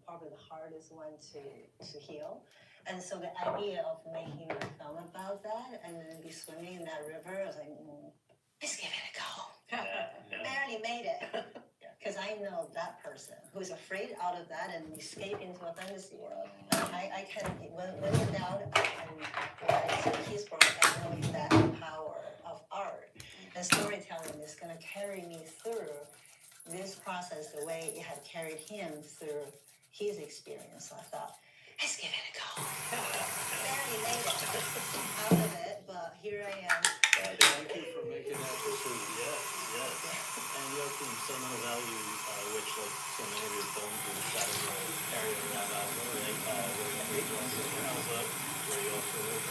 Probably the hardest one to heal. And so the idea of making a film about that and then be swimming in that river, I was like, let's give it a go. Barely made it. Because I know that person who's afraid out of that and escape into a fantasy world. I can, when in doubt, and I see his work, I know that power of art and storytelling is going to carry me through this process the way it had carried him through his experience. So I thought, let's give it a go. Barely made it out of it, but here I am. Thank you for making that decision. Yes. And Joachim, sentimental value, which like so many of your films are shot in the area around Alabama, where you also live,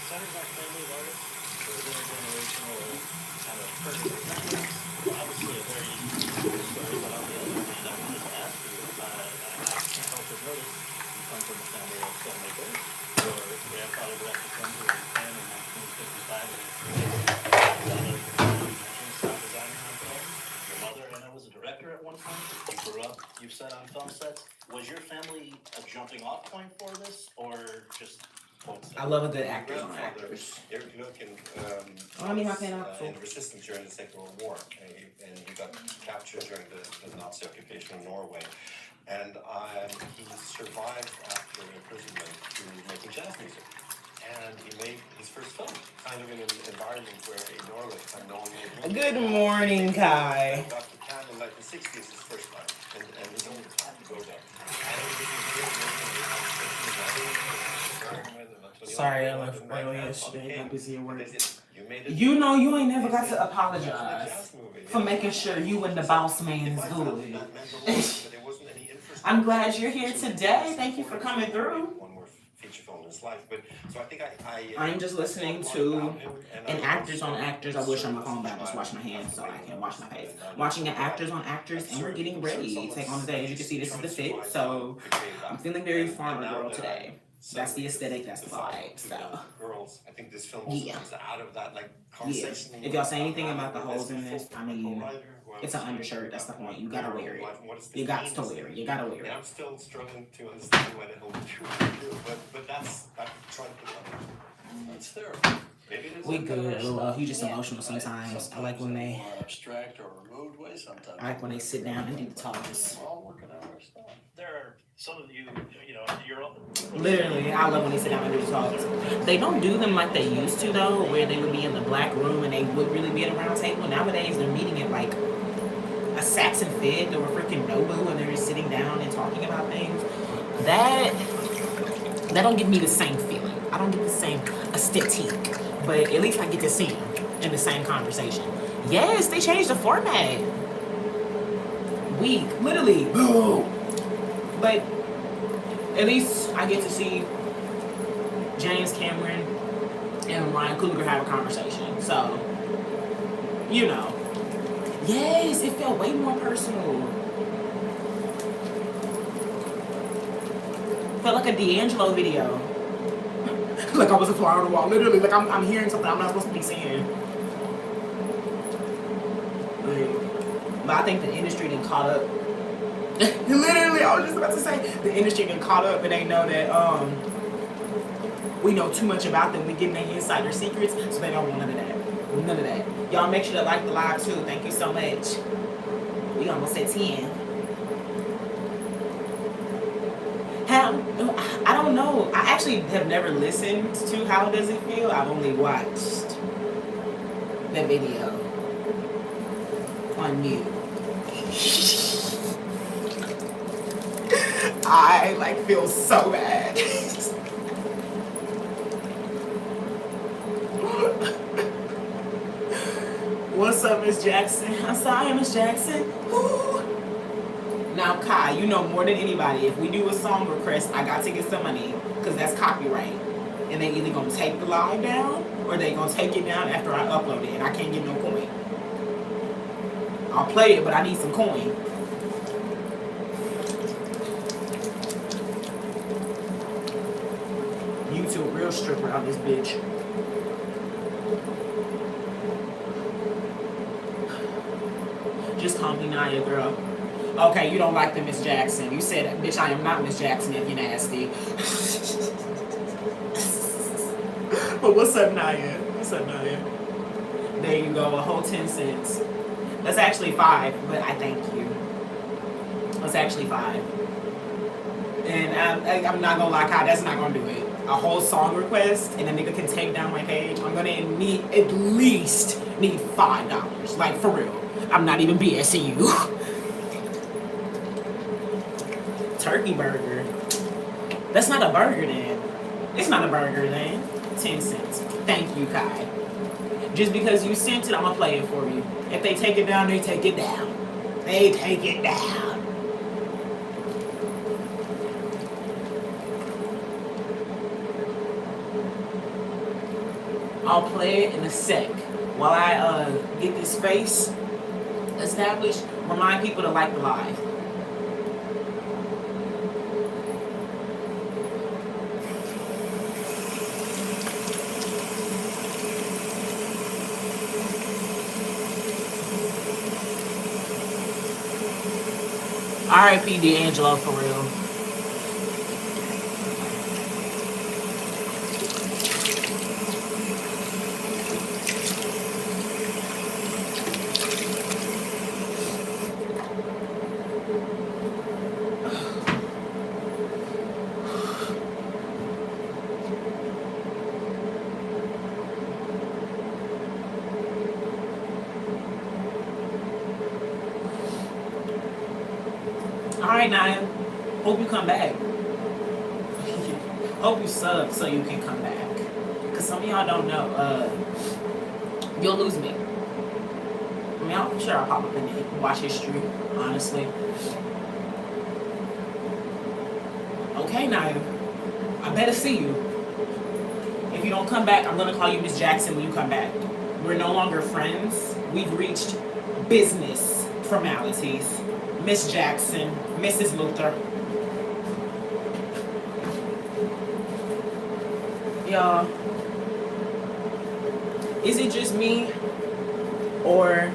centers on family of artists, so intergenerational kind of person. Obviously a very cool story, but on the other hand, I wanted to ask you, I can't help but notice you come from a family of filmmakers. Your grandfather directed films in Japan in 1955. Sound designer on film. Your mother, I know, was a director at one point. You grew up, you've said, on film sets. Was your family a jumping off point for this, or just coincidence? I love a good actors on actors. Eric Lukin in the resistance during the Second World War, and he got captured during the Nazi occupation of Norway. And he survived after imprisonment through making jazz music. And he made his first film, kind of in an environment where in Norway, no one made Good morning, Kai. Got to Cannes in like the 60s his first time, and his only time to go there. Sorry, I left early yesterday. Got busy at work. You know you ain't never got to apologize for making sure you and the boss man is good. I'm glad you're here today. Thank you for coming through. One more feature film in his life, but so I think I'm just listening to an actors on actors. I wish on my phone, but I just wash my hands so I can wash my face. Watching an actors on actors, and we're getting ready to take on the day. As you can see, this is the fit, so I'm feeling very farmer girl today. That's the aesthetic, that's the vibe. So girls, I think this film is out of that like conversation. If y'all say anything about the holes in this, I mean, it's an undershirt. That's the point. You gotta wear it. You got to wear it. You gotta wear it. I'm still struggling to understand why the hell we do, but that's I'm trying to. It's there. We good. You just emotional sometimes. I like when they abstract or removed way sometimes. I like when they sit down and do the talks. We're all working out our stuff. There are some of you, you're all... Literally, I love when they sit down and do the talks. They don't do them like they used to though, where they would be in the black room and they would really be at a round table. Nowadays, they're meeting at like a Saxon Fed or a freaking Nobu, and they're just sitting down and talking about things. That don't give me the same feeling. I don't get the same aesthetic, but at least I get to see them in the same conversation. Yes, they changed the format. Week, literally. But at least I get to see James Cameron and Ryan Coogler have a conversation. So, you know. Yes, it felt way more personal. Felt like a D'Angelo video. Like I was a fly on the wall. Literally, like I'm hearing something I'm not supposed to be seeing. But I think the industry done caught up. Literally, I was just about to say the industry done caught up, and they know that we know too much about them. We getting their insider secrets, so they don't want none of that. None of that. Y'all make sure to like the live too. Thank you so much. We almost at 10. I don't know. I actually have never listened to How Does It Feel. I've only watched the video on mute. I like feel so bad. What's up, Miss Jackson? I'm sorry, Miss Jackson. Ooh. Now, Kai, you know more than anybody. If we do a song request, I got to get some money because that's copyright. And they either gonna take the live down or they gonna take it down after I upload it, and I can't get no coin. I'll play it, but I need some coin. YouTube real stripper on this bitch. Just call me Naya, girl. Okay, you don't like the Miss Jackson. You said, bitch, I am not Miss Jackson if you're nasty. But what's up, Naya? What's up, Naya? There you go, a whole 10 cents. That's actually 5, but I thank you. That's actually 5. And I'm not gonna lie, Kai, that's not gonna do it. A whole song request and a nigga can take down my page. I'm gonna need at least need $5. Like, for real. I'm not even BSing you. Turkey burger. That's not a burger then. It's not a burger then. 10 cents. Thank you, Kai. Just because you sent it, I'm gonna play it for you. If they take it down, they take it down. They take it down. I'll play it in a sec. While I get this face established, remind people to like the live. R.I.P. D'Angelo for real. Alright, Naya. Hope you come back. Hope you sub so you can come back. Because some of y'all don't know, you'll lose me. I mean, I'm sure I'll pop up and watch history, honestly. Okay, Naya. I better see you. If you don't come back, I'm going to call you Miss Jackson when you come back. We're no longer friends. We've reached business formalities. Miss Jackson, Mrs. Luther. Y'all, is it just me, or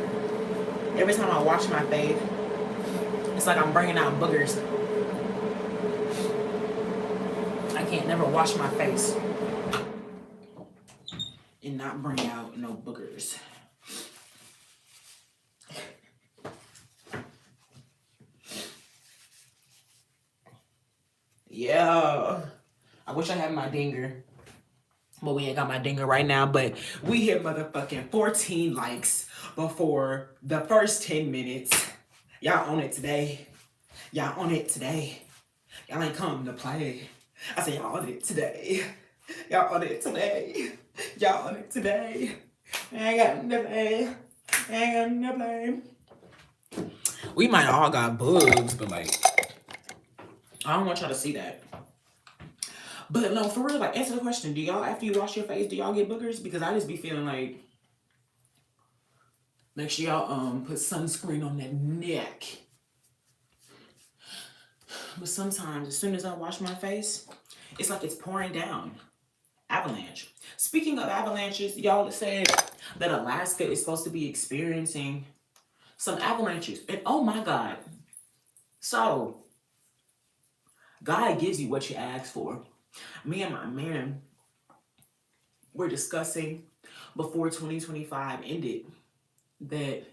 every time I wash my face, it's like I'm bringing out boogers? I can't never wash my face and not bring out no boogers. Yeah, I wish I had my dinger, but we ain't got my dinger right now. But we hit motherfucking 14 likes before the first 10 minutes. Y'all on it today. Y'all on it today. Y'all ain't come to play. I said y'all on it today. Y'all on it today. Y'all on it today. I ain't got nothing. And no blame. We might all got bugs, but like, I don't want y'all to see that. But no, for real, like, answer the question. Do y'all, after you wash your face, do y'all get boogers? Because I just be feeling like, make sure y'all put sunscreen on that neck. But sometimes, as soon as I wash my face, it's like it's pouring down. Avalanche. Speaking of avalanches, y'all said that Alaska is supposed to be experiencing some avalanches. And oh my God. So, God gives you what you ask for. Me and my man were discussing before 2025 ended that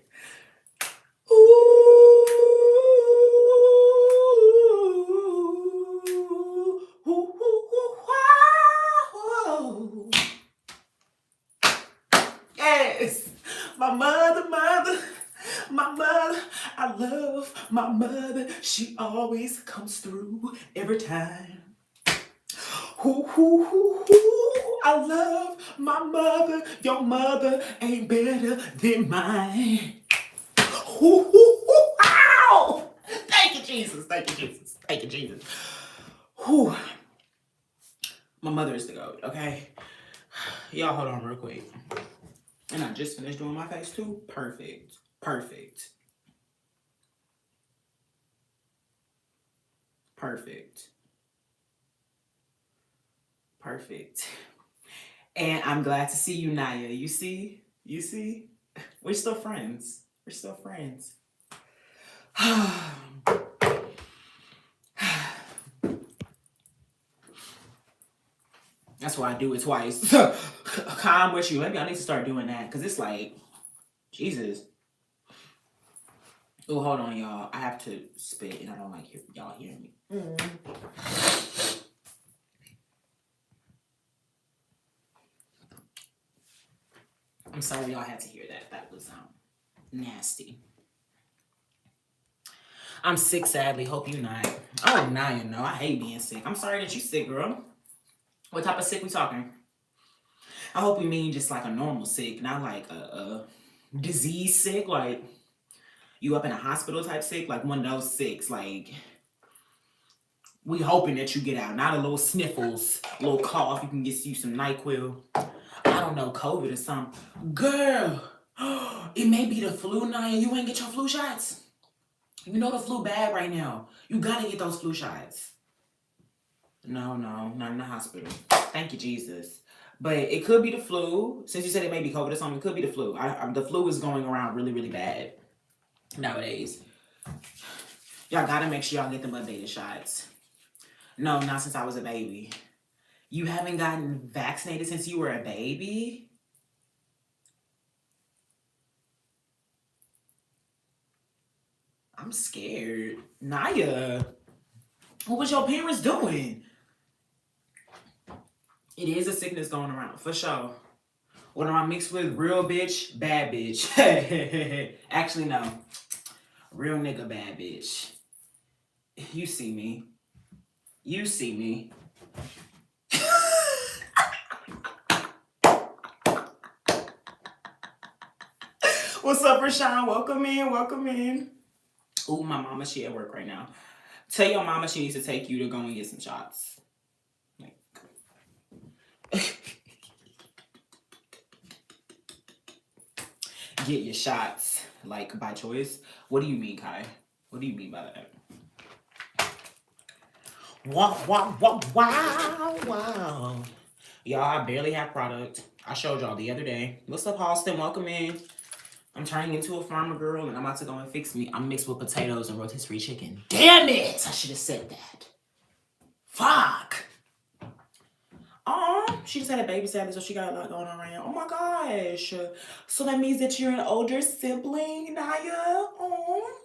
yes, my mother, I love my mother. She always comes through every time. I love my mother. Your mother ain't better than mine. Ow! Thank you, Jesus. Thank you, Jesus. Thank you, Jesus. Whew. My mother is the goat, okay? Y'all hold on real quick. And I just finished doing my face too. Perfect. Perfect. Perfect. Perfect. And I'm glad to see you, Naya. You see? You see? We're still friends. We're still friends. That's why I do it twice. I'm with you. Maybe I need to start doing that because it's like, Jesus. Oh, hold on, y'all. I have to spit and I don't like y'all hearing me. I'm sorry y'all had to hear that. That was nasty. I'm sick, sadly. Hope you not. Oh, now you know. I hate being sick. I'm sorry that you sick, girl. What type of sick we talking? I hope you mean just like a normal sick, not like a disease sick, like you up in a hospital type sick, like one of those sicks, like we hoping that you get out, not a little sniffles, a little cough, you can get you some NyQuil. I don't know, COVID or something. Girl, it may be the flu, Naya. You ain't get your flu shots? You know the flu bad right now. You gotta get those flu shots. No, not in the hospital. Thank you, Jesus. But it could be the flu. Since you said it may be COVID or something, it could be the flu. The flu is going around really, really bad nowadays. Y'all gotta make sure y'all get them updated shots. No, not since I was a baby. You haven't gotten vaccinated since you were a baby? I'm scared. Naya, what was your parents doing? It is a sickness going around, for sure. What am I mixed with? Real bitch, bad bitch. Actually, no. Real nigga, bad bitch. You see me. You see me. What's up, Rashawn? Welcome in, welcome in. Ooh, my mama, she at work right now. Tell your mama she needs to take you to go and get some shots. Like, get your shots, like, by choice. What do you mean, Kai? What do you mean by that? Wow. Y'all, I barely have product. I showed y'all the other day. What's up, Halston? Welcome in. I'm turning into a farmer girl, and I'm about to go and fix me. I'm mixed with potatoes and rotisserie chicken. Damn it! I should have said that. Fuck. She just had a baby sadly, so she got a lot going on right now. Oh my gosh. So that means that you're an older sibling, Naya? Oh,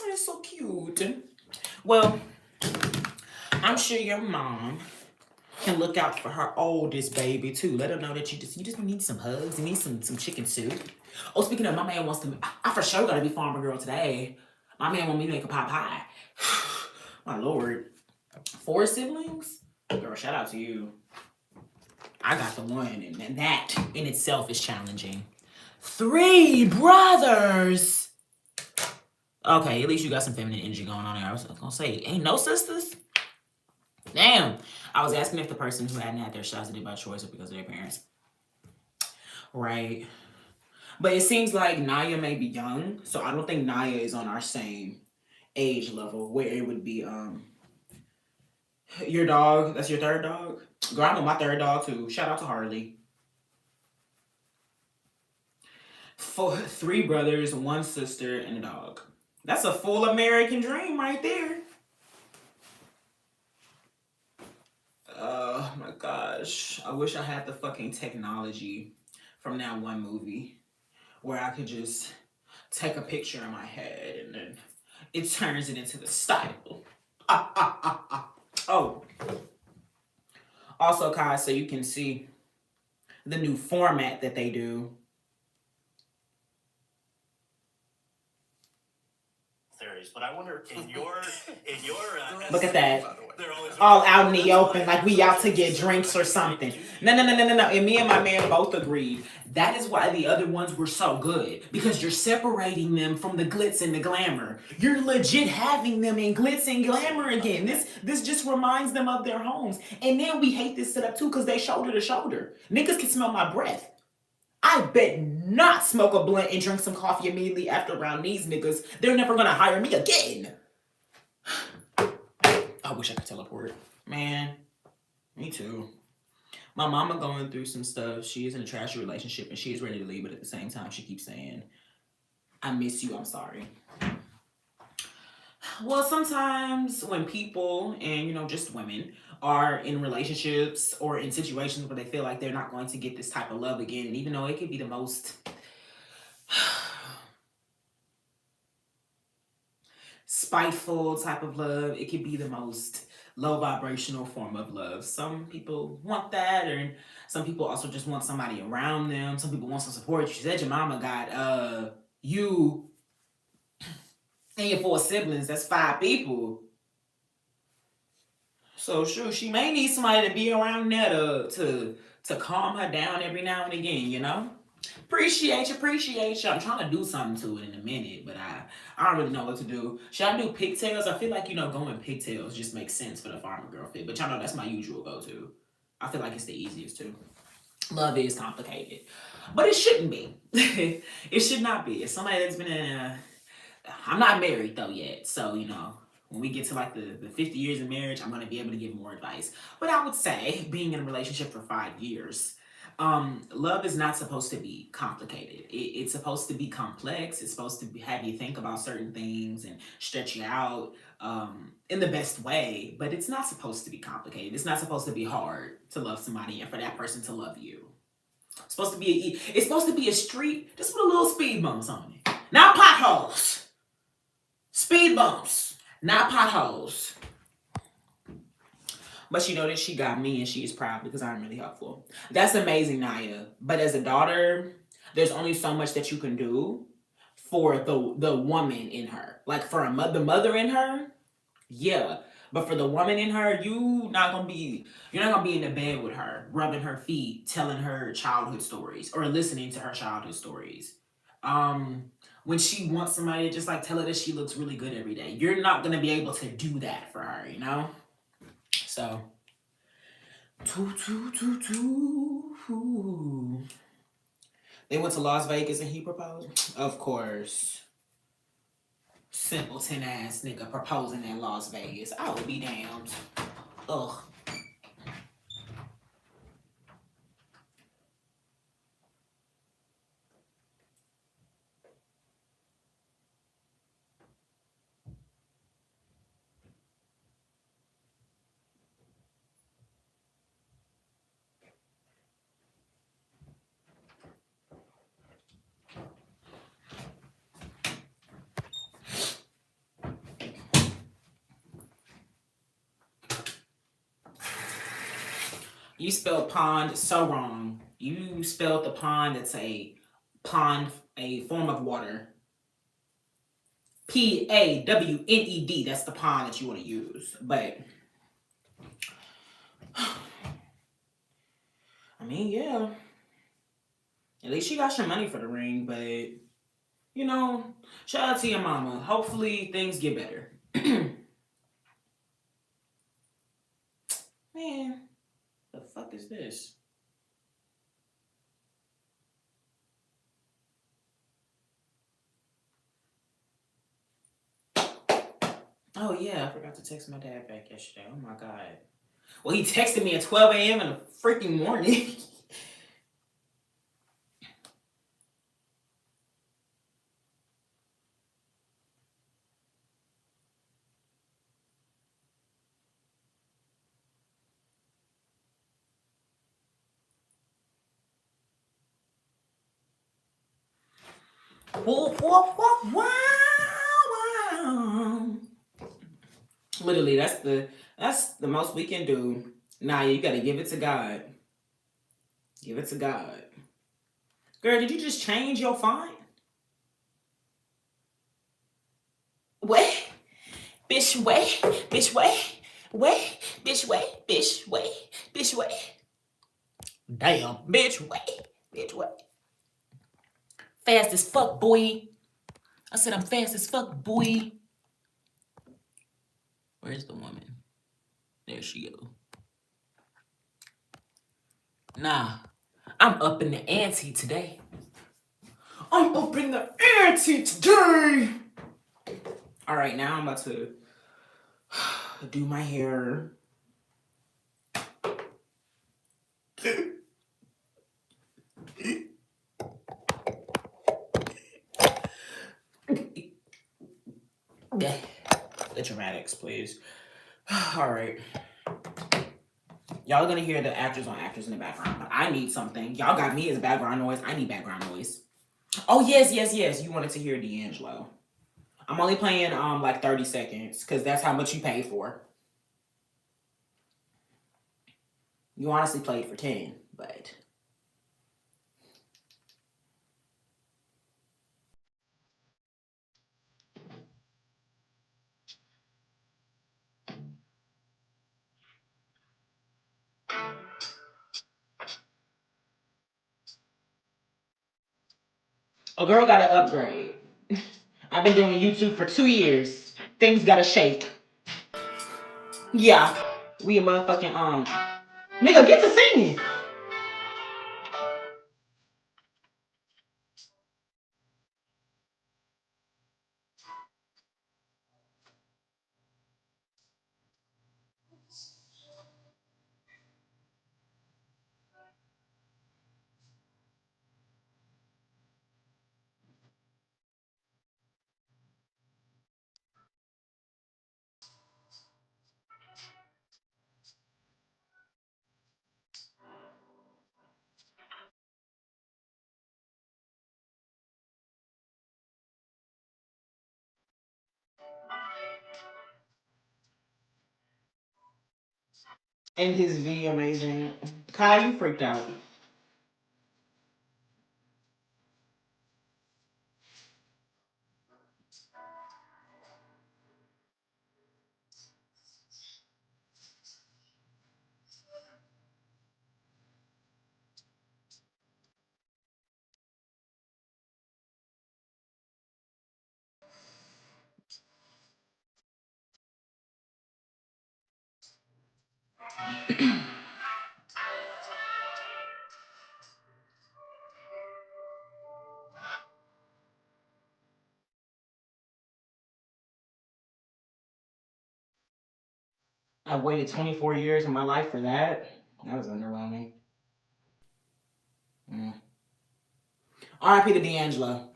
that's so cute. Well, I'm sure your mom can look out for her oldest baby too. Let her know that you just need some hugs. You need some chicken soup. Oh, speaking of, my man wants to. I for sure gotta be farmer girl today. My man want me to make a pot pie. My lord, 4 siblings? Girl, shout out to you. I got the one, and that in itself is challenging. 3 brothers. Okay, at least you got some feminine energy going on there. I was gonna say, ain't no sisters? Damn. I was asking if the person who hadn't had their shots did it by choice or because of their parents. Right. But it seems like Naya may be young, so I don't think Naya is on our same age level where it would be your dog. That's your third dog? Girl, I know my third dog too. Shout out to Harley. 3 brothers, 1 sister, and a dog. That's a full American dream right there. Oh my gosh. I wish I had the fucking technology from that one movie where I could just take a picture in my head and then it turns it into the style. Oh. Also, Kai, so you can see the new format that they do. But I wonder in your Look at that. they're always All out in the open, like we out to get drinks or something. No. And me and my man both agreed. That is why the other ones were so good. Because you're separating them from the glitz and the glamour. You're legit having them in glitz and glamour again. This just reminds them of their homes. And then we hate this setup too because they shoulder to shoulder. Niggas can smell my breath. I bet not smoke a blunt and drink some coffee immediately after around these niggas. They're never gonna hire me again. I wish I could teleport. Man, me too. My mama going through some stuff. She is in a trashy relationship and she is ready to leave, but at the same time, she keeps saying, I miss you, I'm sorry. Well, sometimes when people, and just women, are in relationships or in situations where they feel like they're not going to get this type of love again, and even though it could be the most spiteful type of love, it could be the most low vibrational form of love. Some people want that, and some people also just want somebody around them. Some people want some support. You said your mama got you and your 4 siblings. That's 5 people. So sure, she may need somebody to be around there to calm her down every now and again, Appreciate you. I'm trying to do something to it in a minute, but I don't really know what to do. Should I do pigtails? I feel like, going pigtails just makes sense for the farmer girl fit, but y'all know that's my usual go-to. I feel like it's the easiest too. Love is complicated, but it shouldn't be. It should not be. As somebody that's been I'm not married though yet, so, when we get to like the 50 years of marriage, I'm going to be able to give more advice. But I would say, being in a relationship for 5 years, love is not supposed to be complicated. It's supposed to be complex. It's supposed to have you think about certain things and stretch you out in the best way. But it's not supposed to be complicated. It's not supposed to be hard to love somebody and for that person to love you. It's supposed to be a street just with a little speed bumps on it. Not potholes. Speed bumps. Not potholes. But she know that she got me and she is proud because I'm really helpful. That's amazing, Naya. But as a daughter, there's only so much that you can do for the woman in her. Like for the mother in her, yeah. But for the woman in her, you're not gonna be in the bed with her, rubbing her feet, telling her childhood stories, or listening to her childhood stories. When she wants somebody to just like tell her that she looks really good every day. You're not going to be able to do that for her, So, they went to Las Vegas and he proposed? Of course. Simpleton ass nigga proposing in Las Vegas. I would be damned. Ugh. You spelled pond so wrong. You spelled the pond that's a pond, a form of water. Pawned. That's the pond that you want to use. But, I mean, yeah. At least she got some money for the ring, but you know, shout out to your mama. Hopefully things get better. Man, the fuck is this? Oh yeah, I forgot to text my dad back yesterday. Oh my god. Well, he texted me at 12 a.m. in the freaking morning. Wow. Literally, that's the most we can do. Nah, you gotta give it to God. Give it to God. Girl, did you just change your font? Wait. Bitch, wait. Bitch, wait. Wait. Bitch, wait. Bitch, wait. Bitch, wait. Damn. Bitch, wait. Bitch, wait. Fast as fuck, boy. I said I'm fast as fuck, boy. Where's the woman? There she go. Nah, I'm up in the ante today. I'm up in the ante today. All right, now I'm about to do my hair. The dramatics, please. All right. Y'all are gonna hear the actors on actors in the background, but I need something. Y'all got me as background noise. I need background noise. Oh, yes. You wanted to hear D'Angelo. I'm only playing like 30 seconds because that's how much you paid for. You honestly played for 10, but... A girl gotta upgrade. I've been doing YouTube for 2 years. Things gotta shake. Yeah. We a motherfucking nigga, get to singing. And his V amazing. Kai, you freaked out. I waited 24 years of my life for that. That was underwhelming. R.I.P. to D'Angelo.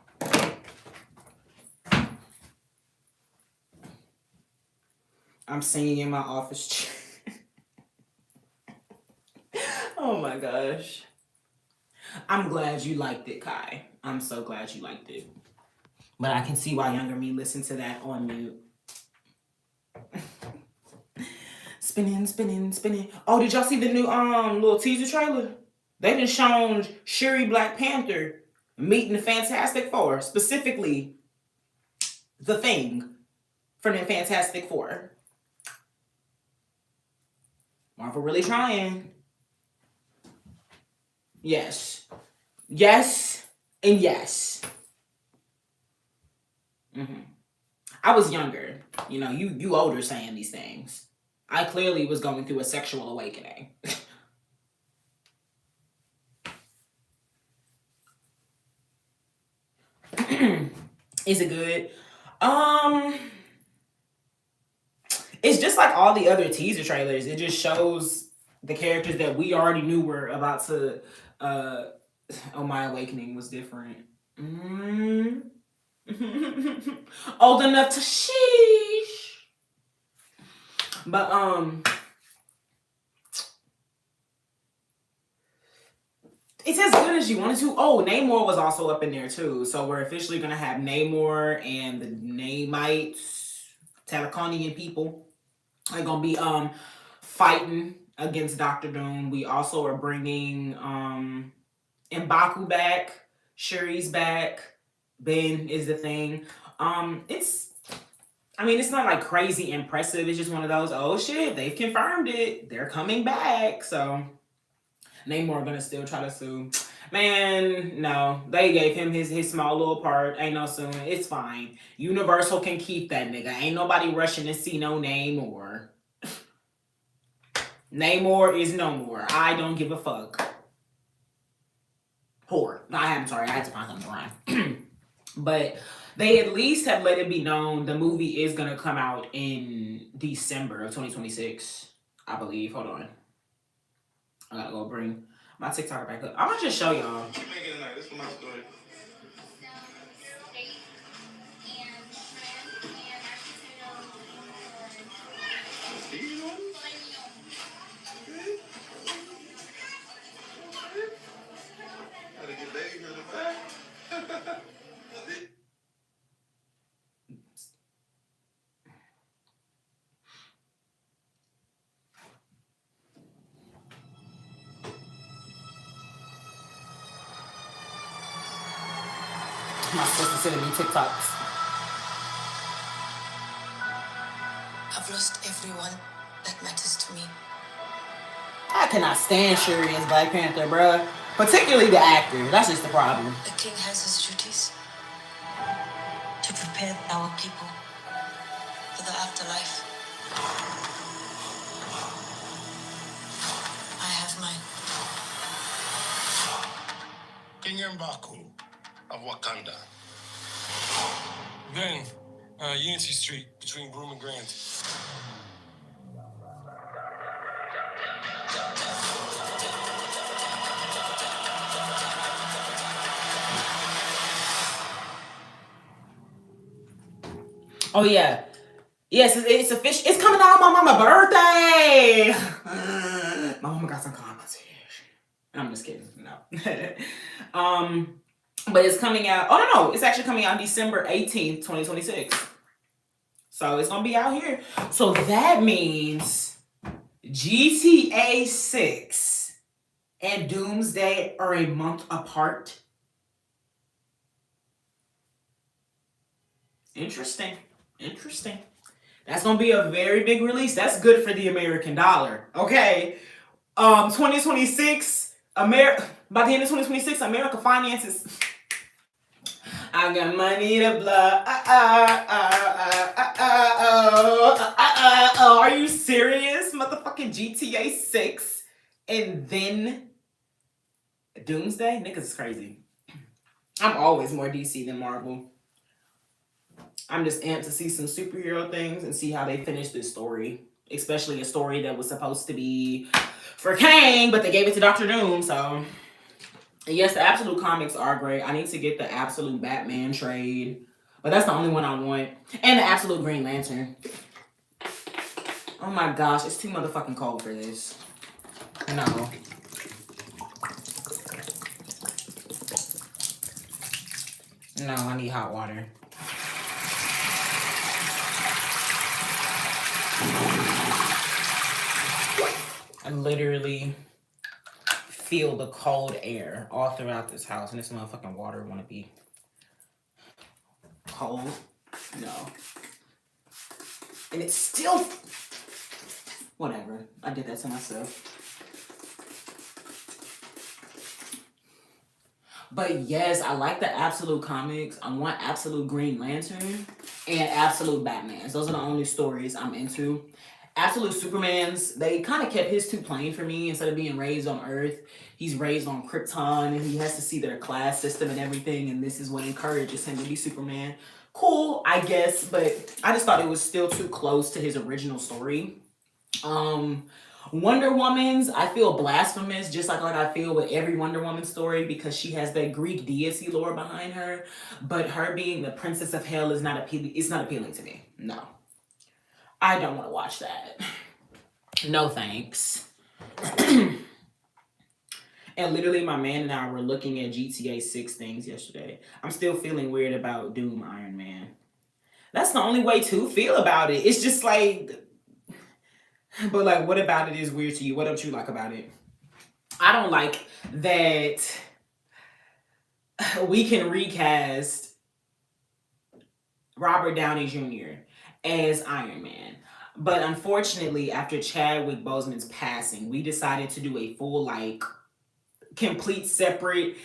I'm singing in my office chair. Oh my gosh. I'm glad you liked it, Kai. I'm so glad you liked it. But I can see why younger me listened to that on mute. Spinning. Oh, did y'all see the new little teaser trailer? They done shown Shuri Black Panther meeting the Fantastic Four, specifically the Thing from the Fantastic Four. Marvel really trying. Yes. Yes and yes. I was younger. You know, you older saying these things. I clearly was going through a sexual awakening. Is it good? It's just like all the other teaser trailers. It just shows the characters that we already knew were about to. Oh, My Awakening was different. Old enough to sheesh. But it's as good as you wanted to. Oh, Namor was also up in there too. So we're officially gonna have Namor and the Namites, Talakonian people are gonna be fighting against Doctor Doom. We also are bringing M'Baku back. Shuri's back. Ben is the thing. It's not like crazy impressive. It's just one of those, oh shit, they've confirmed it. They're coming back. So Namor gonna still try to sue. Man, no. They gave him his small little part. Ain't no suing. It's fine. Universal can keep that nigga. Ain't nobody rushing to see no Namor. Namor is no more. I don't give a fuck. Whore. I'm sorry. I had to find something to rhyme. But they at least have let it be known the movie is gonna come out in December of 2026. I believe. Hold on. I gotta go bring my TikTok back up. I'm gonna just show y'all. Keep making it nice. This is my story. Gotta get baby in the back. My sister sending me TikToks. I've lost everyone that matters to me. I cannot stand Shuri as Black Panther, bruh. Particularly the actor. That's just the problem. The king has his duties to prepare our people for the afterlife. I have mine. King M'Baku of Wakanda. Then, Unity Street between Broome and Grand. Oh yeah. Yes, it's official. It's coming out on my mama's birthday. My mama got some comments. I'm just kidding. No. But it's coming out. Oh no, it's actually coming out December 18th, 2026. So it's gonna be out here. So that means GTA 6 and Doomsday are a month apart. Interesting. That's gonna be a very big release. That's good for the American dollar. Okay. 2026, by the end of 2026, America finances. I got money to blow. Are you serious? Motherfucking GTA 6 and then Doomsday? Niggas is crazy. I'm always more DC than Marvel. I'm just amped to see some superhero things and see how they finish this story. Especially a story that was supposed to be for Kang, but they gave it to Dr. Doom, so. And yes, the Absolute comics are great. I need to get the Absolute Batman trade. But that's the only one I want. And the Absolute Green Lantern. Oh my gosh, it's too motherfucking cold for this. No. No, I need hot water. I literally feel the cold air all throughout this house, and this motherfucking water want to be cold. No. And it's still... Whatever. I did that to myself. But yes, I like the Absolute comics. I want Absolute Green Lantern and Absolute Batmans. Those are the only stories I'm into. Absolute Supermans, they kind of kept his too plain for me. Instead of being raised on Earth, he's raised on Krypton and he has to see their class system and everything. And this is what encourages him to be Superman. Cool, I guess, but I just thought it was still too close to his original story. Wonder Woman's, I feel blasphemous, just like I feel with every Wonder Woman story, because she has that Greek deity lore behind her. But her being the Princess of Hell is not appealing. It's not appealing to me. No, I don't want to watch that. No thanks. And literally, my man and I were looking at GTA 6 things yesterday. I'm still feeling weird about Doom Iron Man. That's the only way to feel about it. It's just like, but like, what about it is weird to you? What don't you like about it? I don't like that we can recast Robert Downey Jr. as Iron Man. But unfortunately, after Chadwick Boseman's passing, we decided to do a full, like, complete separate,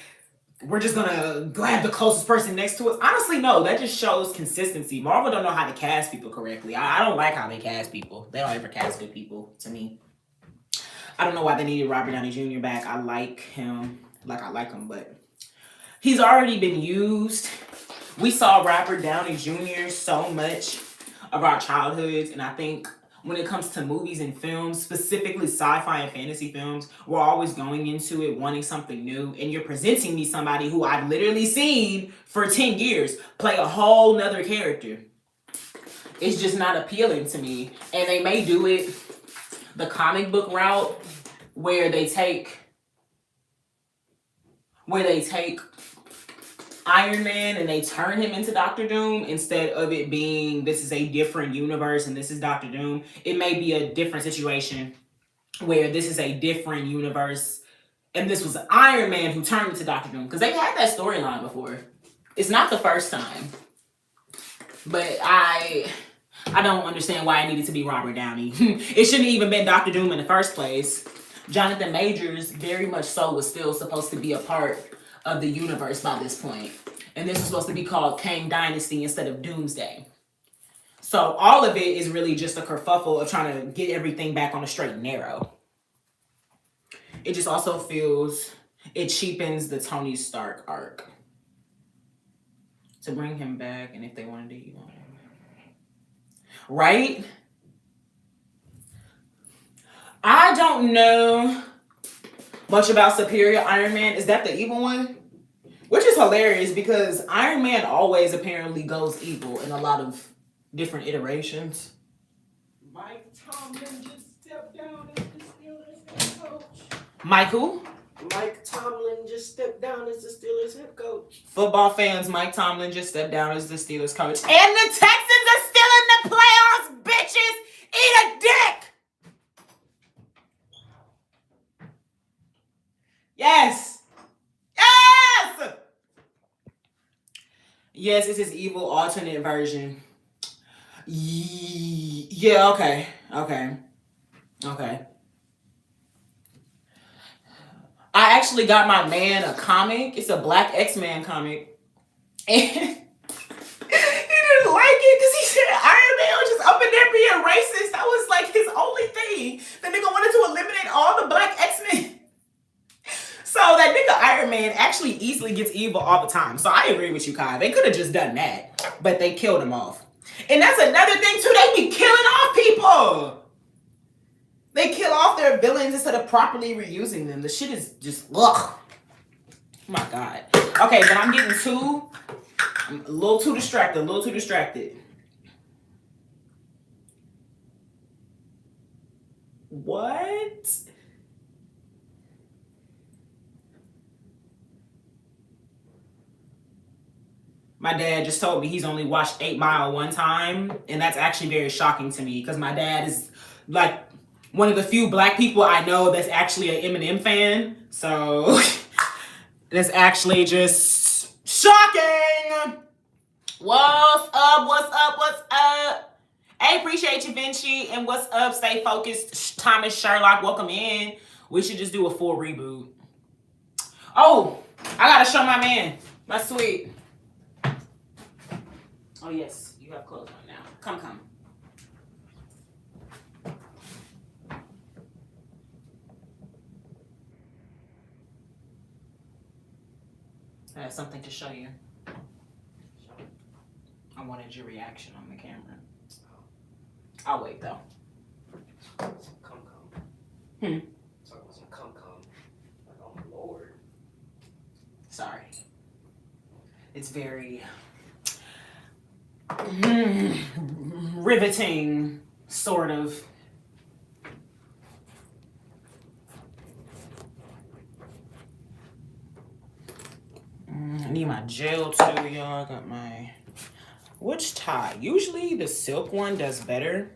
we're just gonna grab the closest person next to us. Honestly, no, that just shows consistency. Marvel don't know how to cast people correctly. I don't like how they cast people. They don't ever cast good people, to me. I don't know why they needed Robert Downey Jr. back. I like him. I like him, but he's already been used. We saw Robert Downey Jr. so much of our childhoods, and I think when it comes to movies and films, specifically sci-fi and fantasy films, we're always going into it wanting something new, and you're presenting me somebody who I've literally seen for 10 years play a whole nother character. It's just not appealing to me. And they may do it the comic book route where they take Iron Man and they turn him into Doctor Doom instead of it being this is a different universe and this is Doctor Doom. It may be a different situation where this is a different universe and this was Iron Man who turned into Doctor Doom, because they've had that storyline before. It's not the first time. But I don't understand why it needed to be Robert Downey. It shouldn't have even been Doctor Doom in the first place. Jonathan Majors, very much so, was still supposed to be a part of the universe by this point. And this was supposed to be called Kang Dynasty instead of Doomsday. So all of it is really just a kerfuffle of trying to get everything back on a straight and narrow. It just also feels, it cheapens the Tony Stark arc. To bring him back, and if they wanted to, you want him. Right? I don't know much about Superior Iron Man. Is that the evil one? Which is hilarious because Iron Man always apparently goes evil in a lot of different iterations. Mike Tomlin just stepped down as the Steelers head coach. Mike who? Mike Tomlin just stepped down as the Steelers head coach. Football fans, Mike Tomlin just stepped down as the Steelers coach. And the Texans are still in the playoffs, bitches! Eat a dick! Yes! Yes! Yes, it's his evil alternate version. Yeah, okay. I actually got my man a comic. It's a Black X-Men comic. And he didn't like it because he said Iron Man was just up in there being racist. That was like his only thing. The nigga wanted to eliminate all the Black X-Men. So that nigga Iron Man actually easily gets evil all the time. So I agree with you, Kai. They could have just done that, but they killed him off. And that's another thing too. They be killing off people. They kill off their villains instead of properly reusing them. The shit is just ugh. Oh my God. Okay, but I'm a little too distracted. What? My dad just told me he's only watched 8 Mile one time, and that's actually very shocking to me because my dad is like one of the few Black people I know that's actually an Eminem fan. So that's actually just shocking. What's up? Hey, appreciate you, Vinci. And what's up? Stay focused. Thomas Sherlock, welcome in. We should just do a full reboot. Oh, I gotta show my man. My sweet. Oh yes, you have clothes on now. Come. I have something to show you. I wanted your reaction on the camera. I'll wait though. Some cum. Hmm. Talking about some cum. Like, oh my lord. Sorry. It's very riveting, sort of. I need my gel too, y'all. I got my, which tie? Usually the silk one does better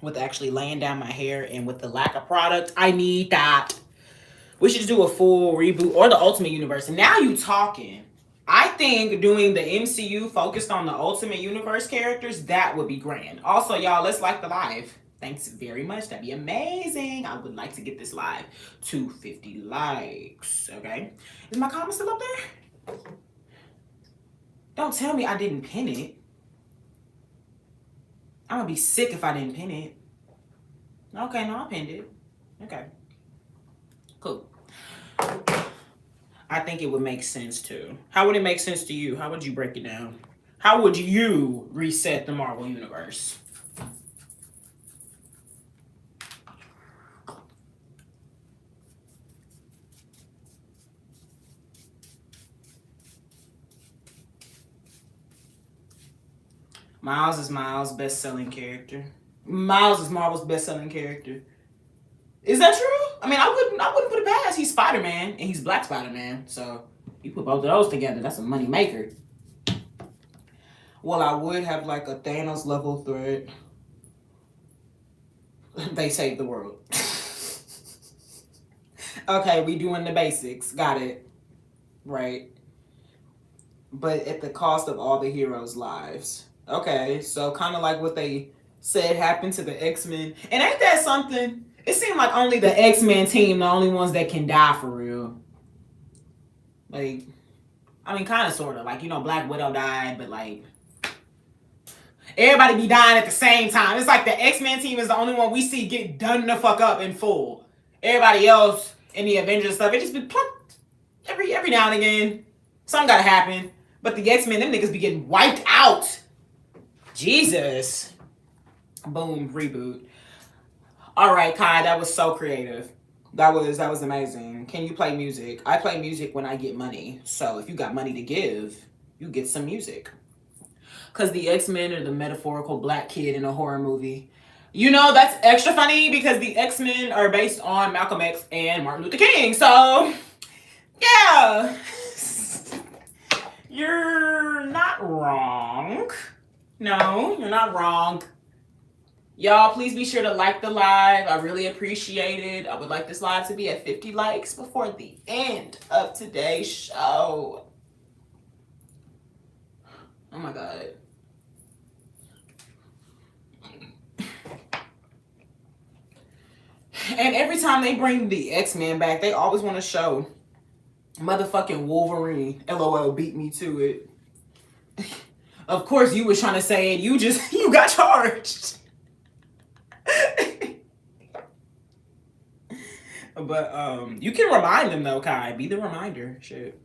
with actually laying down my hair, and with the lack of product, I need that. We should just do a full reboot or the Ultimate Universe. And now you talking. I think doing the MCU focused on the Ultimate Universe characters, that would be grand. Also, y'all, let's like the live. Thanks very much. That'd be amazing. I would like to get this live to 50 likes. Okay. Is my comment still up there? Don't tell me I didn't pin it. I'm gonna be sick if I didn't pin it. Okay, no, I pinned it. Okay. Cool. I think it would make sense too. How would it make sense to you? How would you break it down? How would you reset the Marvel Universe? Miles is Miles' best-selling character. Miles is Marvel's best-selling character. Is that true? I mean, I wouldn't put it past. He's Spider-Man and he's Black Spider-Man. So you put both of those together, that's a money maker. Well, I would have like a Thanos level threat. They saved the world. Okay, we doing the basics. Got it. Right. But at the cost of all the heroes' lives. Okay, so kind of like what they said happened to the X-Men. And ain't that something? It seemed like only the X-Men team, the only ones that can die for real. Like, I mean, kind of, sort of. Like, you know, Black Widow died, but like, everybody be dying at the same time. It's like the X-Men team is the only one we see get done the fuck up in full. Everybody else in the Avengers stuff, it just be plucked every now and again. Something gotta happen. But the X-Men, them niggas be getting wiped out. Jesus. Boom, reboot. All right, Kai, that was so creative. That was amazing. Can you play music? I play music when I get money. So if you got money to give, you get some music. Because the X-Men are the metaphorical black kid in a horror movie. You know, that's extra funny because the X-Men are based on Malcolm X and Martin Luther King. So, yeah. You're not wrong. No, you're not wrong. Y'all, please be sure to like the live. I really appreciate it. I would like this live to be at 50 likes before the end of today's show. Oh my God. And every time they bring the X-Men back, they always want to show motherfucking Wolverine. LOL, beat me to it. Of course you was trying to say it. You got charged. But you can remind them though, Kai. Be the reminder. Shit.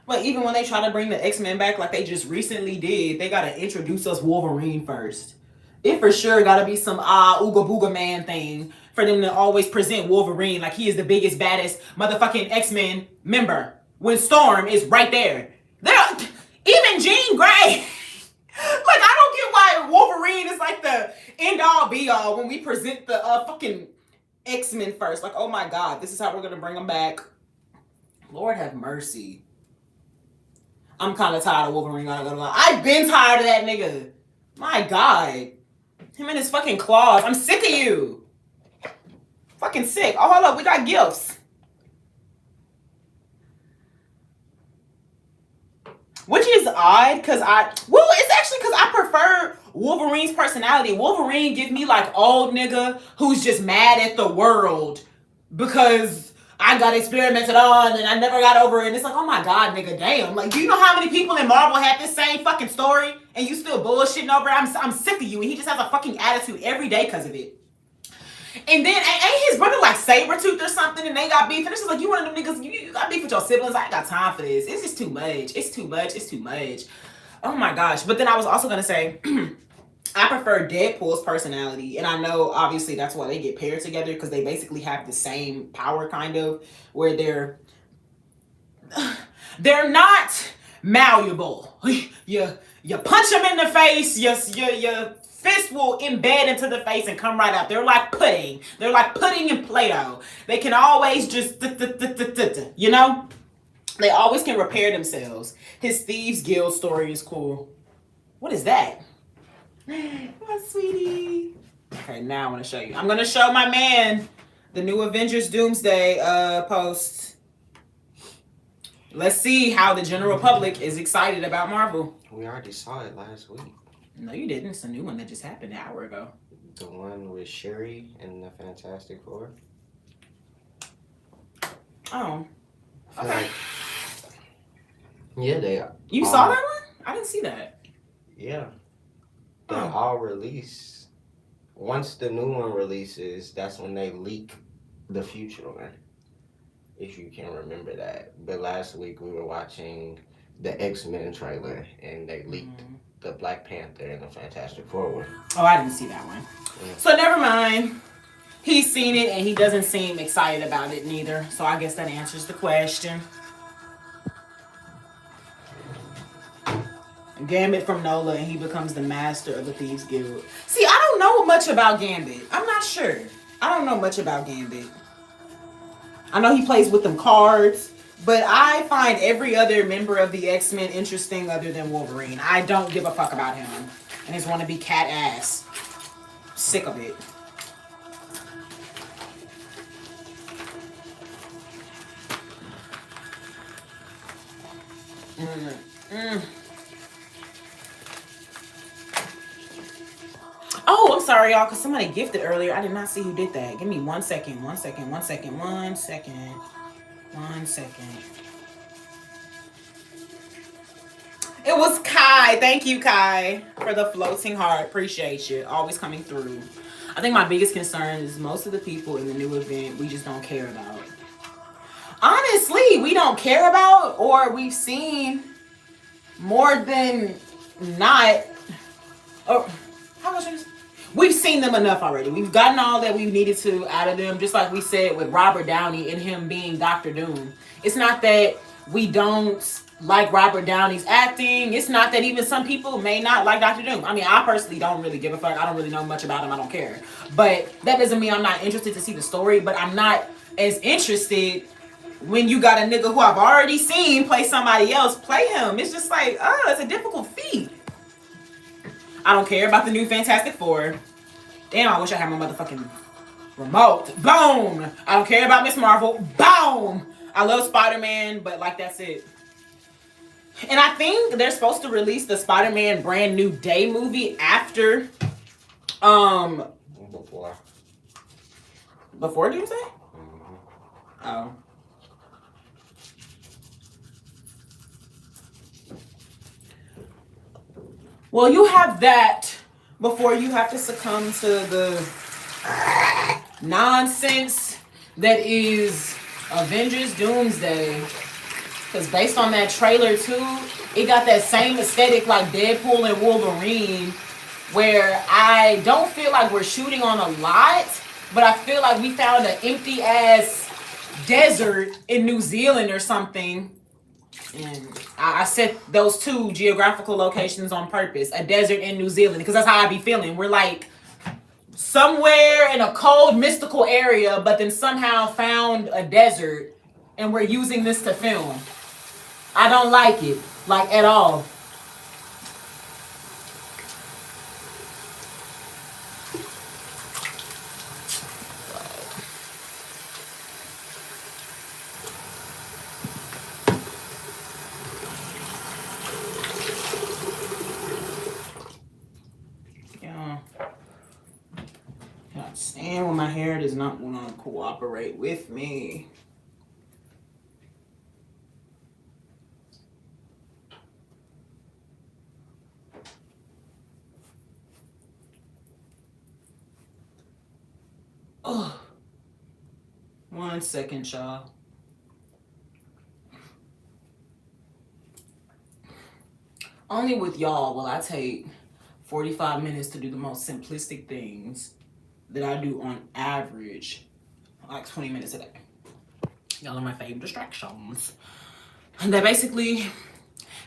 But even when they try to bring the X-Men back like they just recently did, they gotta introduce us Wolverine first. It for sure gotta be some Ooga Booga Man thing for them to always present Wolverine like he is the biggest, baddest motherfucking X-Men member when Storm is right there. Even Jean Grey. Like, I don't get why Wolverine is like the end-all be-all when we present the fucking X-Men first. Like, oh my God, this is how we're gonna bring them back. Lord have mercy. I'm kind of tired of Wolverine, not gonna lie. I've been tired of that nigga. My God. Him and his fucking claws. I'm sick of you. Fucking sick. Oh, hold up. We got gifts. Which is odd, because it's actually because I prefer Wolverine's personality. Wolverine gives me like old nigga who's just mad at the world because I got experimented on and I never got over it. And it's like, oh my God, nigga, damn. Like, do you know how many people in Marvel had this same fucking story and you still bullshitting over it? I'm sick of you. And he just has a fucking attitude every day because of it. And then ain't his brother like Sabretooth or something and they got beef? And it's just like, you one of them niggas, you got beef with your siblings. I ain't got time for this. It's just too much. It's too much. It's too much. Oh my gosh. But then I was also going to say, I prefer Deadpool's personality. And I know, obviously, that's why they get paired together because they basically have the same power, kind of, where they're not malleable. You punch them in the face, your fist will embed into the face and come right out. They're like pudding. They're like pudding and Play-Doh. They can always just, you know? They always can repair themselves. His Thieves Guild story is cool. What is that? My sweetie. Okay, now I want to show you. I'm going to show my man the new Avengers Doomsday post. Let's see how the general public is excited about Marvel. We already saw it last week. No, you didn't. It's a new one that just happened an hour ago. The one with Sherry and the Fantastic Four. Oh. I feel like, yeah, they are. You saw that one? I didn't see that. Yeah. They Oh. all release. Once the new one releases, that's when they leak the future one. If you can remember that. But last week we were watching the X-Men trailer and they leaked the Black Panther and the Fantastic Four one. Oh, I didn't see that one. Yeah. So never mind. He's seen it and he doesn't seem excited about it neither. So I guess that answers the question. Gambit from NOLA and he becomes the master of the Thieves Guild. See, I don't know much about Gambit. I'm not sure. I don't know much about Gambit. I know he plays with them cards, but I find every other member of the X-Men interesting other than Wolverine. I don't give a fuck about him and his wannabe cat ass. Sick of it. Oh, I'm sorry, y'all, because somebody gifted earlier. I did not see who did that. Give me 1 second, 1 second, 1 second, 1 second, 1 second. It was Kai. Thank you, Kai, for the floating heart. Appreciate you. Always coming through. I think my biggest concern is most of the people in the new event we just don't care about. Honestly, we don't care about, or we've seen more than not. Or how much is? We've seen them enough already. We've gotten all that we needed to out of them, just like we said with Robert Downey and him being Dr. Doom. It's not that we don't like Robert Downey's acting. It's not that even some people may not like Dr. Doom. I mean, I personally don't really give a fuck. I don't really know much about him. I don't care. But that doesn't mean I'm not interested to see the story, but I'm not as interested when you got a nigga who I've already seen play somebody else play him. It's just like, it's a difficult feat. I don't care about the new Fantastic Four. Damn, I wish I had my motherfucking remote. Boom! I don't care about Miss Marvel. Boom! I love Spider-Man, but like that's it. And I think they're supposed to release the Spider-Man Brand New Day movie after before Doomsday? Oh. Well, you have that before you have to succumb to the nonsense that is Avengers Doomsday. Because based on that trailer too, it got that same aesthetic like Deadpool and Wolverine, where I don't feel like we're shooting on a lot, but I feel like we found an empty ass desert in New Zealand or something. And I set those two geographical locations on purpose, a desert in New Zealand, because that's how I be feeling. We're like somewhere in a cold, mystical area, but then somehow found a desert, and we're using this to film. I don't like it, like at all. Yeah. Can't stand when my hair does not not want to cooperate with me. Oh, 1 second, y'all. Only with y'all will I take 45 minutes to do the most simplistic things that I do on average, like 20 minutes a day. Y'all are my favorite distractions. And they basically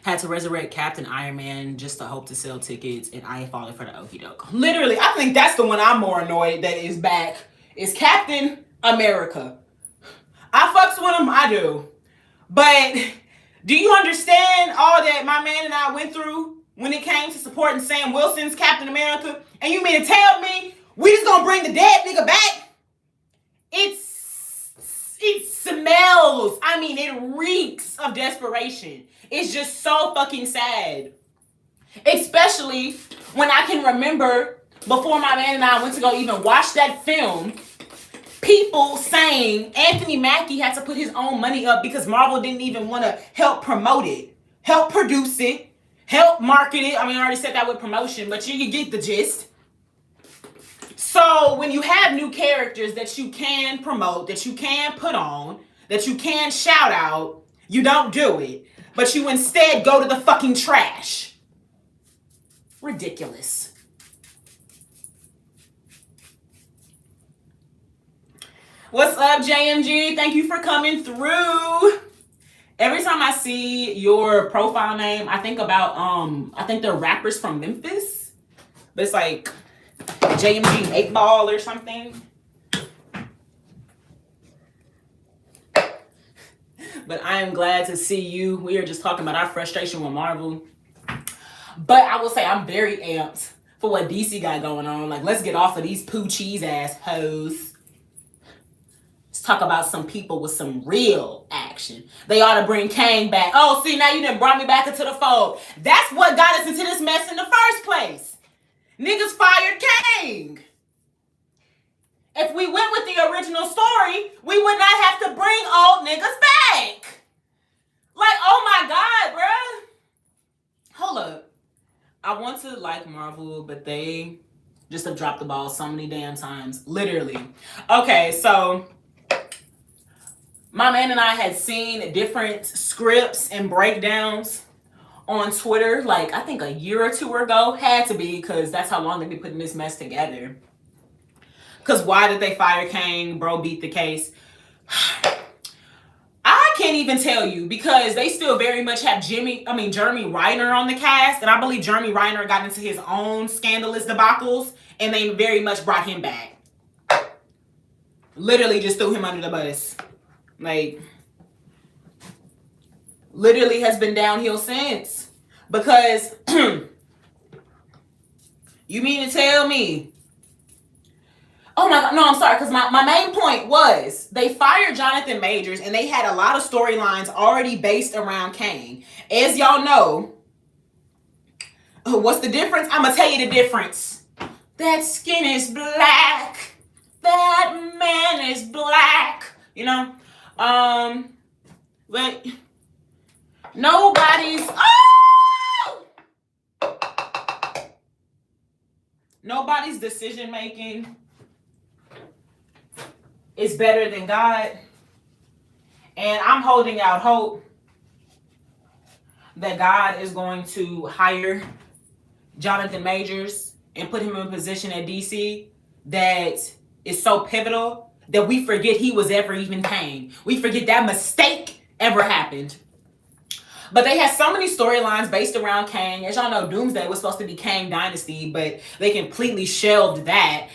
had to resurrect Captain Iron Man just to hope to sell tickets, and I ain't falling for the okie doke. Literally, I think that's the one I'm more annoyed that is back. Is Captain America. I fucks with him, I do. But do you understand all that my man and I went through when it came to supporting Sam Wilson's Captain America? And you mean to tell me we just gonna bring the dead nigga back? It smells. I mean, it reeks of desperation. It's just so fucking sad. Especially when I can remember before my man and I went to go even watch that film, people saying Anthony Mackie had to put his own money up because Marvel didn't even want to help promote it, help produce it, help market it. I mean, I already said that with promotion, but you get the gist. So when you have new characters that you can promote, that you can put on, that you can shout out, you don't do it, but you instead go to the fucking trash. Ridiculous. What's up, JMG? Thank you for coming through. Every time I see your profile name, I think about I think they're rappers from Memphis. But it's like JMG 8 Ball or something. But I am glad to see you. We are just talking about our frustration with Marvel. But I will say I'm very amped for what DC got going on. Like, let's get off of these poo cheese ass hoes. Let's talk about some people with some real action. They ought to bring Kang back. Oh, see, now you done brought me back into the fold. That's what got us into this mess in the first place. Niggas fired Kang. If we went with the original story, we would not have to bring old niggas back. Like, oh my God, bruh. Hold up. I want to like Marvel, but they just have dropped the ball so many damn times. Literally. Okay, so my man and I had seen different scripts and breakdowns on Twitter, like I think a year or two ago. Had to be, because that's how long they've been putting this mess together. Because why did they fire Kang? Bro beat the case. I can't even tell you, because they still very much have Jeremy Renner on the cast, and I believe Jeremy Renner got into his own scandalous debacles, and they very much brought him back. Literally just threw him under the bus. Like, literally has been downhill since. Because you mean to tell me? Oh my God, no, I'm sorry, because my main point was they fired Jonathan Majors and they had a lot of storylines already based around Kang. As y'all know, what's the difference? I'm going to tell you the difference. That skin is black. That man is black. You know? But nobody's... Nobody's decision making is better than God. And I'm holding out hope that God is going to hire Jonathan Majors and put him in a position at DC that is so pivotal that we forget he was ever even Kang. We forget that mistake ever happened. But they had so many storylines based around Kang. As y'all know, Doomsday was supposed to be Kang Dynasty, but they completely shelved that.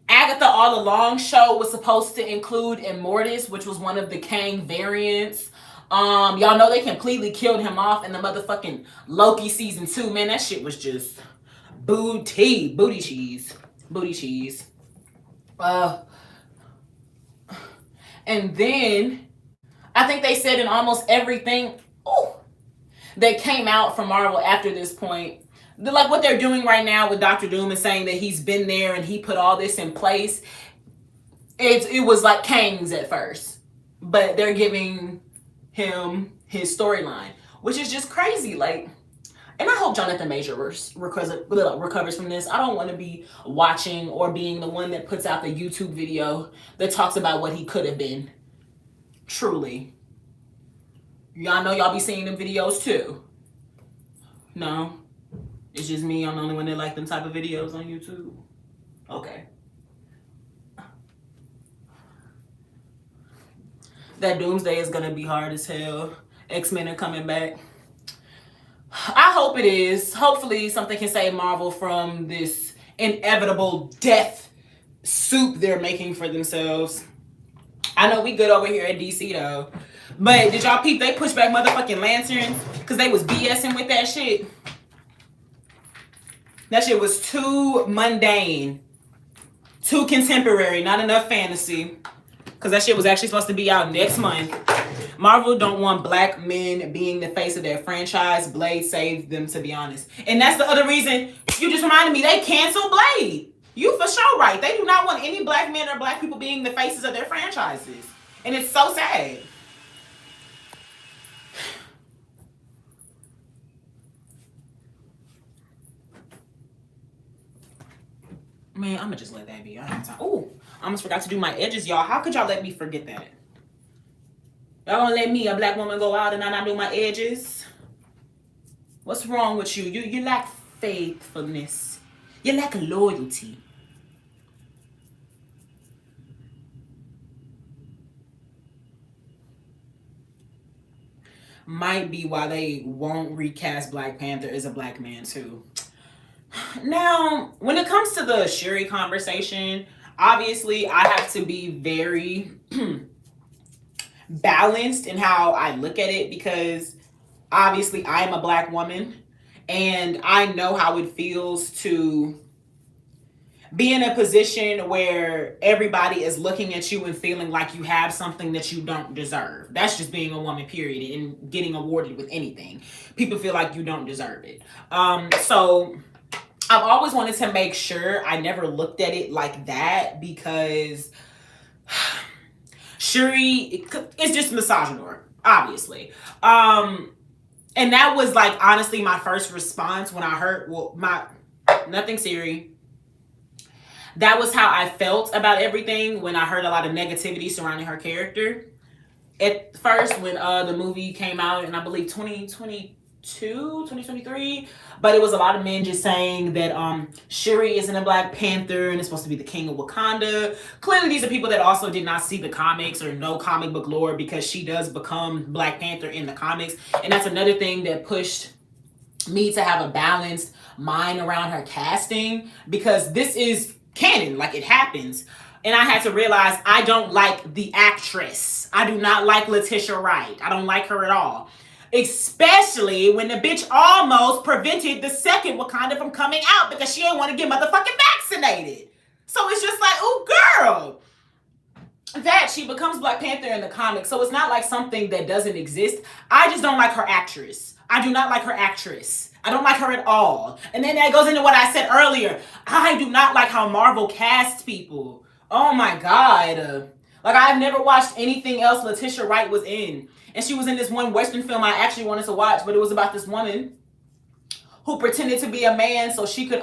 Agatha All Along show was supposed to include Immortus, which was one of the Kang variants. Y'all know they completely killed him off in the motherfucking Loki season 2. Man, that shit was just booty cheese. And then I think they said in almost everything that came out from Marvel after this point like what they're doing right now with Dr. Doom and saying that he's been there and he put all this in place. It was like Kang's at first, but they're giving him his storyline, which is just crazy. Like, and I hope Jonathan Major recovers from this. I don't want to be watching or being the one that puts out the YouTube video that talks about what he could have been. Truly. Y'all know y'all be seeing them videos too. No? It's just me. I'm the only one that like them type of videos on YouTube. Okay. That Doomsday is gonna be hard as hell. X-Men are coming back. I hope it is. Hopefully something can save Marvel from this inevitable death soup they're making for themselves. I know we good over here at DC though. But did y'all peep they pushed back motherfucking Lanterns? Because they was BSing with that shit. That shit was too mundane. Too contemporary. Not enough fantasy. Because that shit was actually supposed to be out next month. Marvel don't want black men being the face of their franchise. Blade saved them, to be honest. And that's the other reason you just reminded me they canceled Blade. You for sure right. They do not want any black men or black people being the faces of their franchises. And it's so sad. Man, I'ma just let that be. I have time. Ooh, I almost forgot to do my edges, y'all. How could y'all let me forget that? Y'all gonna let me, a black woman, go out and I not do my edges? What's wrong with you? You lack faithfulness. You lack loyalty. Might be why they won't recast Black Panther as a black man too. Now, when it comes to the Shuri conversation, obviously I have to be very balanced in how I look at it because obviously I am a black woman and I know how it feels to be in a position where everybody is looking at you and feeling like you have something that you don't deserve. That's just being a woman, period, and getting awarded with anything. People feel like you don't deserve it. So I've always wanted to make sure I never looked at it like that because Shuri is just misogynoir, obviously. And that was like honestly my first response when I heard, nothing Siri. That was how I felt about everything when I heard a lot of negativity surrounding her character. At first, when the movie came out in, I believe, 2023, but it was a lot of men just saying that Shuri isn't a Black Panther and is supposed to be the king of Wakanda. Clearly, these are people that also did not see the comics or know comic book lore because she does become Black Panther in the comics. And that's another thing that pushed me to have a balanced mind around her casting because this is canon, like it happens. And I had to realize I don't like the actress. I do not like Letitia Wright. I don't like her at all. Especially when the bitch almost prevented the second Wakanda from coming out because she didn't want to get motherfucking vaccinated. So it's just like, oh girl. That she becomes Black Panther in the comics. So it's not like something that doesn't exist. I just don't like her actress. I do not like her actress. I don't like her at all. And then that goes into what I said earlier. I do not like how Marvel casts people. Oh my God. Like I've never watched anything else Letitia Wright was in. And she was in this one Western film I actually wanted to watch, but it was about this woman who pretended to be a man so she could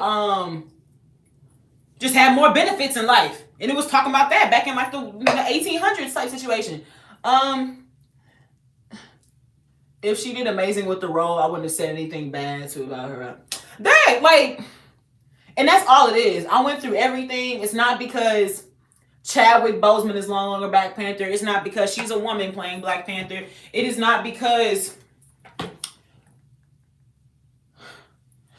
just have more benefits in life. And it was talking about that back in like the 1800s type situation. If she did amazing with the role, I wouldn't have said anything bad about her. That, like, and that's all it is. I went through everything. It's not because Chadwick Boseman is no longer Black Panther. It's not because she's a woman playing Black Panther. It is not because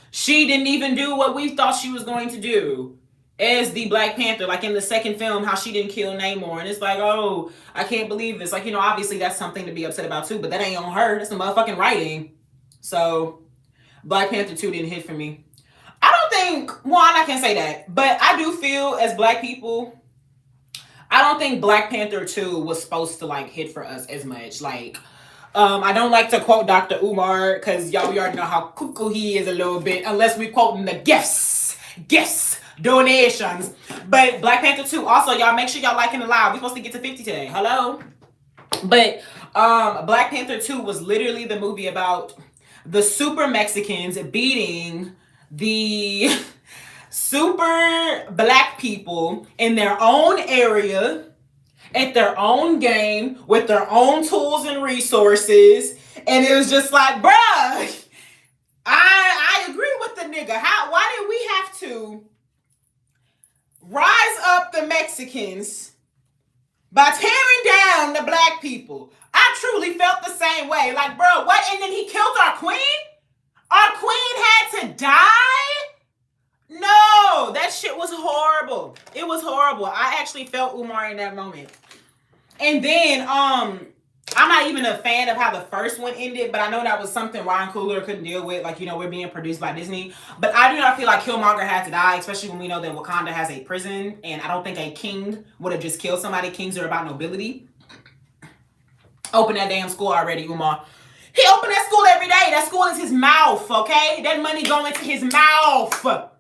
she didn't even do what we thought she was going to do as the Black Panther, like in the second film, how she didn't kill Namor. And it's like, oh, I can't believe this. Like, you know, obviously that's something to be upset about too, but that ain't on her. That's the motherfucking writing. So Black Panther 2 didn't hit for me. I don't think, one, I can't say that, but I do feel as Black people, I don't think Black Panther 2 was supposed to like hit for us as much. Like, I don't like to quote Dr. Umar because y'all we already know how cuckoo he is a little bit, unless we quoting the gifts, donations. But Black Panther 2, also y'all make sure y'all liking the live. We're supposed to get to 50 today. Hello? But Black Panther 2 was literally the movie about the super Mexicans beating the super black people in their own area, at their own game, with their own tools and resources. And it was just like, bruh, I agree with the nigga. Why did we have to rise up the Mexicans by tearing down the black people? I truly felt the same way. Like, bro, what? And then he killed our queen? Our queen had to die? No, that shit was horrible. It was horrible. I actually felt Umar in that moment. And then, I'm not even a fan of how the first one ended, but I know that was something Ryan Coogler couldn't deal with. Like, you know, we're being produced by Disney. But I do not feel like Killmonger had to die, especially when we know that Wakanda has a prison. And I don't think a king would have just killed somebody. Kings are about nobility. Open that damn school already, Umar. He opened that school every day. That school is his mouth, okay? That money going to his mouth.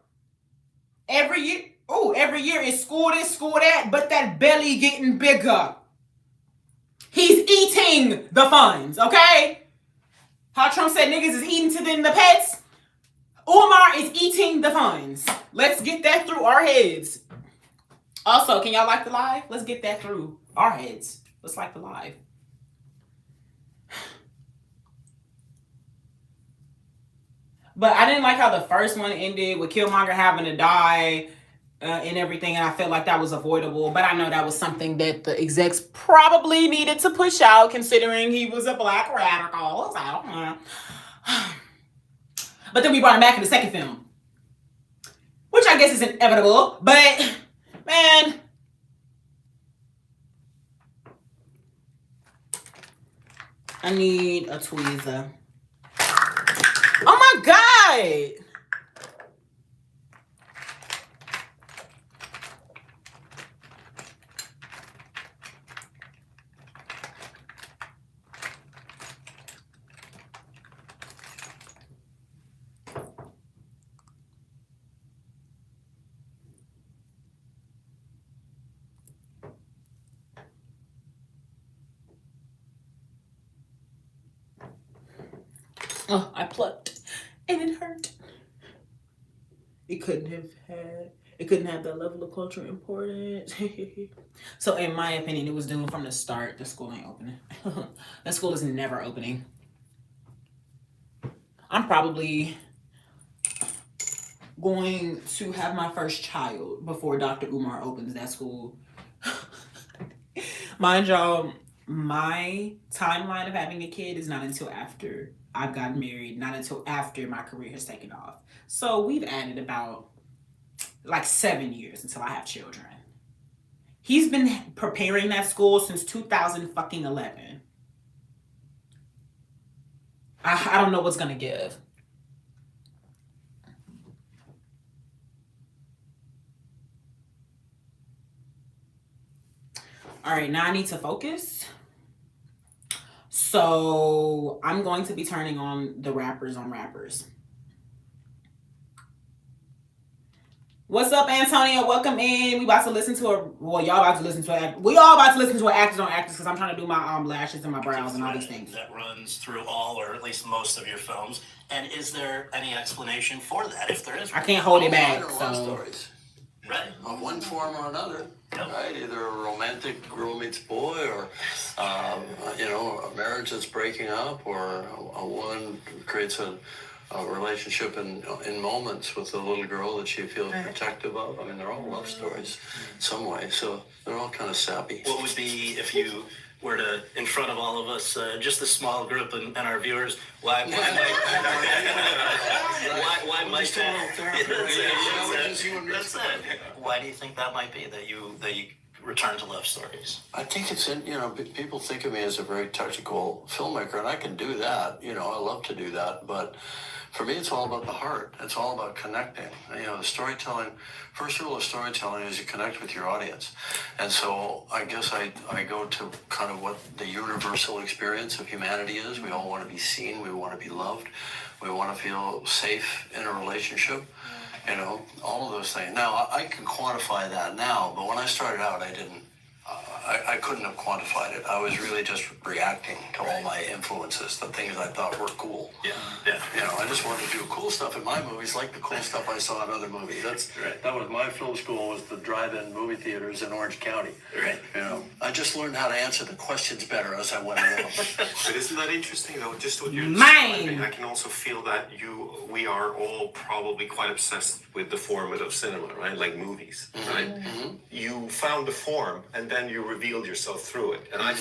Every year is school this, school that, but that belly getting bigger. He's eating the funds, okay? How Trump said niggas is eating to them the pets. Umar is eating the funds. Let's get that through our heads. Also, can y'all like the live? Let's get that through our heads. Let's like the live. But I didn't like how the first one ended with Killmonger having to die and everything, and I felt like that was avoidable. But I know that was something that the execs probably needed to push out, considering he was a black radical. So, but then we brought him back in the second film, which I guess is inevitable. But man, I need a tweezer. Oh my God! Oh, I plucked and it hurt. It couldn't have that level of cultural importance. So in my opinion, it was doomed from the start. The school ain't opening. That school is never opening. I'm probably going to have my first child before Dr. Umar opens that school. Mind y'all, my timeline of having a kid is not until after I've gotten married, not until after my career has taken off. So we've added about like 7 years until I have children. He's been preparing that school since 2011. I don't know what's gonna give. All right, now I need to focus. So I'm going to be turning on the rappers on rappers. What's up, Antonio? Welcome in. We about to listen to we all about to listen to actors on actors because I'm trying to do my lashes and my brows and all these things. That runs through all or at least most of your films. And is there any explanation for that? If there is, I can't hold it back. Love So stories. right? Of one form or another. Yep. Right? Either a romantic girl meets boy or, a marriage that's breaking up or a woman creates a relationship in moments with a little girl that she feels protective of. I mean, they're all love stories in some way. So they're all kind of sappy. What would be, if you were to, in front of all of us, just a small group and our viewers, why might that? Why do you think that might be that you return to love stories? I think it's in, people think of me as a very technical filmmaker, and I can do that. I love to do that. But for me, it's all about the heart. It's all about connecting. The storytelling, first rule of storytelling is you connect with your audience. And so I guess I go to kind of what the universal experience of humanity is. We all want to be seen. We want to be loved. We want to feel safe in a relationship. All of those things. Now, I can quantify that now, but when I started out, I didn't. I couldn't have quantified it. I was really just reacting to all my influences, the things I thought were cool. Yeah. I just wanted to do cool stuff in my movies, like the cool stuff I saw in other movies. That was my film school, was the drive-in movie theaters in Orange County. Right. I just learned how to answer the questions better as I went along. But isn't that interesting though? Just what you're Man. describing, I can also feel that we are all probably quite obsessed with the format of cinema, right? Like movies, right? Mm-hmm. You found the form and then you revealed yourself through it. And I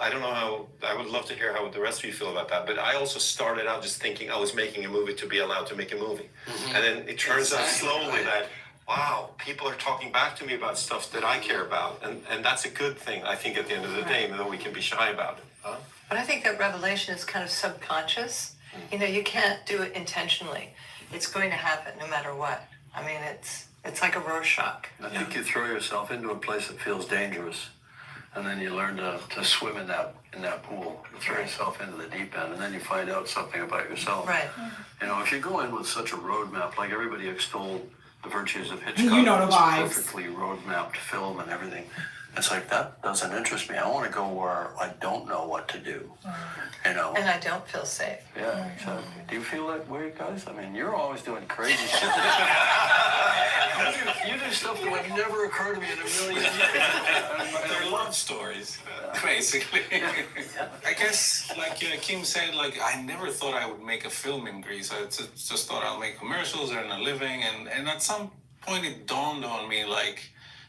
don't know how, I would love to hear how the rest of you feel about that, but I also started out just thinking I was making a movie to be allowed to make a movie. And then it turns out slowly that, wow, people are talking back to me about stuff that I care about. And that's a good thing, I think, at the end of the day, even though we can be shy about it. Huh? But I think that revelation is kind of subconscious. You can't do it intentionally. It's going to happen no matter what. I mean, it's like a Rorschach. I think you throw yourself into a place that feels dangerous, and then you learn to swim in that pool. You throw yourself into the deep end, and then you find out something about yourself. Right. If you go in with such a roadmap, like everybody extolled the virtues of Hitchcock, You know the it's vibes. perfectly road-mapped film and everything. It's like, that doesn't interest me. I want to go where I don't know what to do. And I don't feel safe. Yeah, exactly. Do you feel that way, guys? I mean, you're always doing crazy shit. You do stuff that would never occur to me in a million years. They're love stories, basically. I guess, like Kim said, I never thought I would make a film in Greece. I just thought I'll make commercials, earn a living, and at some point it dawned on me,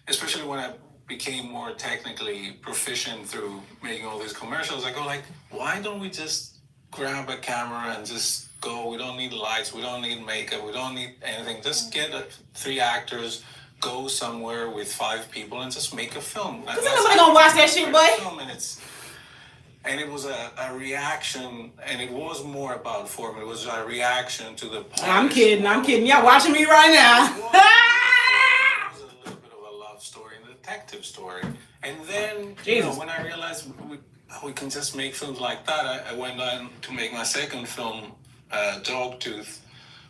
especially when I became more technically proficient through making all these commercials, I go why don't we just grab a camera and just go? We don't need lights, we don't need makeup, we don't need anything. Just get 3 actors, go somewhere with 5 people and just make a film. Cause ain't nobody gonna watch that shit, boy. And it was a reaction, and it was more about form. It was a reaction to the I'm kidding. Y'all watching me right now. It was a little bit of a love story, a detective story. And then, when I realized we can just make films like that, I went on to make my second film, Dogtooth,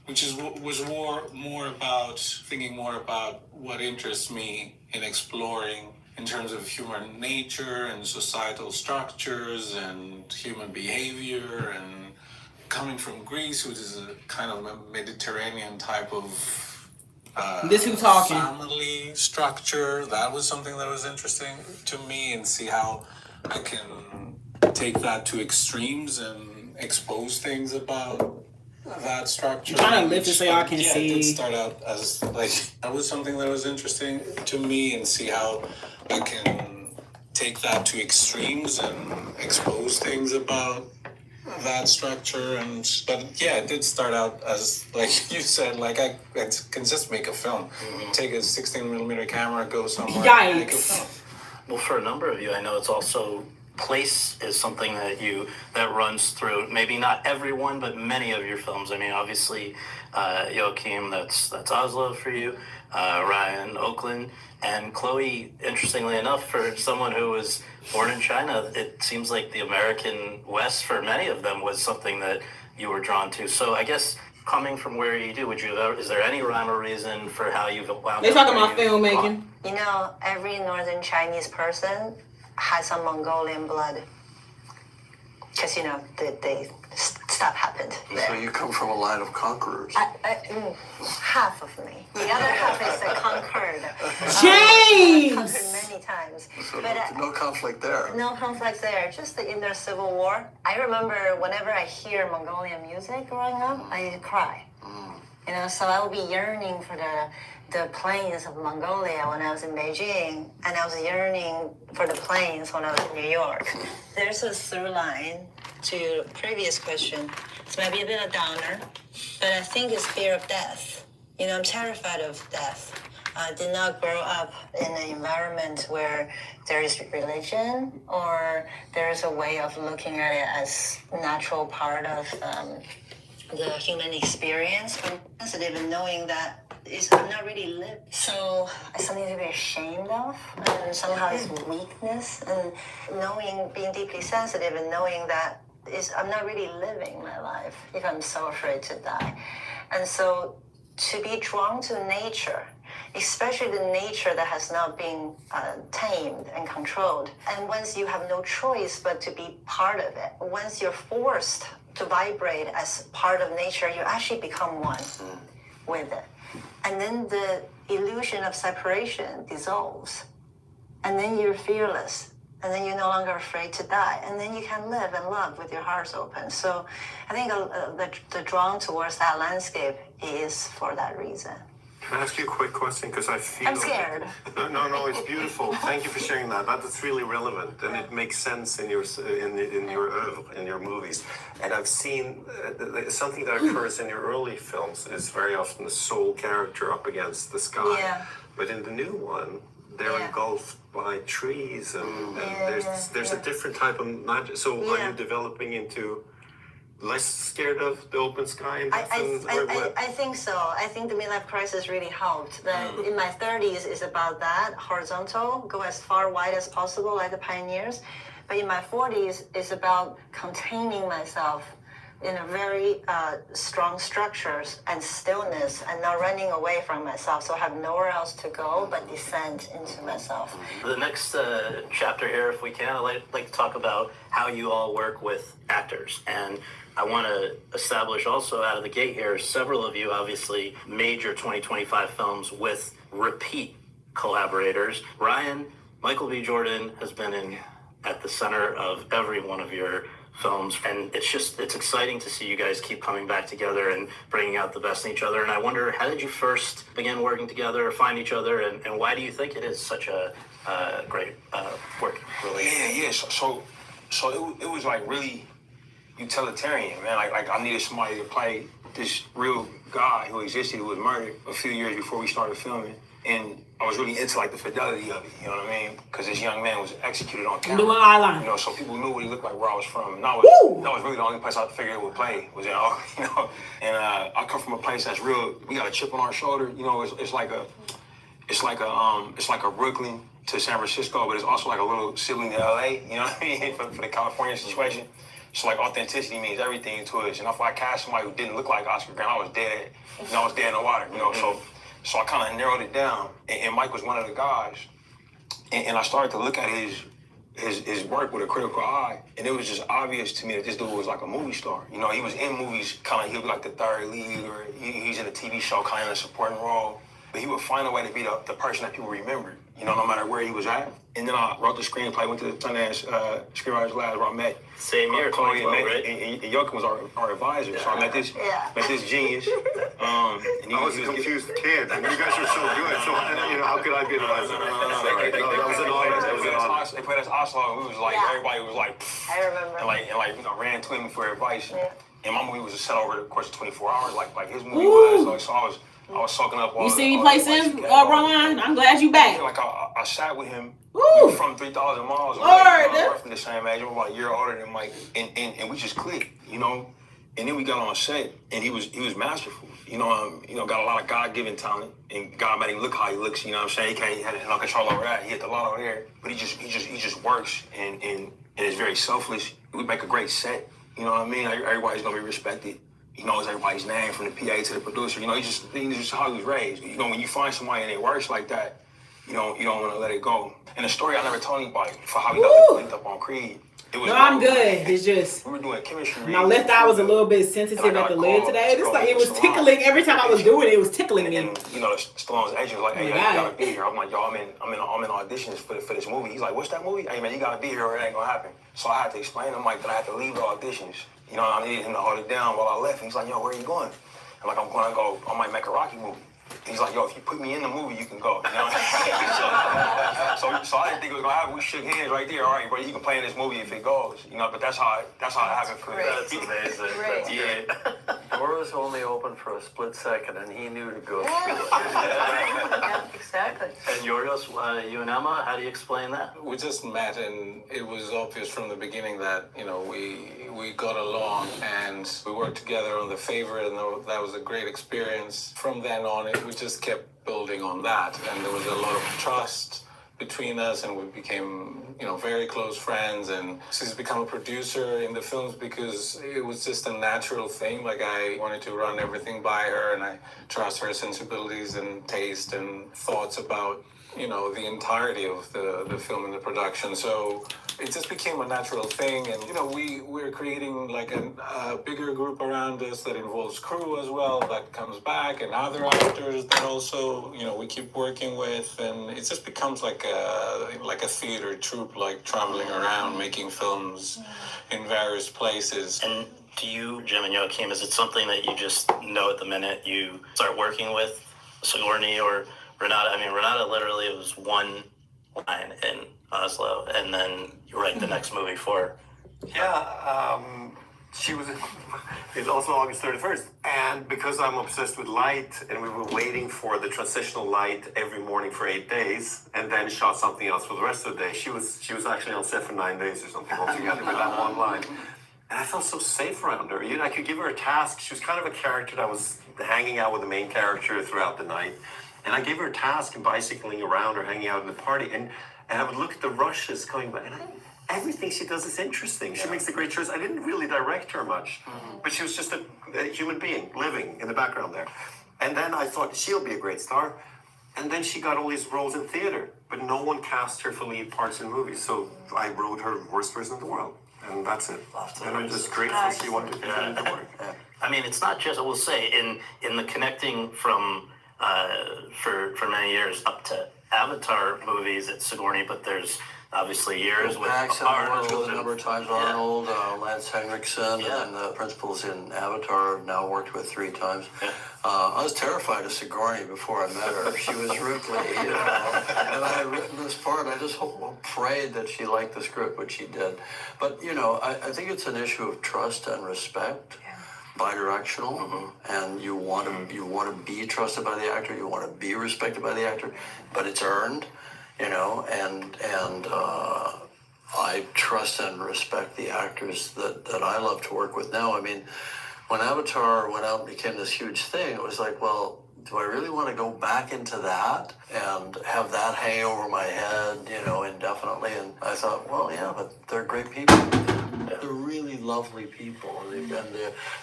which was more about thinking more about what interests me in exploring in terms of human nature and societal structures and human behavior, and coming from Greece, which is a kind of a Mediterranean type of This who talking? family structure. That was something that was interesting to me, and see how I can take that to extremes and expose things about that structure. I'm trying to lift it so y'all can It see. did start out as that was something that was interesting to me, and see how I can take that to extremes and expose things about that structure. But it did start out as, like you said, I can just make a film. Take a 16mm camera, go somewhere, and make a Yikes. film. Well, for a number of you, I know it's also place is something that runs through maybe not everyone, but many of your films. I mean, obviously, Joachim, that's Oslo for you, Ryan, Oakland, and Chloe. Interestingly enough, for someone who was born in China, it seems like the American West for many of them was something that you were drawn to. So I guess, coming from where you do, is there any rhyme or reason for how you've wound They up talking where about you've filmmaking. gone? Every northern Chinese person has some Mongolian blood. Because, they stuff happened So there. you come from a line of conquerors. Half of me. The other half is conquered. James! Conquered many times. So But, no conflict there. no conflicts there, just the inner civil war. I remember whenever I hear Mongolian music growing up, I cry. So I would be yearning for the plains of Mongolia when I was in Beijing, and I was yearning for the plains when I was in New York. There's a through line to previous question. It's maybe a bit of downer, but I think it's fear of death. I'm terrified of death. did not grow up in an environment where there is religion or there is a way of looking at it as natural part of the human experience, but sensitive and knowing that I'm not really living. So it's something to be ashamed of, and somehow it's weakness, and being deeply sensitive and knowing that I'm not really living my life if I'm so afraid to die. And so to be drawn to nature, especially the nature that has not been tamed and controlled. And once you have no choice but to be part of it, once you're forced to vibrate as part of nature, you actually become one with it. And then the illusion of separation dissolves. And then you're fearless. And then you're no longer afraid to die. And then you can live and love with your hearts open. So I think the drawn towards that landscape is for that reason. Can I ask you a quick question? Because I feel... I'm scared. No, it's beautiful. Thank you for sharing that. That's really relevant, and it makes sense in your movies. And I've seen something that occurs in your early films is very often the sole character up against the sky. Yeah. But in the new one, they're engulfed by trees, and there's a different type of magic. So are you developing into less scared of the open sky? I think so. I think the midlife crisis really helped. In my 30s is about that, horizontal, go as far wide as possible like the pioneers. But in my 40s is about containing myself in a very strong structures and stillness and not running away from myself. So I have nowhere else to go but descend into myself. The next chapter here, if we can, I'd like to talk about how you all work with actors. And I want to establish also out of the gate here, several of you obviously major 2025 films with repeat collaborators. Ryan, Michael B. Jordan has been at the center of every one of your films, and it's exciting to see you guys keep coming back together and bringing out the best in each other. And I wonder, how did you first begin working together, find each other, and why do you think it is such a great work relationship? So it was like really utilitarian, man. Like I needed somebody to play this real guy who existed, who was murdered a few years before we started filming, and I was really into like the fidelity of it, you know what I mean? Because this young man was executed on camera. Doing eyeliner. You know, so people knew what he looked like, where I was from. And that was really the only place I figured it would play was in Oakland, you know. And I come from a place that's real. We got a chip on our shoulder, you know. It's like a Brooklyn to San Francisco, but it's also like a little sibling to LA, you know what I mean? For the California situation. So like authenticity means everything to us. And if I cast somebody who didn't look like Oscar Grant, I was dead. You know, I was dead in the water, you know. So I kind of narrowed it down, and Mike was one of the guys. And I started to look at his work with a critical eye, and it was just obvious to me that this dude was like a movie star. You know, he was in movies, kind of, he'll be like the third lead, or he's in a TV show, kind of in a supporting role. But he would find a way to be the person that people remembered, you know, no matter where he was at. And then I wrote the screenplay, went to the Sundance Screenwriters Labs where I met. Same year, 2012, right? And Jochen was our advisor, so I met this genius. And I was a confused kid. I mean, you guys were so good. So, you know, how could I be an advisor? No, that was an honor. They played us Oslo, and we was like, everybody was like, I remember. And you know, ran to him for advice. Yeah. And my movie was set over the course of 24 hours, like his movie was. So I was soaking up all you see me play Sims, Rowan? I'm glad you back. Like I sat with him. We were from 3,000 miles away. We're from the same age. I'm about a year older than Mike, and we just clicked, you know. And then we got on set, and he was masterful. You know, got a lot of God-given talent, and God made him look how he looks. You know what I'm saying? He had no control over that. He hit the lot over there, but he just works, and is very selfless. We make a great set. You know what I mean? Everybody's gonna be respected. He knows everybody's name from the PA to the producer. You know, he's just how he was raised. You know, when you find somebody and it works like that, you don't want to let it go. And the story I never told anybody for how we got linked up on Creed. I'm good. It's just we were doing chemistry. My left eye was a little bit sensitive at the lid today. It's like it was tickling every time I was doing it. It was tickling me. And you know, Stallone's agent was like, "Hey, you gotta be here." I'm like, "Yo, I'm in auditions for this movie." He's like, "What's that movie?" "Hey, man, you gotta be here or it ain't gonna happen." So I had to explain to Mike that I had to leave the auditions. You know, I needed him to hold it down while I left. He's like, "Yo, where are you going?" I'm like, "I'm going to go. I might make a Rocky movie." He's like, "Yo, if you put me in the movie, you can go." You know what I'm saying? So I didn't think it was gonna happen. We shook hands right there. All right, bro, you can play in this movie if it goes. You know, but that's how it happened for me. That's amazing. Yeah. We're was only open for a split second, and he knew to go through it. Yeah, exactly. And Yorgos, you and Emma, how do you explain that? We just met, and it was obvious from the beginning that we got along, and we worked together on The Favorite, and that was a great experience. From then on, we just kept building on that, and there was a lot of trust between us, and we became very close friends. And she's become a producer in the films because it was just a natural thing. Like, I wanted to run everything by her, and I trust her sensibilities and taste and thoughts about the entirety of the film and the production. So it just became a natural thing, and we're creating like a bigger group around us that involves crew as well, that comes back, and other actors that also we keep working with, and it just becomes like a theater troupe, like traveling around making films in various places. And do you, Jim and Joachim, is it something that you just know at the minute you start working with Sigourney or Renata? I mean, Renata literally, it was one line in Oslo, and then you write the next movie for her. Yeah, she was in Oslo August 31st. And because I'm obsessed with light, and we were waiting for the transitional light every morning for 8 days, and then shot something else for the rest of the day, she was actually on set for 9 days or something altogether with that one line. And I felt so safe around her. I could give her a task. She was kind of a character that was hanging out with the main character throughout the night. And I gave her a task of bicycling around or hanging out in the party. And I would look at the rushes going by. And everything she does is interesting. She makes a great choice. I didn't really direct her much. But she was just a human being living in the background there. And then I thought, she'll be a great star. And then she got all these roles in theater. But no one cast her for lead parts in movies. So I wrote her worst person in the world. And that's it. And I'm just grateful she wanted to continue to work. I mean, it's not just, I will say, in the connecting from for many years up to Avatar movies at Sigourney, but there's obviously years with Arnold. A number of times Arnold, Lance Henriksen, and then the principals in Avatar I've now worked with 3 times. Yeah. I was terrified of Sigourney before I met her. She was Ripley, and I had written this part. I just prayed that she liked the script, which she did. But I think it's an issue of trust and respect. Bi-directional, and you want to be trusted by the actor, you want to be respected by the actor, but it's earned, and I trust and respect the actors that I love to work with now. I mean, when Avatar went out and became this huge thing, it was like, well, do I really want to go back into that and have that hang over my head, indefinitely? And I thought, well, yeah, but they're great people. They're really lovely people, and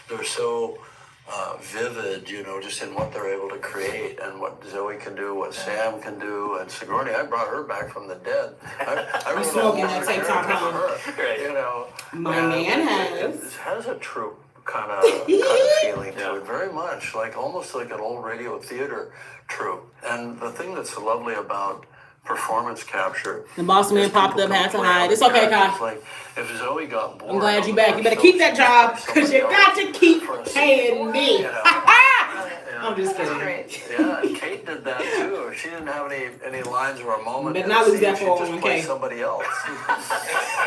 they're so vivid, just in what they're able to create, and what Zoe can do, what Sam can do, and Sigourney. I brought her back from the dead. I I'm smoking that TikTok home. My man has a troupe kind of feeling to it, very much like almost like an old radio theater troupe. And the thing that's so lovely about performance capture, the boss man popped up, had to hide. It's okay, Kai. Like if Zoe got bored, I'm glad you back. You better keep that job because you got to keep paying me. I'm just kidding. Yeah, and Kate did that too. She didn't have any lines or a moment. But not lose that She just 401k. played somebody else.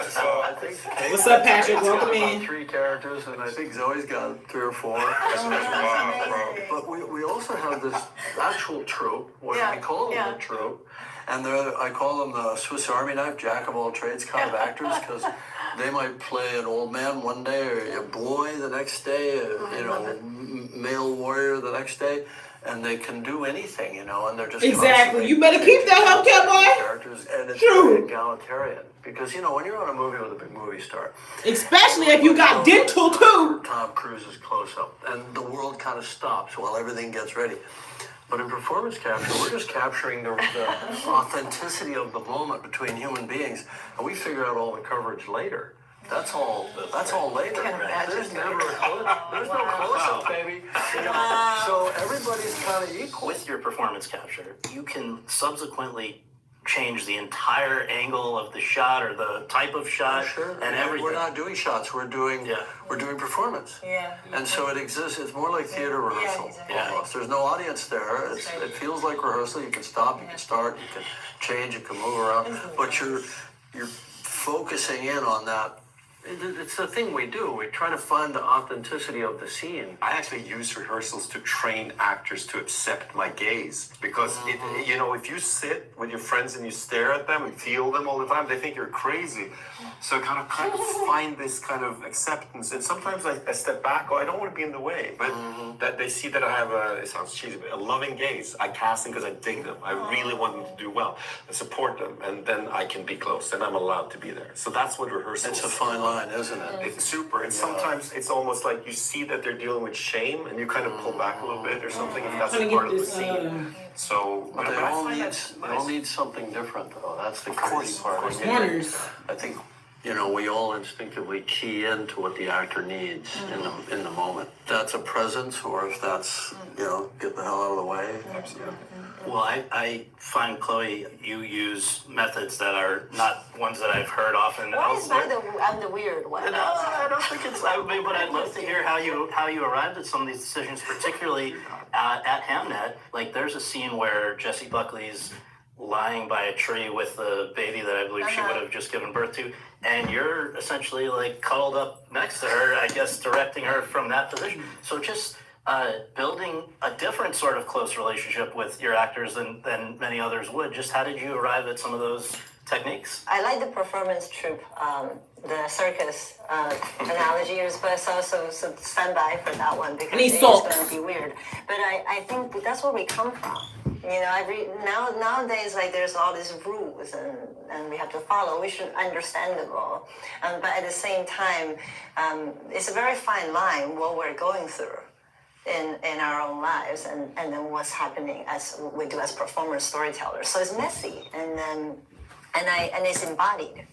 So I think Kate, What's up, Patrick? Kate's got Welcome about in. 3 characters, and I think Zoe's got 3 or 4. But we also have this actual troupe, what we call them the troupe. And I call them the Swiss Army knife, jack of all trades kind of actors, because they might play an old man one day, or a boy the next day, male warrior the next day, and they can do anything, and they're just exactly. You better keep that up, cowboy. Characters, and it's very egalitarian, because when you're on a movie with a big movie star, especially if you got dental too. Tom Cruise's close up, and the world kind of stops while everything gets ready. But in performance capture, we're just capturing the authenticity of the moment between human beings, and we figure out all the coverage later. That's all later. There's never there's no close-up, baby. So everybody's kind of equal. With your performance capture, you can subsequently change the entire angle of the shot or the type of shot and everything. We're not doing shots. We're doing performance. Yeah. And so it exists. It's more like theater rehearsal. Almost. There's no audience there. It feels like rehearsal. You can stop. You can start. You can change. You can move around. But you're focusing in on that it's the thing we do. We try to find the authenticity of the scene. I actually use rehearsals to train actors to accept my gaze because if you sit with your friends and you stare at them and feel them all the time, they think you're crazy. So kind of find this kind of acceptance, and sometimes I step back. I don't want to be in the way, but that they see that I have it sounds cheesy, but a loving gaze. I cast them because I dig them. I really want them to do well and support them, and then I can be close, and I'm allowed to be there. So that's what rehearsals. It's a fine line, isn't it? It's super, and sometimes it's almost like you see that they're dealing with shame, and you kind of pull back a little bit or something, if that's a part of the scene. So, But they all need something different, though. That's the crazy part. Corners. I think, we all instinctively key into what the actor needs in the moment. If that's a presence, or if that's, get the hell out of the way. Well, I find, Chloe, you use methods that are not ones that I've heard often elsewhere. I'm the weird one? No, I don't think it's. But I'd love to hear how you arrived at some of these decisions, particularly at Hamnet. Like, there's a scene where Jessie Buckley's lying by a tree with the baby that I believe she would have just given birth to, and you're essentially like cuddled up next to her, I guess, directing her from that position. So just building a different sort of close relationship with your actors than many others would. Just how did you arrive at some of those techniques? I like the performance troupe, the circus analogy, but also stand by for that one because it's going to be weird. But I think that's where we come from. Nowadays, like there's all these rules and we have to follow, which is understandable. But at the same time, it's a very fine line what we're going through in our own lives and then what's happening as we do as performers, storytellers. So it's messy and it's embodied.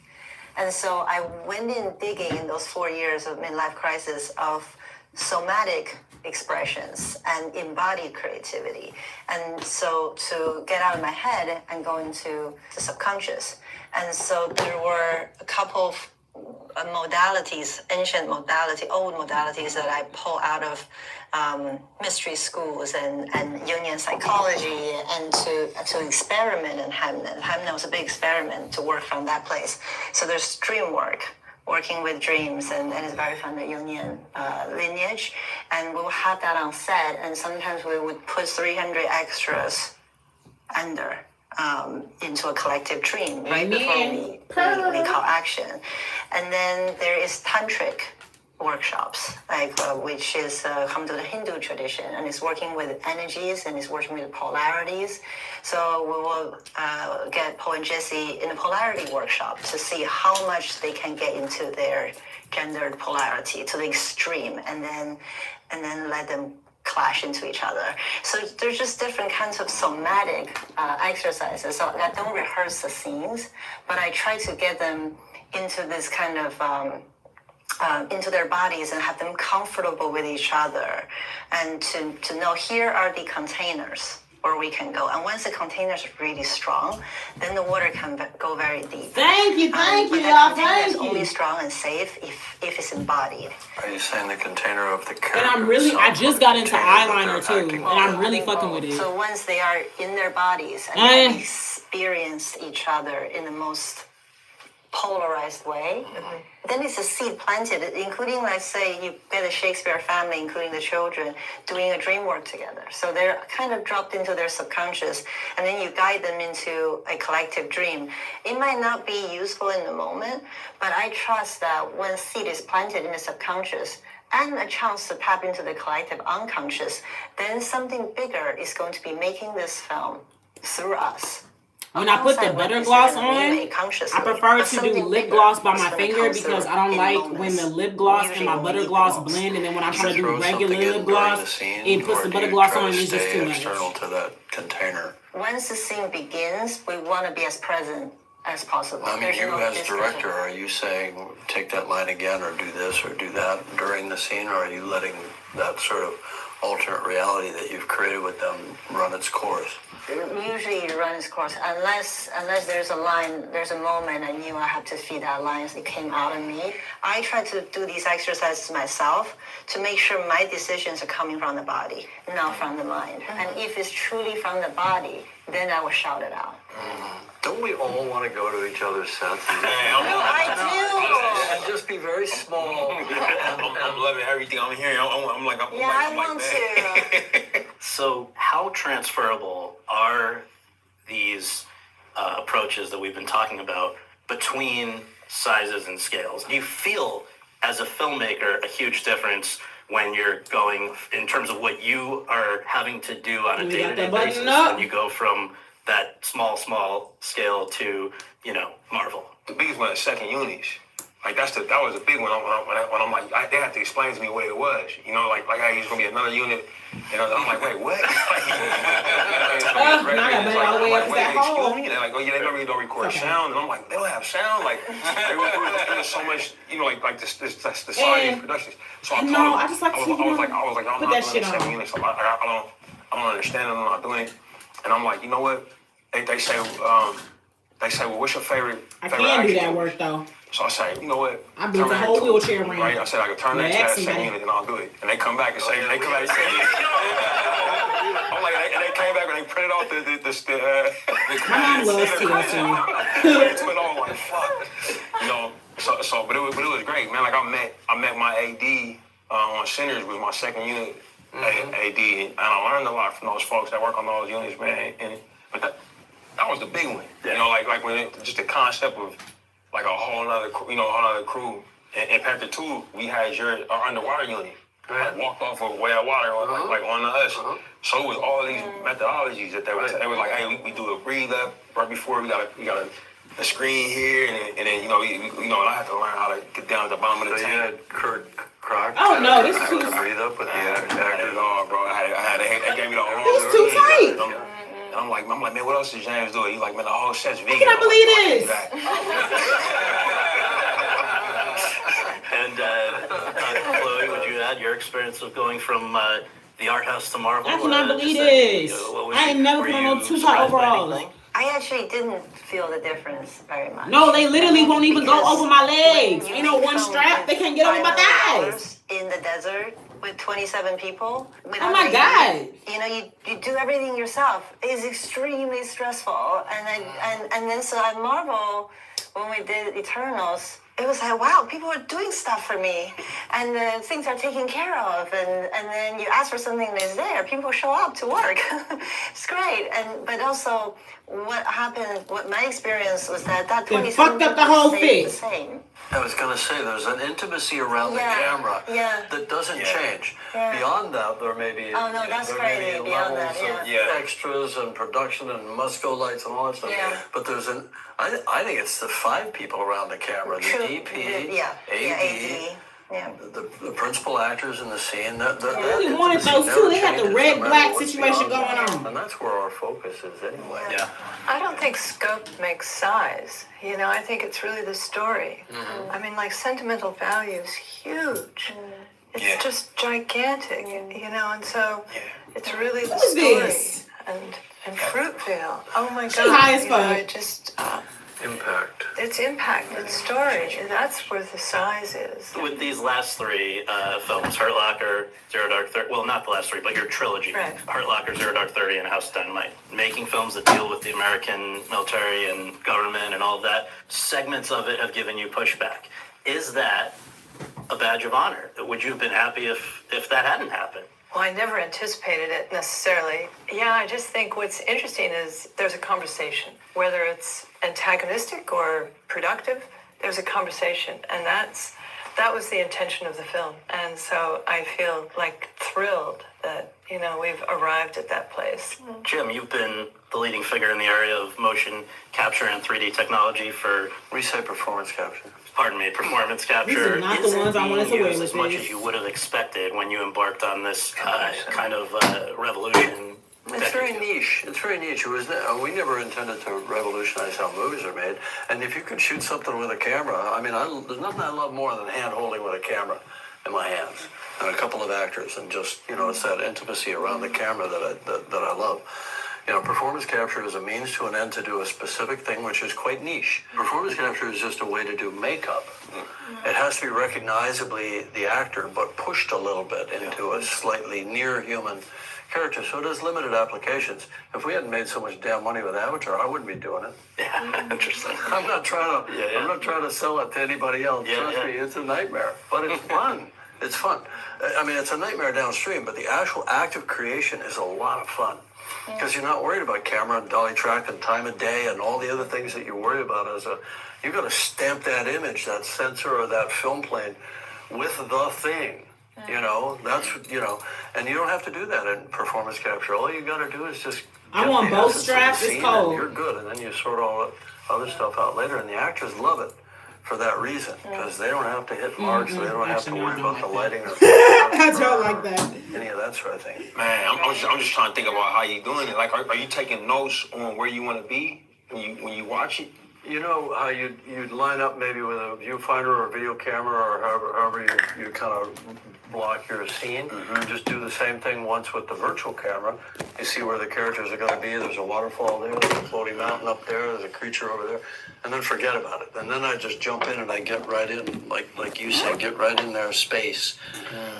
And so I went in digging in those 4 years of midlife crisis of somatic expressions and embodied creativity. And so to get out of my head and go into the subconscious. And so there were a couple of modalities, old modalities that I pull out of mystery schools and Jungian psychology and to experiment in Hamnet. Hamnet was a big experiment to work from that place. So there's dream work, working with dreams, and it's very from the Jungian lineage. And we will have that on set, and sometimes we would put 300 extras under into a collective dream right before we call action. And then there is tantric workshops, which is come to the Hindu tradition, and it's working with energies and it's working with polarities. So we will get Paul and Jessie in a polarity workshop to see how much they can get into their gendered polarity to the extreme, and then let them clash into each other. So there's just different kinds of somatic exercises. So I don't rehearse the scenes, but I try to get them into this kind of into their bodies and have them comfortable with each other, and to know here are the containers where we can go. And once the containers are really strong, then the water can go very deep. Thank you, but the container is only strong and safe if it's embodied. Are you saying the container of the character? And I just got into eyeliner too, and I'm really fucking with it. So once they are in their bodies and they experience each other in the most polarized way, then it's a seed planted, including, let's say, you get a Shakespeare family, including the children, doing a dream work together. So they're kind of dropped into their subconscious, and then you guide them into a collective dream. It might not be useful in the moment, but I trust that when seed is planted in the subconscious and a chance to tap into the collective unconscious, then something bigger is going to be making this film through us. When I put the butter gloss on, I prefer to do lip gloss by my finger because I don't like when the lip gloss and my butter gloss blend, and then when I try to do regular lip gloss, it puts the butter gloss on and it's just too much. External to that container. Once the scene begins, we want to be as present as possible. I mean, you as director, are you saying take that line again or do this or do that during the scene, or are you letting that sort of alternate reality that you've created with them run its course? Usually it runs its course, unless there's a line, there's a moment I knew I had to feed that line, so it came out of me. I try to do these exercises myself to make sure my decisions are coming from the body, not from the mind. And if it's truly from the body, then I will shout it out. Don't we all want to go to each other's sets? No, I And just be very small. I'm loving everything I'm hearing. I'm like, do. Yeah, I want to. So, how transferable are these approaches that we've been talking about between sizes and scales? Do you feel, as a filmmaker, a huge difference when you're going in terms of what you are having to do on a We got day-to-day that button basis up. when you go from that small scale to, Marvel? The biggest one is second units. Like that was a big one when I'm like, they had to explain to me what it was. Like hey, it's gonna be another unit. I'm like, wait, what? Now I gotta bang all the way up to that hole. Excuse me? They're like, oh yeah, they remember you don't record sound, and I'm like, they don't have sound. Like it was so much, like the size of And- productions. So I told no, them, I just like to, I was like, I'm put not that doing shit second on. units. I don't understand it. I'm not doing it. And I'm like, you know what? They say, well, what's your favorite? I favorite can do action that movie? work though. So I say, you know what? I built a Terminator whole 2, wheelchair ramp. Right? I said I could turn Yeah, that to that excellent. second unit and I'll do it. And they come back and say, I'm like, and they came back and they printed off the My mom loves TLC. Put on like fuck. So but it was great, man. Like I met my AD on Sinners with my second unit AD, and I learned a lot from those folks that work on those units, man. But that was the big one. Like when just the concept of like a whole nother crew. In Panther 2, we had our underwater unit. Like, walked off of way of water like on us. So it was all these methodologies that they was like, hey, we do a breathe up right before we got a screen here, and then and I had to learn how to get down to the bottom of the tank. You had Kurt Croc. Oh no, this is Breathe up with the actors. Oh, bro, they gave me the whole. It's too tight. And I'm like, man, what else did James do? He's like, man, the whole set's vegan. Can I believe this? And Chloe, would you add your experience of going from the art house to Marvel? I cannot believe just, this. what was I ain't never were put on no you too tight surprised by overalls. anything? I actually didn't feel the difference very much. No, they literally won't even go Because over my legs. when Ain't no one film strap. They can't get over my thighs. in the desert with 27 people. Oh my God. You do everything yourself. It's extremely stressful. And then so at Marvel, when we did Eternals, it was like, wow, people are doing stuff for me, and things are taken care of, and then you ask for something that's there, people show up to work. It's great, but also what happened, what my experience was that They 27 fucked up the people whole stayed the fit. same. I was gonna say there's an intimacy around the Yeah, camera yeah. that doesn't change. Yeah. Beyond that, there may be Oh, no, that's there may crazy. be Beyond levels that, of yeah. extras and production and Musco lights and all that stuff. Yeah. But there's I think it's the 5 people around the camera: the True. DP, Yeah, AD, yeah. the principal actors in the scene. That really wanted intimacy those never too. They had the changes, red, no matter black what's situation beyond going that. on. And that's where our focus is anyway. Yeah. I don't think scope makes size. I think it's really the story. I mean, like, sentimental value is huge. It's Yeah. just gigantic, and so it's really the Who's story. this? And Fruitvale. Oh my She God. high as fuck. It just, Impact. it's impact, it's story, and that's where the size is. With these last 3 films, Hurt Locker, Zero Dark 30, well, not the last 3, but your trilogy, Right. Hurt Locker, Zero Dark 30, and House of Dynamite, making films that deal with the American military and government and all of that, segments of it have given you pushback. Is that a badge of honor? Would you have been happy if that hadn't happened? Well, I never anticipated it necessarily. Yeah, I just think what's interesting is there's a conversation. Whether it's antagonistic or productive, there's a conversation. And that was the intention of the film. And so I feel like thrilled that, we've arrived at that place. Jim, you've been the leading figure in the area of motion capture and 3D technology for, We say performance capture. performance These capture. are not the Is it ones I wanted to being wear used with as much this. as you would have expected when you embarked on this kind of revolution? It's very niche. It's very niche. We never intended to revolutionize how movies are made. And if you could shoot something with a camera, there's nothing I love more than hand holding with a camera in my hands and a couple of actors, and just it's that intimacy around the camera that I love. Performance capture is a means to an end to do a specific thing, which is quite niche. Performance capture is just a way to do makeup. It has to be recognizably the actor, but pushed a little bit into a slightly near human characters, so it has limited applications. If we hadn't made so much damn money with Avatar, I wouldn't be doing it. Yeah, interesting. I'm not trying to. I'm not trying to sell it to anybody else. Trust me, it's a nightmare, but it's fun. It's fun. I mean, it's a nightmare downstream, but the actual act of creation is a lot of fun because you're not worried about camera and dolly track and time of day and all the other things that you worry about you got to stamp that image, that sensor or that film plane with the thing. You know, that's, you know, and you don't have to do that in performance capture. All you got to do is just. I want the both essence of the straps. It's scene cold. and you're good, and then you sort all the other stuff out later, and the actors love it for that reason because they don't have to hit marks, they don't have to Actually, worry no, I about don't the like lighting or I don't like that. any of that sort of thing. Man, I'm just trying to think about how you doing it. Like, are you taking notes on where you want to be when you watch it? You know how you'd line up maybe with a viewfinder or a video camera or however you kind of block your scene. Just do the same thing once with the virtual camera. You see where the characters are going to be. There's a waterfall there. There's a floating mountain up there. There's a creature over there. And then forget about it. And then I just jump in and I get right in, like you say, get right in their space.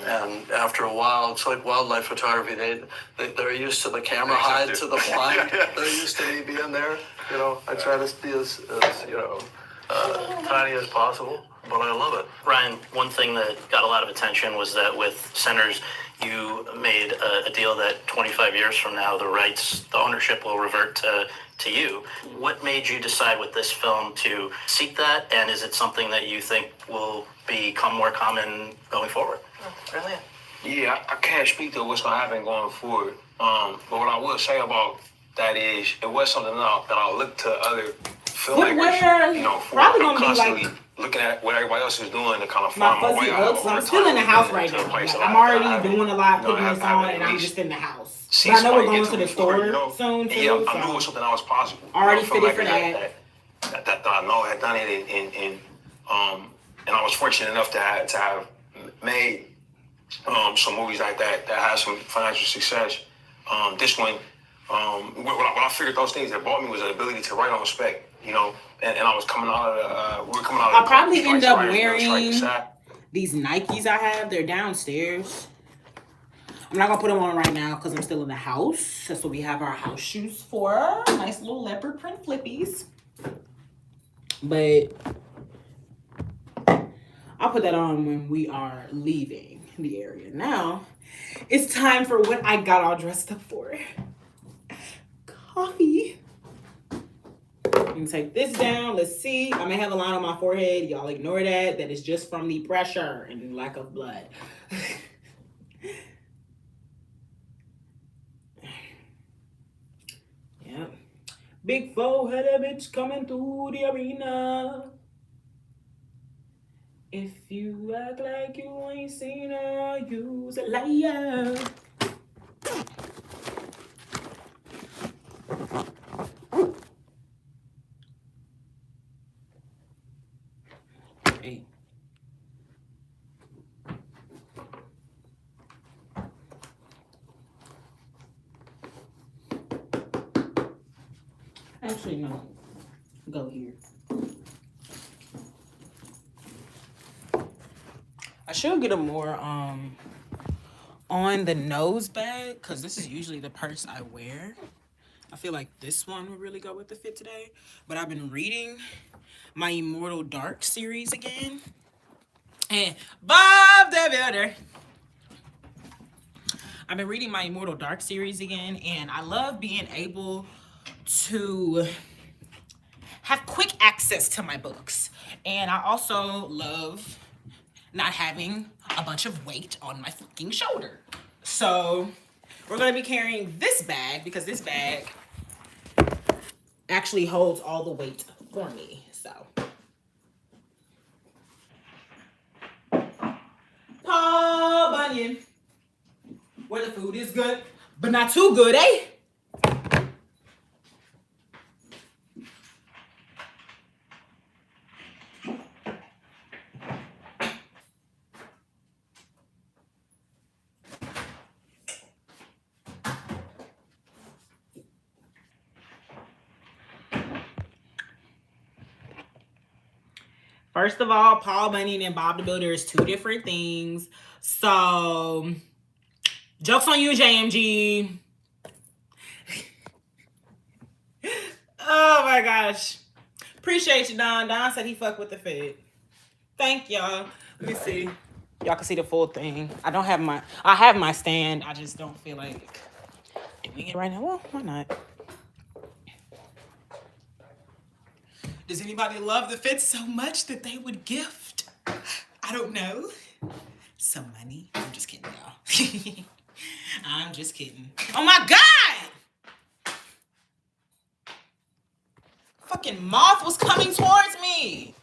And after a while, it's like wildlife photography. They're used to the camera hide to the blind. They're used to me being there. You know, I try to be as you know, tiny as possible, but I love it. Ryan, one thing that got a lot of attention was that with Centers, you made a deal that 25 years from now, the ownership will revert to you. What made you decide with this film to seek that, and is it something that you think will become more common going forward? Brilliant. Yeah, I can't speak to what's gonna happen going forward. But what I will say about that is it was something that I looked to other filmmakers, you know, for. Probably I'm gonna be constantly like looking at what everybody else is doing to kind of my find my fuzzy way out. looks. I'm still in the house right now. Like, I'm already doing a lot, putting this on, and I'm just in the house. But I know we're going to the store soon too. Yeah, I knew it So was something that was possible. already You know, fitted for filmmakers that I know had done it, and I was fortunate enough to have made some movies like that had some financial success. This one, what I figured those things that bought me was the ability to write on spec, you know, and I was coming out of we were coming out of I'll probably end up writers, wearing strike these Nikes I have. They're downstairs. I'm not gonna put them on right now because I'm still in the house. That's what we have our house shoes for. Nice little leopard print flippies. But I'll put that on when we are leaving the area. Now, it's time for what I got all dressed up for. Coffee. You can take this down. Let's see. I may have a line on my forehead. Y'all ignore that. That is just from the pressure and lack of blood. Yep. Big forehead bitch coming through the arena. If you act like you ain't seen her, you's a liar. Hey. Actually, no. Go here. I should get a more on the nose bag because this is usually the purse I wear. I feel like this one would really go with the fit today. But I've been reading my Immortal Dark series again. And Bob the Builder. I've been reading my Immortal Dark series again, and I love being able to have quick access to my books. And I also love not having a bunch of weight on my fucking shoulder. So we're gonna be carrying this bag because this bag actually holds all the weight for me. So Paul Bunyan, where the food is good, but not too good, eh? First of all, Paul Bunyan and Bob the Builder is two different things. So Joke's on you, JMG. Oh my gosh. Appreciate you, Don. Don said he fuck with the Fed. Thank y'all. Let me see. Y'all can see the full thing. I have my stand. I just don't feel like doing it right now. Well, why not? Does anybody love the Fed so much that they would gift? I don't know. Some money. I'm just kidding, y'all. I'm just kidding. Oh my God! Fucking moth was coming towards me.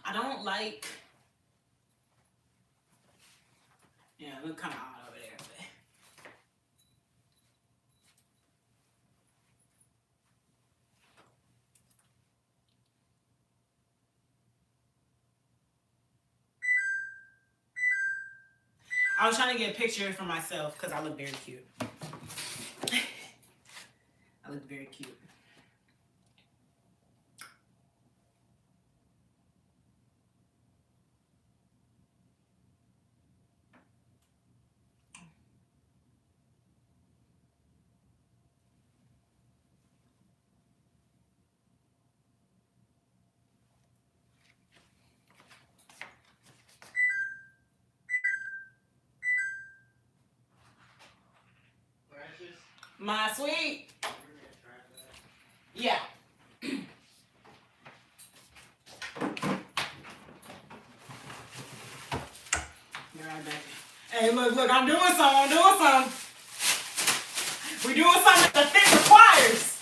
I don't like. Yeah, it look kind of odd over there, but. I was trying to get a picture for myself because I look very cute. I look very cute. My sweet. Yeah. Be right back. Hey, look, I'm doing something. We're doing something that the fit requires.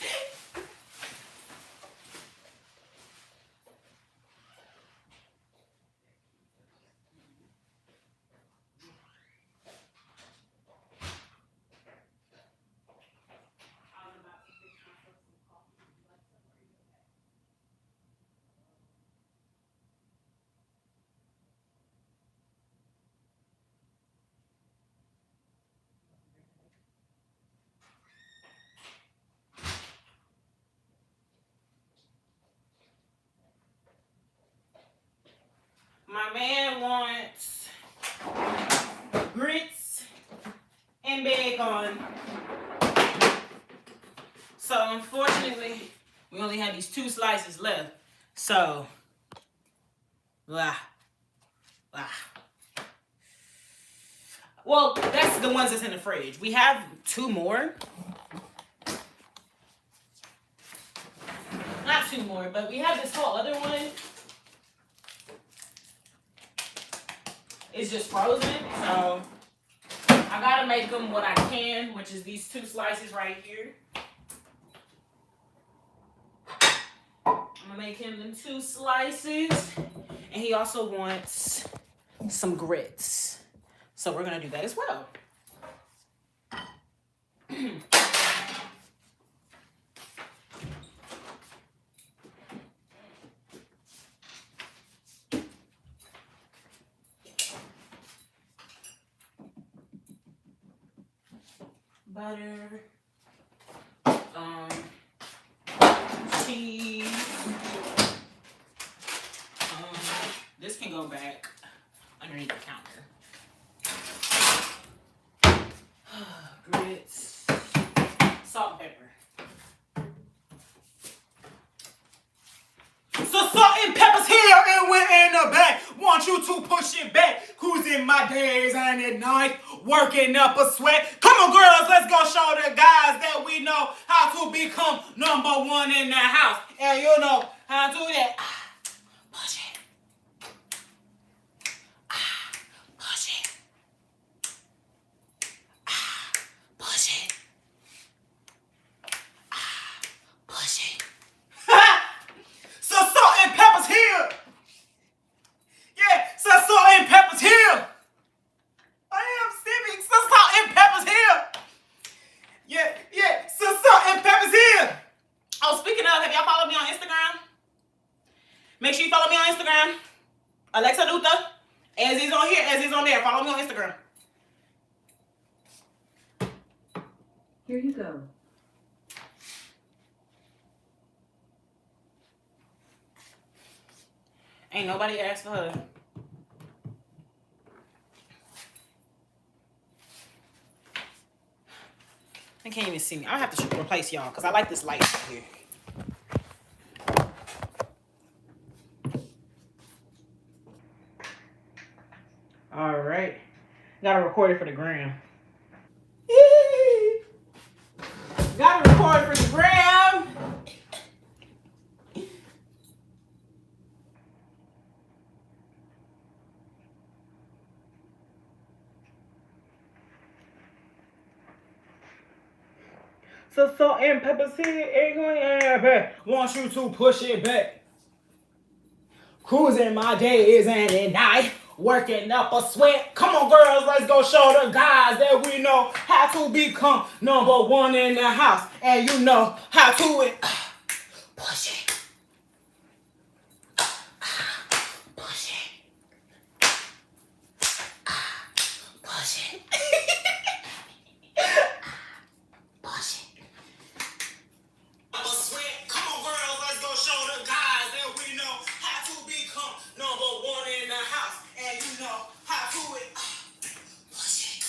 My man wants grits and bacon. So unfortunately, we only had these 2 slices left. So, well, that's the ones that's in the fridge. We have 2 more. Not 2 more, but we have this whole other one. It's just frozen, so I gotta make them what I can, which is these 2 slices right here. I'm gonna make him them 2 slices, and he also wants some grits, so we're gonna do that as well. Butter, cheese. This can go back underneath the counter. Grits, salt and pepper. So salt and pepper's here and we're in the back. Want you to push it back. Cruising my days and at night, working up a sweat. Come on, girls, let's go show the guys that we know how to become #1 in the house. And you know how to do that. Push it. Push it. Push it. Push it. So salt and pepper's here. Yeah, so salt and pepper's here. I am Stevie. So salt and pepper's here. Yeah, so salt and pepper's here. Oh, speaking of, have y'all followed me on Instagram? Make sure you follow me on Instagram. Alexa Duta. As he's on here, as he's on there. Follow me on Instagram. Here you go. Ain't nobody asked for her. They can't even see me. I'll have to replace y'all because I like this light right here. All right. Gotta record it for the gram. Gotta record it for the gram. So salt and pepper seed ain't going to back. Want you to push it back. Cruising my days and at night. Working up a sweat. Come on, girls, let's go show the guys that we know how to become number one in the house. And you know how to it. Push it. Push it. Push it. Push it. Come on, girls, let's go show the guys that we know how to become number one in the house. And you know how to it. Push it.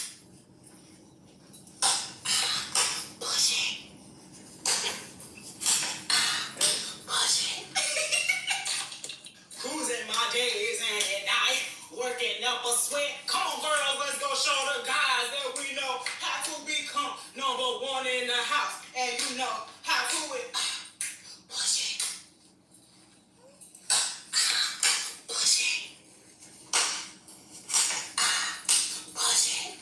Push it. Push it. Cruising my days and at night. Working up a sweat. Come on, girls, let's go show the guys that we know how to become number one in the house. And you know how to it. Push it. Push it. Push it.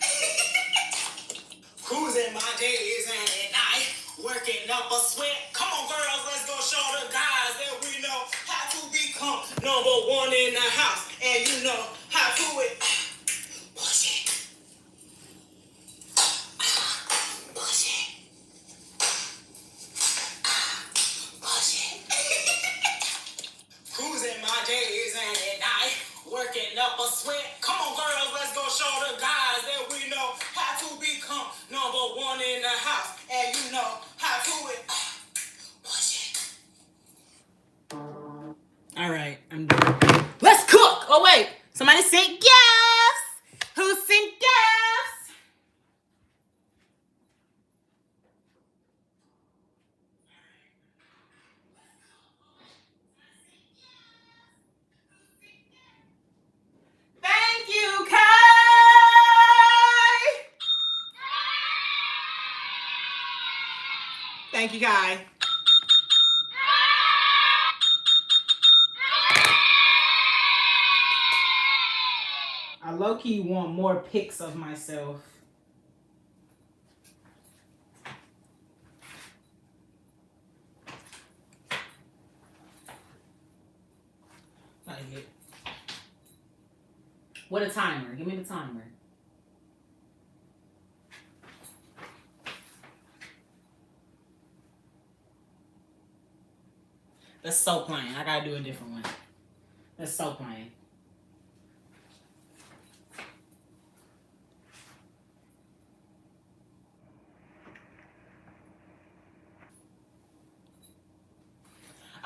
Cruising my days and at night. Working up a sweat. Come on, girls, let's go show the guys that we know how to become number one in the house. And you know how to it. Push it. Push it. Push it. Cruising my days and at night. Working up a sweat. Come on, girls, let's go show the guys that we know how to become number one in the house. And you know how to it. Push it. All right, I'm done. Let's cook. Oh, wait. Somebody sent gifts. Who sent gifts? Thank you, Kai. Thank you, Kai. I low-key want more pics of myself. Not yet. What a timer. Give me the timer. That's so plain. I gotta do a different one. That's so plain.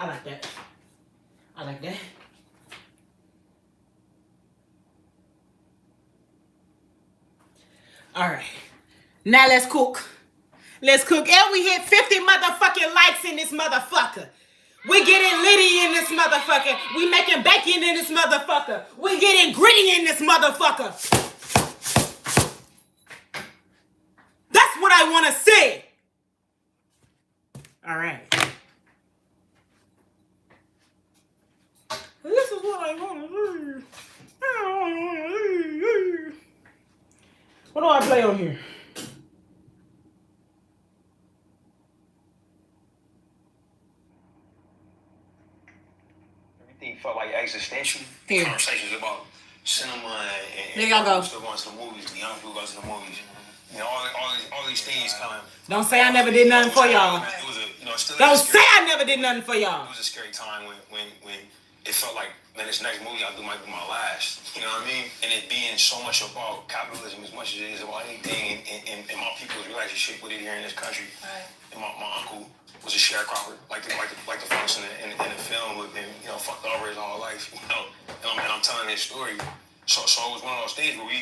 I like that. I like that. All right. Now let's cook. Let's cook. And we hit 50 motherfucking likes in this motherfucker. We getting litty in this motherfucker. We making bacon in this motherfucker. We getting gritty in this motherfucker. That's what I want to see. All right. This is what I want to do. What do I play on here? Everything felt like existential. Here. Conversations about cinema and there y'all go. Still going to the movies. The young people go to the movies. You know, all these things kind of. Don't say I never did nothing for y'all. It was a, you know, still. Don't say I never did nothing for y'all. It was a scary time when it felt like, man, this next movie might be my last. You know what I mean? And it being so much about capitalism as much as it is about anything and my people's relationship. shit with it here in this country. Right. And my uncle was a sharecropper, like the folks in the film who have been, you know, fucked over his whole life, you know. And I'm telling this story. So it was one of those things where we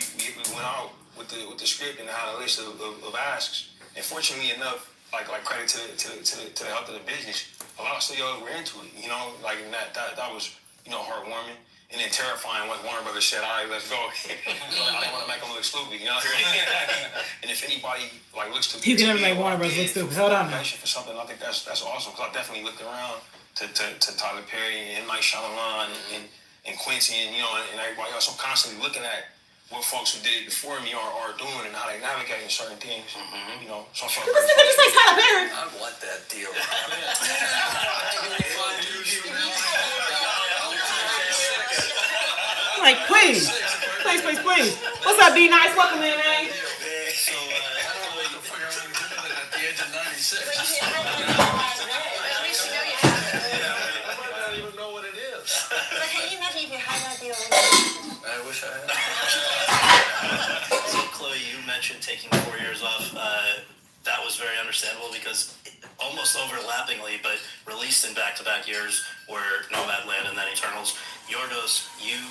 went out with the script and had a list of asks. And fortunately enough, like credit to the help of the business, a lot of studios were into it, you know, like and that was, you know, heartwarming. And then terrifying when Warner Brothers said, all right, let's go. I didn't want to make them look stupid, you know? And if anybody like looks to You can never make Warner Brothers look stupid. Hold on now. For something, I think that's awesome, because I definitely looked around to Tyler Perry and Mike Shyamalan and Quentin, and, you know, and everybody else. I'm constantly looking at what folks who did it before me are doing and how they navigate in certain things, you know. So I felt very Did you say Tyler Perry? I want that deal. Like, please. What's up, D Nice? Welcome in, man. So, I don't know what the fuck I'm doing at the age of 96. At least you know you have it. I don't even know what it is. But can you imagine if you had that deal? I wish I had. So, Chloe, you mentioned taking 4 years off. That was very understandable because almost overlappingly, but released in back-to-back years, were Nomadland and then Eternals. Yorgos, you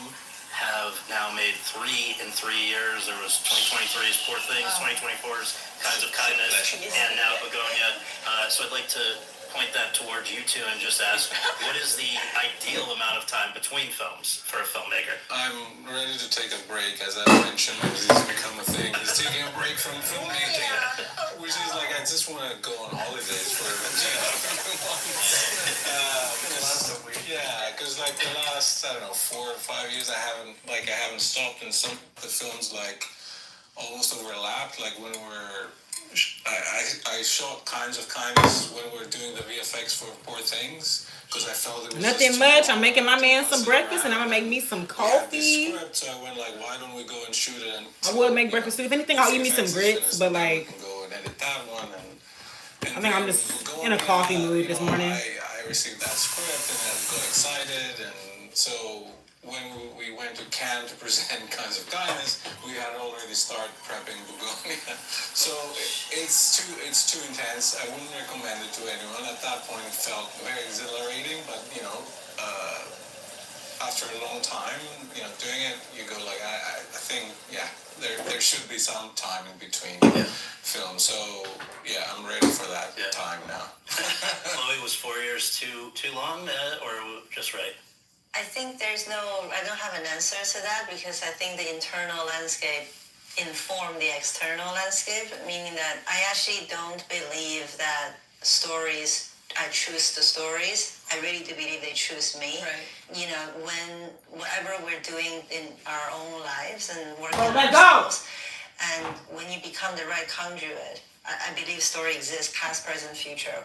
have now made 3 in 3 years. There was 2023's Poor Things, 2024's Kinds of Kindness, and now Begonia. So I'd like to point that towards you two and just ask, what is the ideal amount of time between films for a filmmaker? I'm ready to take a break, as I mentioned, it's become a thing. It's taking a break from filmmaking, which is like I just want to go on holidays for a yeah, because like the last, I don't know, 4 or 5 years, I haven't stopped, and some of the films like almost overlapped. Like when I shot Kinds of Kindness when we were doing the VFX for Poor Things, because I felt it was Nothing much. I'm making my man some breakfast, and I'm gonna make me some coffee. The script, so I went like, why don't we go and shoot it? And I would make breakfast too. If anything, I'll eat me some grits, but like, we can go and edit that one. I think I'm just in a coffee mood this morning. I received that script and I got excited, and so when we went to Cannes to present Kinds of Kindness, we had already started prepping Begonia. So it's too intense. I wouldn't recommend it to anyone. At that point, it felt very exhilarating, but you know, after a long time, you know, doing it, you go like, I think, yeah, there should be some time in between films. So yeah, I'm ready for that time now. Chloe, was 4 years too long, or just right? I think I don't have an answer to that, because I think the internal landscape informed the external landscape, meaning that I actually don't believe that I choose the stories. I really do believe they choose me. Right. You know, whatever we're doing in our own lives and working on ourselves, and when you become the right conduit, I believe story exists, past, present, future.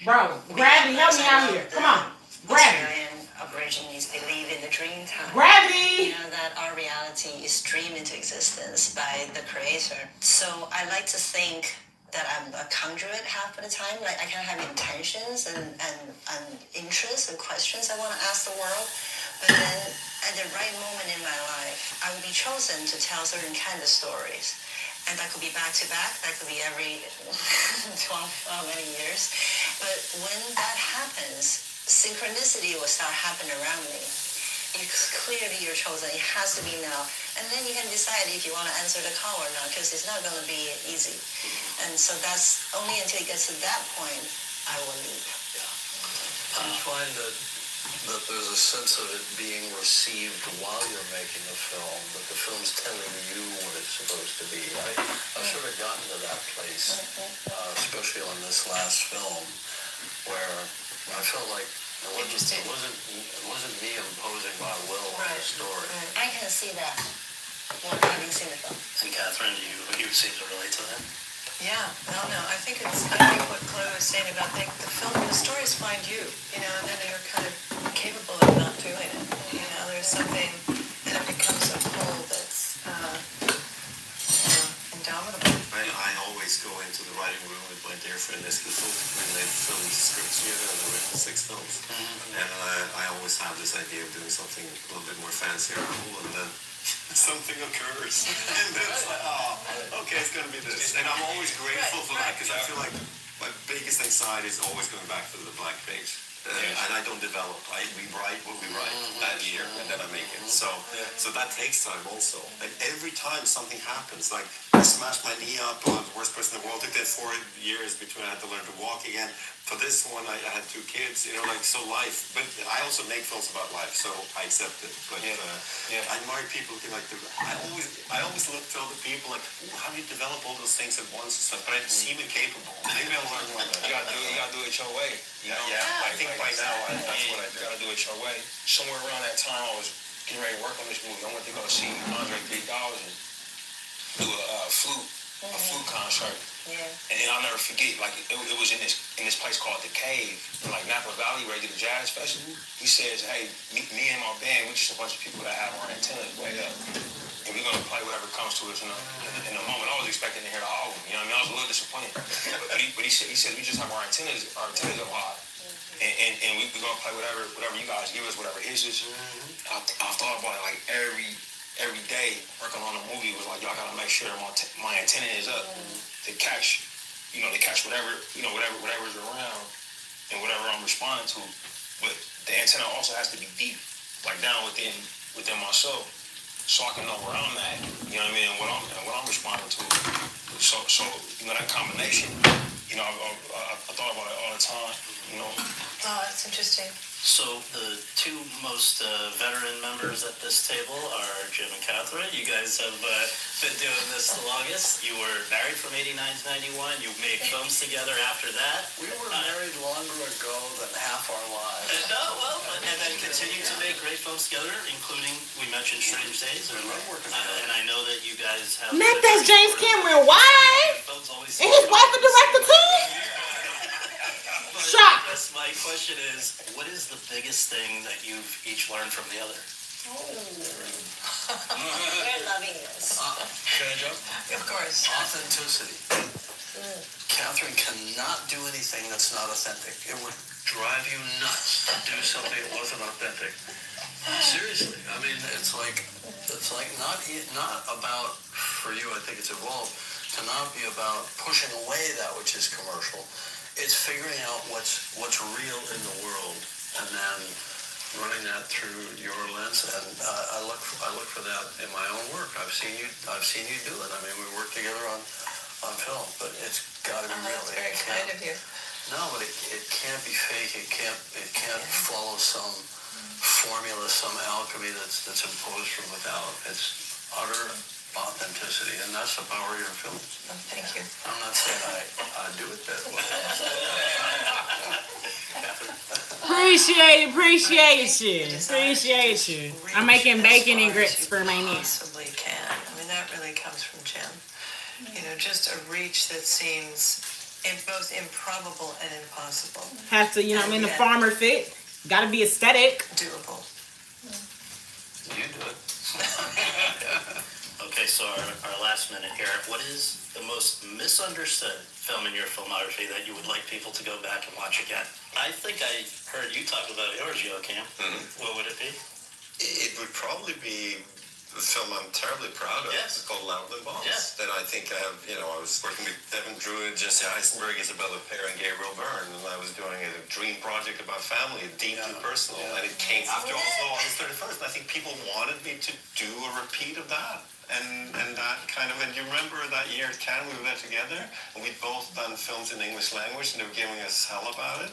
Bro, Gravity, help me out here. Come on, Gravity. Australian Aborigines believe in the dream time. Gravity! You know, that our reality is dreamed into existence by the creator. So I like to think that I'm a conduit half of the time. Like I can have intentions and interests and questions I want to ask the world. But then at the right moment in my life, I will be chosen to tell certain kind of stories. And that could be back to back, that could be every 12 many years. But when that happens, synchronicity will start happening around me. It's clearly you're chosen, it has to be now. And then you can decide if you want to answer the call or not, because it's not going to be easy. And so that's only until it gets to that point, I will leave. Do you find that there's a sense of it being received while you're making a film, that the film's telling you what it's supposed to be? I've sort of gotten to that place, especially on this last film, where I felt like it wasn't me imposing my will on the story. I can see that when having seen the film. And Catherine, you seem to relate to that? Yeah, no. I think what Chloe was saying about the film, the stories find you, you know, and then you're kind of capable of not doing it. You know, there's something, and it becomes a pull that's indomitable. I always go into the writing room with my dear friend Eskil Fulton, and they film scripts together, and I written 6 films. And I always have this idea of doing something a little bit more fancy or cool, and then something occurs. And then it's like, oh, okay, it's gonna be this. And I'm always grateful for that, because I feel like my biggest anxiety is always going back to the blank page. And I don't develop. We write what we write that year, and then I make it. So that takes time also. And every time something happens, like I smashed my knee up, I was the worst person in the world. It took that 4 years between I had to learn to walk again. For this one, I had 2 kids, like, so life. But I also make films about life, so I accept it. But I admire people who like, I always look to other people like, how do you develop all those things at once and stuff? But I seem incapable. Maybe I'll learn one day. You gotta do it your way. You know? I think by now, that's what I do. You gotta do it your way. Somewhere around that time, I was getting ready to work on this movie. I went to go see Andre 3000 do a flute concert. Yeah. And then I'll never forget, like, it was in this place called The Cave, in like Napa Valley, where they did the jazz festival. He says, hey, me and my band, we're just a bunch of people that have our antennas way up. And we're gonna play whatever comes to us in a moment. I was expecting to hear the album, you know what I mean? I was a little disappointed. But he said we just have our antennas up high. And we're gonna play whatever you guys give us, whatever hits us. I thought about it like every day working on a movie was like, y'all gotta make sure my antenna is up to catch whatever's around and whatever I'm responding to. But the antenna also has to be deep, like down within myself, so I can know where I'm at. You know what I mean? And what I'm responding to. So that combination. I thought about it all the time. Oh, that's interesting. So the 2 most veteran members at this table are Jim and Catherine. You guys have been doing this the longest. You were married from 89 to 91. You made films together after that. We were married longer ago than half our lives. And then continue to make great films together, including, we mentioned Strange Days. And I know that you guys have... Matt, that's James Cameron. Why? And his wife a director too? Shock. My question is, what is the biggest thing that you've each learned from the other? We're loving this. Can I jump? Of course. Authenticity. Catherine cannot do anything that's not authentic. It would drive you nuts to do something that wasn't authentic. Seriously, I mean, it's like not about, for you, I think it's evolved to not be about pushing away that which is commercial. It's figuring out what's real in the world, and then running that through your lens. And I look for that in my own work. I've seen you do it. I mean, we work together on film, but it's got to be real. That's very kind of you. No, but it can't be fake. It can't follow some formula, some alchemy that's imposed from without. It's utter authenticity, and that's the power of your films. Oh, thank you. I'm not saying I do it that way. Appreciate you. I'm making bacon and grits for my niece. Possibly can. I mean, that really comes from Jim. Just a reach that seems both improbable and impossible. Have to, the farmer fit. Gotta be aesthetic. Doable. You do it. Okay, so our last minute here. What is the most misunderstood film in your filmography that you would like people to go back and watch again? I think I heard you talk about yours, Joachim. What would it be? It would probably be the film I'm terribly proud of. Yes. It's called Louder Than Bombs. Yes. That I think I have, I was working with Devin Druid, Jesse Eisenberg, Isabella Pear, and Gabriel Byrne, and I was doing a dream project about family, deeply personal, and it came after also August 31st, and I think people wanted me to do a repeat of that. And that kind of, and you remember that year at Cannes, we were there together, and we'd both done films in English language, and they were giving us hell about it.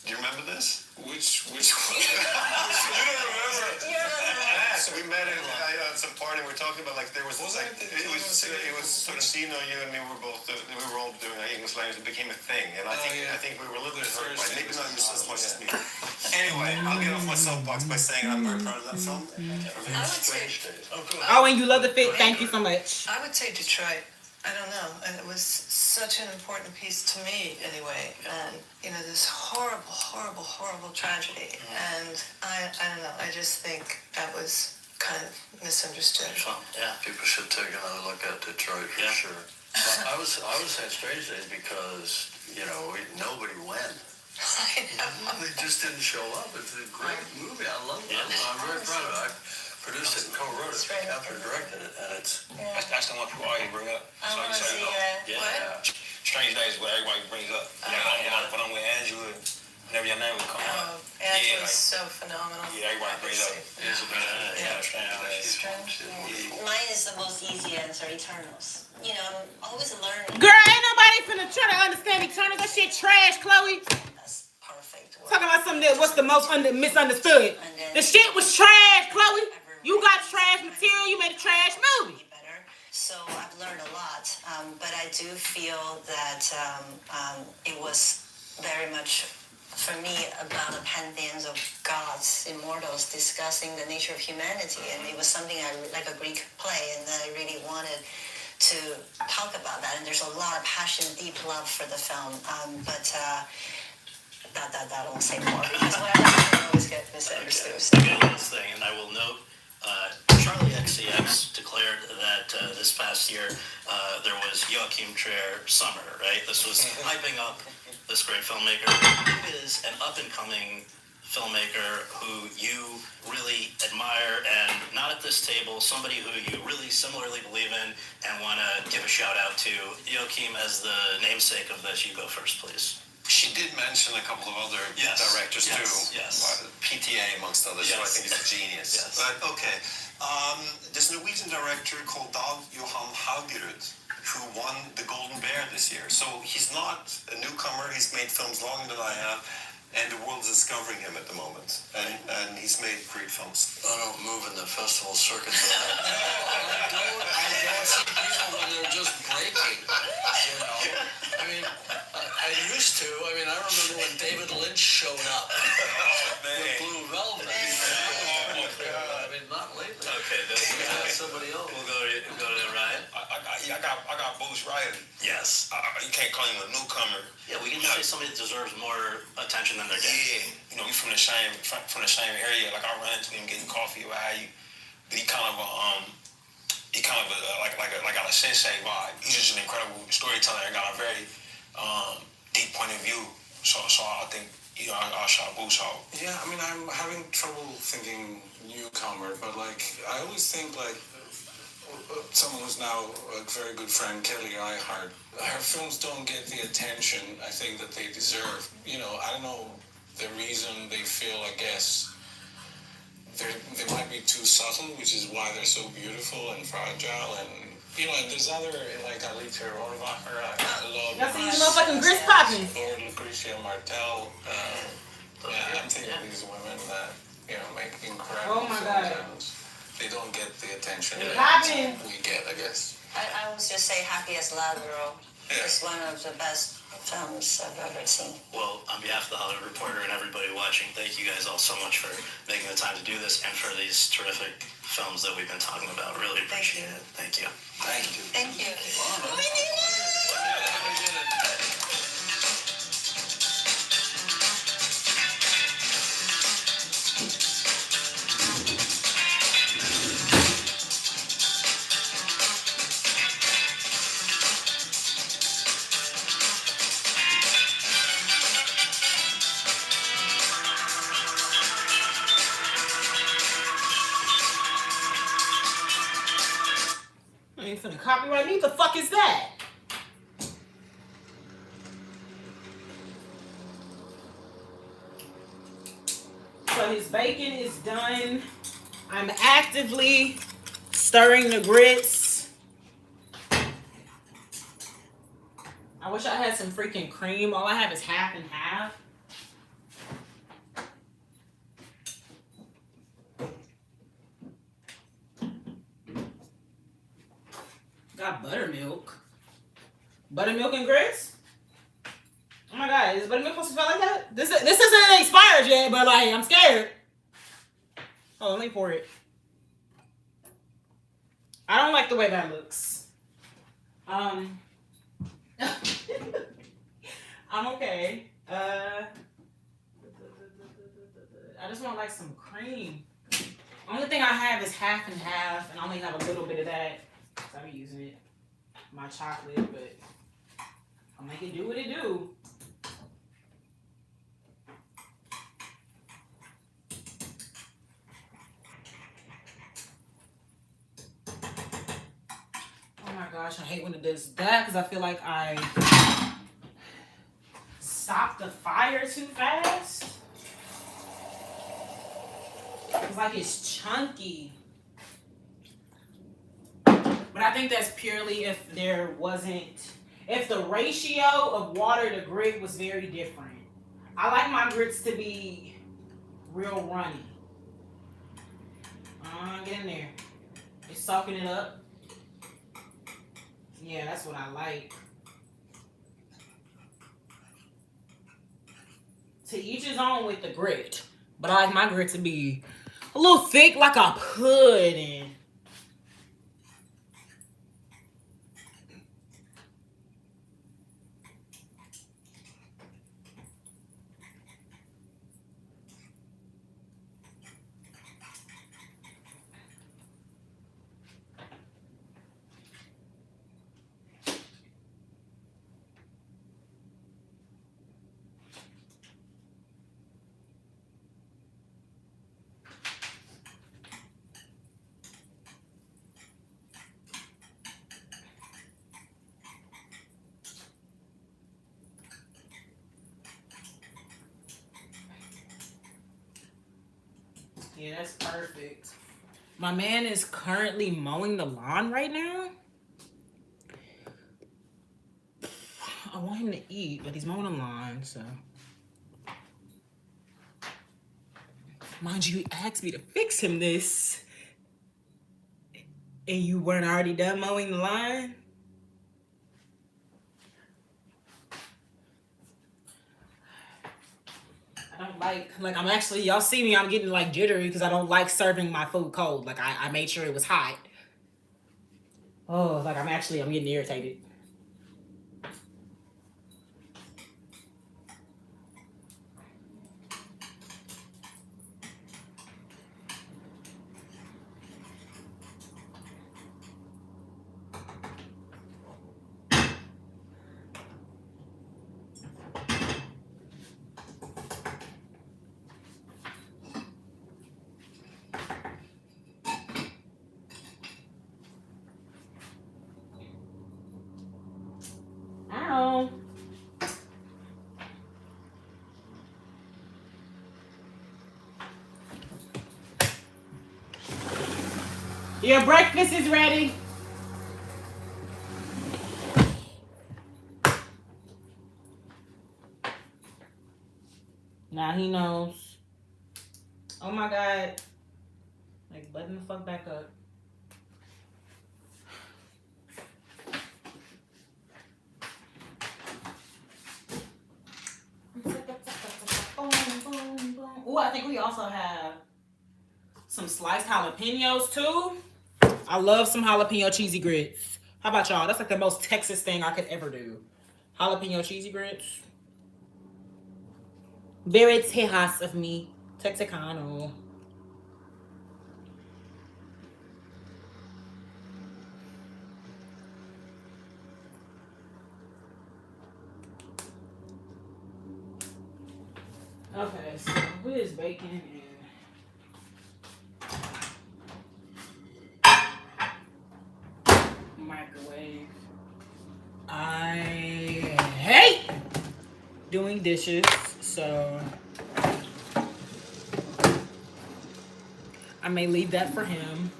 Do you remember this? Which one? You don't remember? So we met at some party. We were talking about it was Sorrentino, you and me were both. We were all doing English language. It became a thing, and I think we were a little bit hurt by it. Maybe not as much as me. Anyway, I'll get off my soapbox by saying I'm very proud of that film. I would say, Oh, and you love the fit. Thank you so much. I would say Detroit. I don't know. And it was such an important piece to me, anyway. And this horrible tragedy. And I don't know. I just think that was kind of misunderstood. Yeah. People should take another look at Detroit for sure. I was saying Strange Days because nobody went. I know. They just didn't show up. It's a great movie. I love it. I'm very proud of it. I produced it and co-wrote it, Straight up. Catherine directed it, and it's Yeah. That's the one people always bring up. I So wanna you say, see no. yeah. Strange Days is what everybody brings up. When I'm with Angela, whenever your name would come up. Angela's like, so phenomenal. yeah, everybody brings up. Yeah, Strange. Mine is the most easy answer, Eternals. You know, I'm always learning. Girl, ain't nobody finna try to understand Eternals. That shit trash, Chloe. That's perfect. Talking about something that what's the most misunderstood. And then The shit was trash, Chloe. You got trash material. You made a trash movie. better. So I've learned a lot, but I do feel that it was very much, for me, about the pantheons of gods, immortals, discussing the nature of humanity, and it was something like a Greek play, and I really wanted to talk about that. And there's a lot of passion, deep love for the film, but that won't say more because what I always get misunderstood. So. Okay, last thing, and I will note, Charlie XCX declared that this past year there was Joachim Trier Summer, right? This was hyping up this great filmmaker. Who is an up-and-coming filmmaker who you really admire, and not at this table, somebody who you really similarly believe in and want to give a shout-out to? Joachim, as the namesake of this, you go first, please. She did mention a couple of other directors too. Yes. PTA amongst others, so I think he's a genius. Yes. But okay, there's a Norwegian director called Dag Johan Haugerud who won the Golden Bear this year. So he's not a newcomer. He's made films longer than I have, and the world's discovering him at the moment. And he's made great films. I don't move in the festival circuit. I don't see people when they're just breaking. You know, I mean, I used to. I mean, I remember when David Lynch showed up with Blue Velvet. I mean, not lately. Okay, Somebody else. we'll go to Ryan. I got Bruce Ryan. Yes. You can't call him a newcomer. Yeah, we can say somebody that deserves more attention than they're getting. Yeah, you know, we from the same area. Like I run into him getting coffee or how you. But he kind of got a sensei vibe. He's just an incredible storyteller and got a very deep point of view. So I think I'll shout Bruce out. Yeah, I mean, I'm having trouble thinking newcomer, but like, I always think like someone who's now a very good friend, Kelly Reichardt, her films don't get the attention I think that they deserve. You know, I don't know the reason they feel, I guess, they might be too subtle, which is why they're so beautiful and fragile. And you know, and there's other, like Alita Rohrwacher, I love. Y'all see these motherfucking grits popping. Or Lucrecia Martel. I'm thinking of these women that, you know, make incredible Oh my films. God. And they don't get the attention They that popping. we get, I guess. I would just say Happy as Lázaro is one of the best films I've ever seen. Well, on behalf of the Hollywood Reporter and everybody watching, thank you guys all so much for making the time to do this and for these terrific films that we've been talking about. Really appreciate it. Thank you. Thank you. Thank you. I ain't finna copyright me. The fuck is that? So his bacon is done. I'm actively stirring the grits. I wish I had some freaking cream. All I have is half and half. Got buttermilk. Buttermilk and grits? Oh my god, is buttermilk supposed to smell like that? This isn't expired yet, but like, I'm scared. Oh, let me pour it. I don't like the way that looks. I'm okay. I just want like some cream. Only thing I have is half and half, and I only have a little bit of that. So I'm using it. My chocolate, but I'll make it do what it do. hate when it does that because I feel like I stopped the fire too fast. It's like it's chunky. But I think that's purely if the ratio of water to grit was very different. I like my grits to be real runny. Get in there. It's soaking it up. Yeah, that's what I like. To each his own with the grit. But I like my grit to be a little thick like a pudding. Yeah, that's perfect. My man is currently mowing the lawn right now. I want him to eat, but he's mowing the lawn, so. Mind you, he asked me to fix him this. And you weren't already done mowing the lawn? I don't like I'm actually, y'all see me, I'm getting like jittery because I don't like serving my food cold. Like I made sure it was hot. Oh, like I'm getting irritated. Ow. Your breakfast is ready. Now he knows. Oh my God. Like, button the fuck back up. Oh, I think we also have some sliced jalapenos too. I love some jalapeno cheesy grits. How about y'all? That's like the most Texas thing I could ever do. Jalapeno cheesy grits. Very Tejas of me. Texicano. Okay, so put this bacon in. Microwave. I hate doing dishes, so I may leave that for him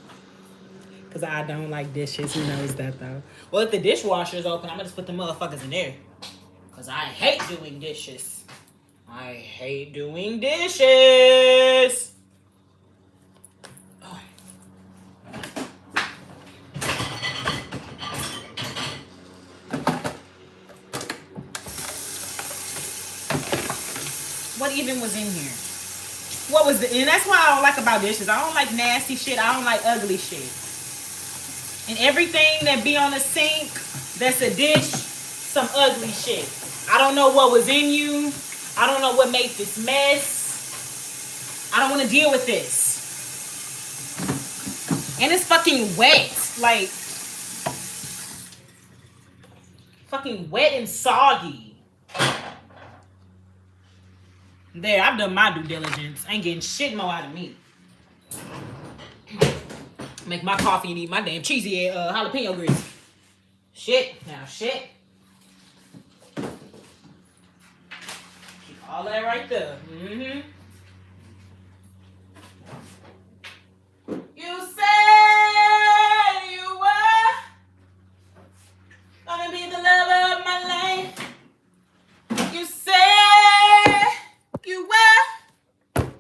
because I don't like dishes. He knows that though. Well, if the dishwasher is open, I'm gonna just put the motherfuckers in there because I hate doing dishes. I hate doing dishes. Oh. What even was in here? What was and that's what I don't like about dishes. I don't like nasty shit. I don't like ugly shit. And everything that be on the sink that's a dish, some ugly shit. I don't know what was in you. I don't know what made this mess. I don't want to deal with this. And it's fucking wet. Like, fucking wet and soggy. There, I've done my due diligence. Ain't getting shit more out of me. Make my coffee and eat my damn cheesy jalapeno grease. Shit. Now shit. Keep all that right there. Mm-hmm. You said you were gonna be the love of my life. You said you were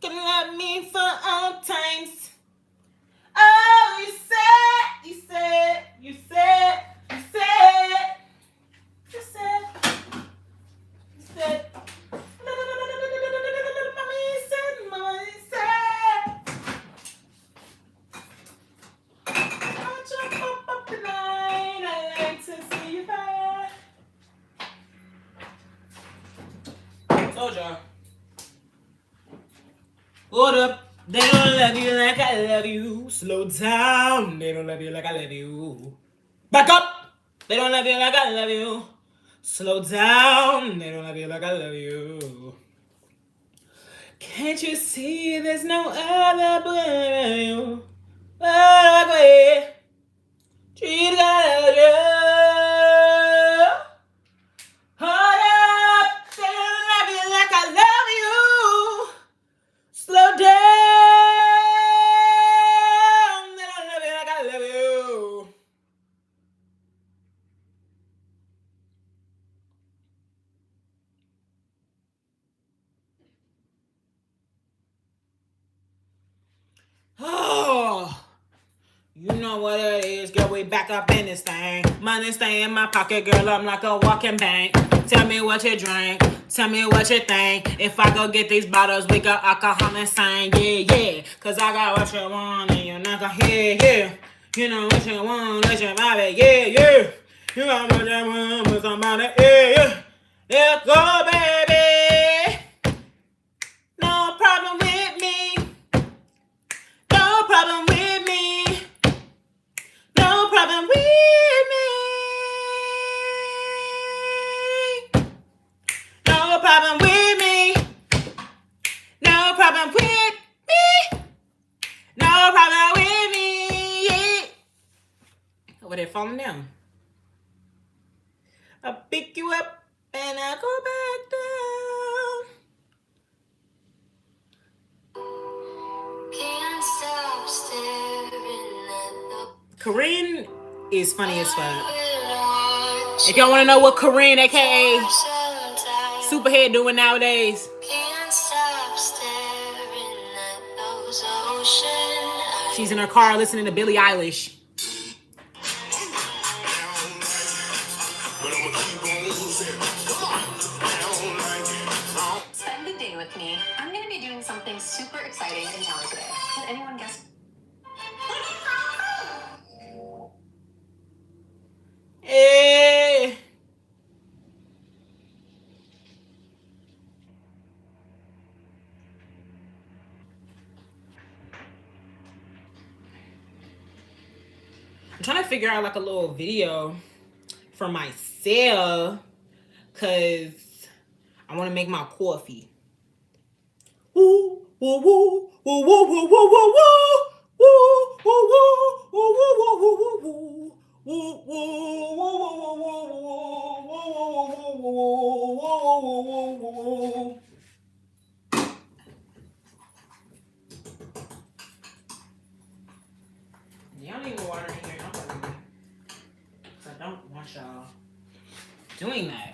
gonna love me for all times. Oh, you said, you said, you said, you said, you said, you said. Mommy said. I'll jump up tonight. I like to see you back. Told y'all. Hold up. They don't love you like I love you. Slow down. They don't love you like I love you. Back up. They don't love you like I love you. Slow down. They don't love you like I love you. Can't you see there's no other but you? But I treat you. Hold up. They don't love you like I love you. Slow down. They don't love you like I love you. Oh, you know what it is, girl. We back up in this thing. Money stay in my pocket, girl. I'm like a walking bank. Tell me what you drink. Tell me what you think. If I go get these bottles, we got alcohol and sing. Yeah, yeah. Cause I got what you want and you're not gonna hear, yeah. You know what you want, what you body, yeah, yeah. You got what you want with somebody, yeah, yeah. Let's go, baby. No problem with me. No problem with me. No problem with me. No problem with me. No problem with me. No problem with me. Over there falling down. I'll pick you up and I'll go back down. Can't stop staring at the Corinne is funny as fuck. If y'all want to know what Corinne, aka Superhead, doing nowadays, she's in her car listening to Billie Eilish. Spend the day with me. I'm going to be doing something super exciting in town today. Can anyone guess? Hey. I'm trying to figure out like a little video for myself because I want to make my coffee. Woo, woo, woo, woo, woo, woo, woo, woo, woo. Woo, woo, woo, woo, woo, woo, woo, woo. Woo, woo, woo, woo, woo, woo. Y'all need more water in here. I don't want y'all doing that.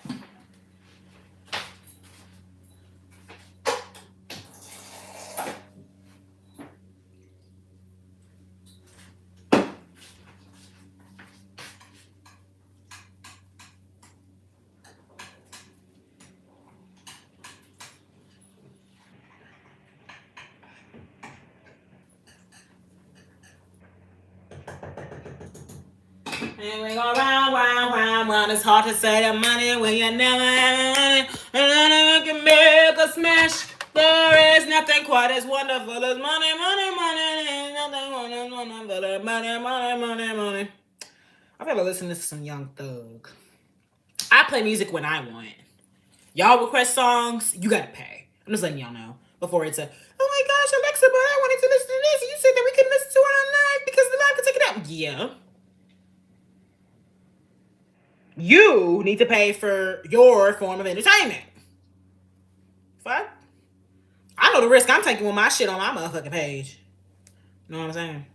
And we go round, round, round, round. It's hard to say the money when you never have money. And then we can make a smash. There is nothing quite as wonderful as money, money, money. There's nothing wonderful as money, money, money, money. I've ever listened to some Young Thug. I play music when I want. Y'all request songs, you gotta pay. I'm just letting y'all know before it's a, oh my gosh, Alexa, but I wanted to listen to this. You said that we couldn't listen to it on live because the live could take it out. Yeah. You need to pay for your form of entertainment. Fuck. I know the risk I'm taking with my shit on my motherfucking page. You know what I'm saying?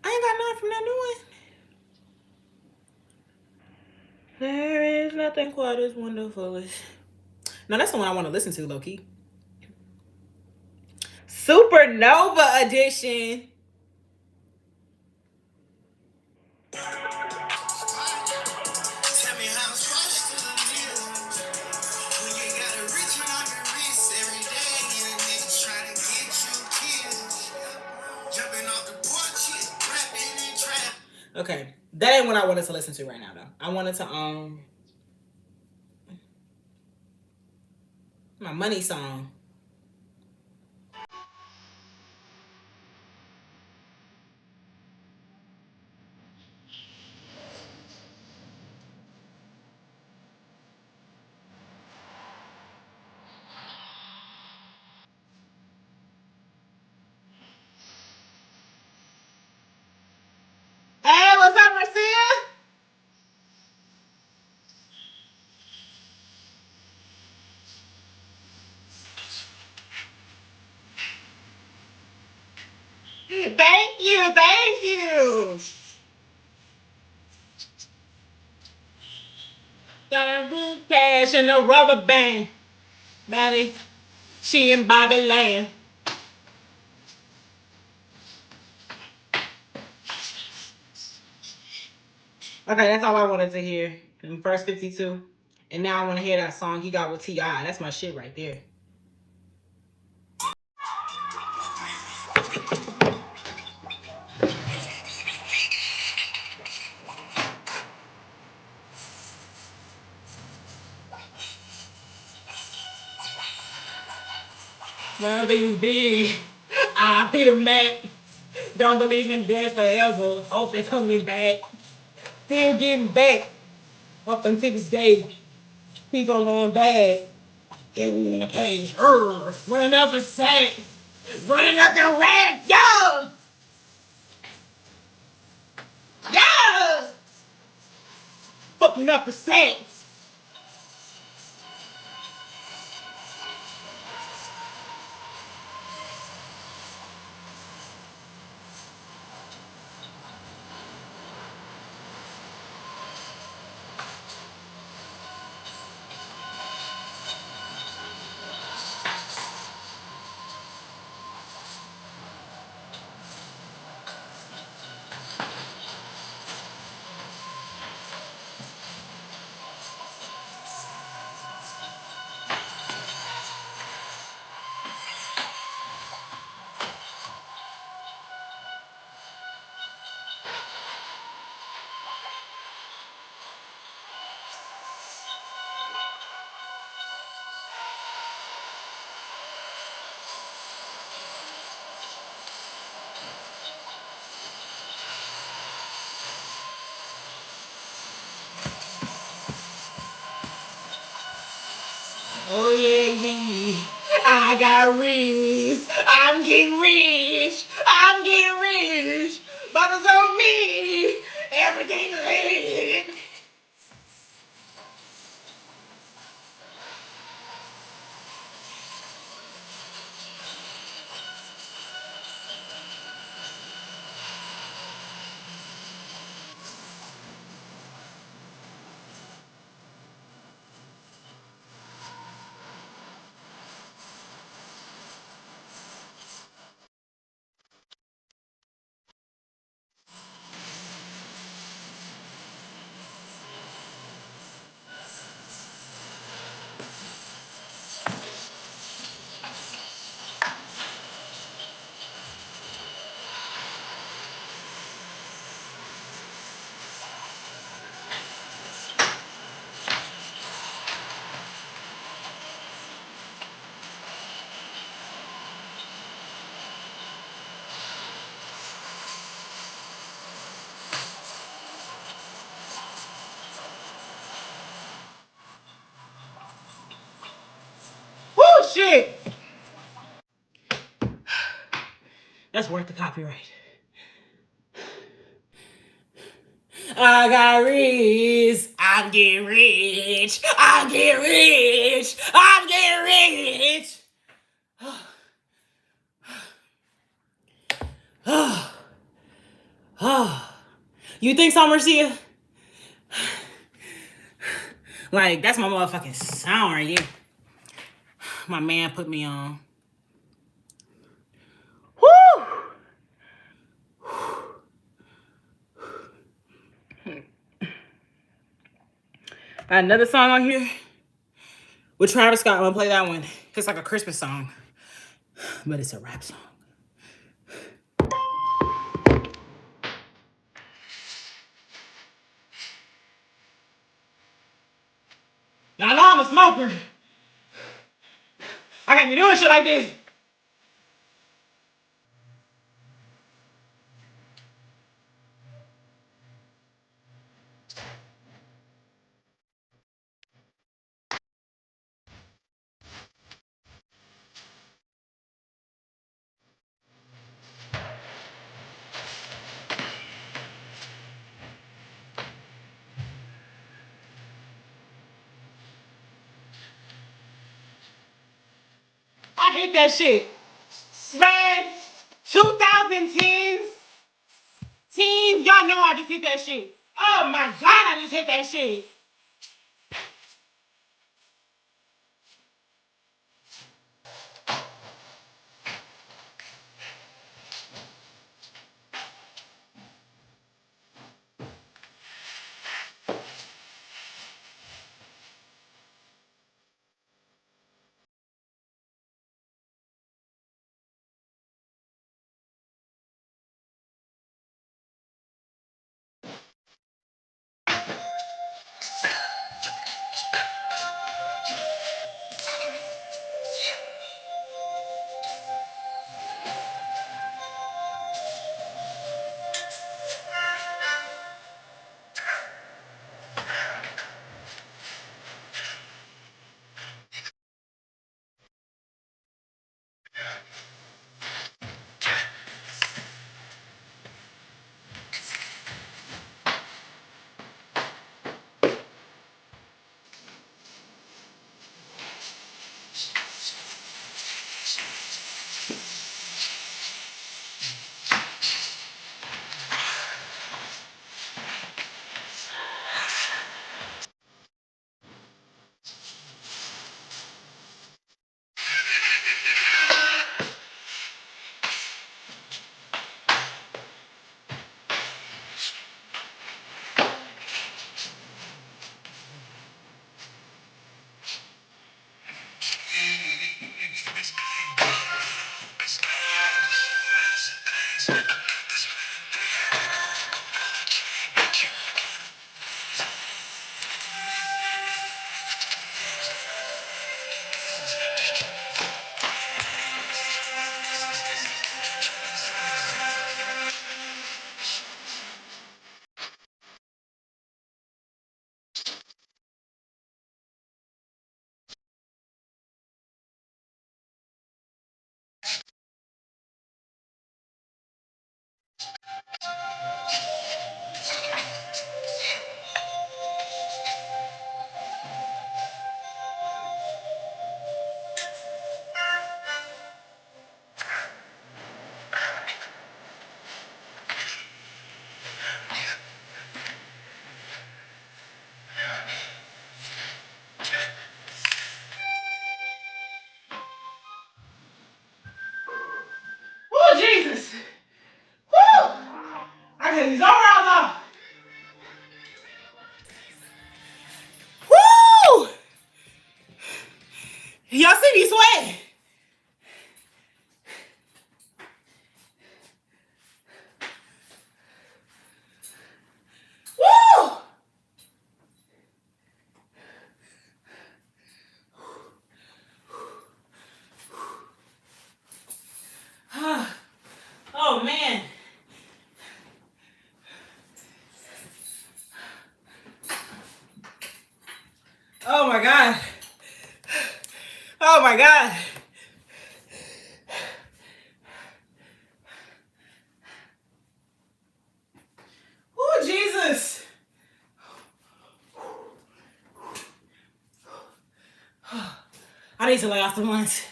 I ain't got nothing from that new one. There is nothing quite as wonderful as. No, that's the one I want to listen to, low key. Supernova edition. Okay, that ain't what I wanted to listen to right now, though. I wanted to my money song. Hey, what's up, Marcia? Thank you, thank you. Cash in a rubber band. Maddie, she and Bobby Land. Okay, that's all I wanted to hear. In verse 52. And now I want to hear that song he got with T.I. That's my shit right there. Nothing big. I Peter Mac. Don't believe in death forever. Hope they coming back. Still getting back. Up until this day. People on bad. Getting in the page. Running up a sack. Running up the rack. Yo! Yo! Fucking up a sack. Oh yeah, yeah. I got rich. I'm getting rich. I'm getting rich. But it's on me. Everything lit. Woo shit. That's worth the copyright. I got rich. I'm getting rich. I'm getting rich. I'm getting rich. You think so, Marcia? Like, that's my motherfucking song right here. My man put me on. Woo! Another song on here with Travis Scott. I'm gonna play that one. It's like a Christmas song, but it's a rap song. Now I know I'm a smoker. I can't be doing shit like this. I hate that shit. Man, 2010s, teens, y'all know I just hit that shit. Oh my God, I just hit that shit. Oh, Jesus. Woo! I got these overalls off. Woo! Y'all see me sweating? Woo! Oh, man. Oh, my God. Oh, my God. Oh, Jesus. I need to lay off the ones.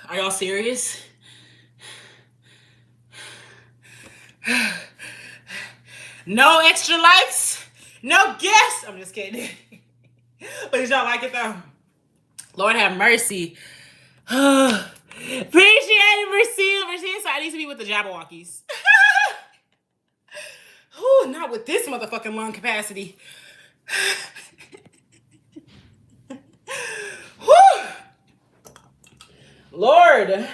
Are y'all serious? No extra likes? No gifts? I'm just kidding. But did y'all like it though? Lord have mercy. Appreciate it, Mercy. So I need to be with the Jabberwockies. Ooh, not with this motherfucking lung capacity. Whew. Lord.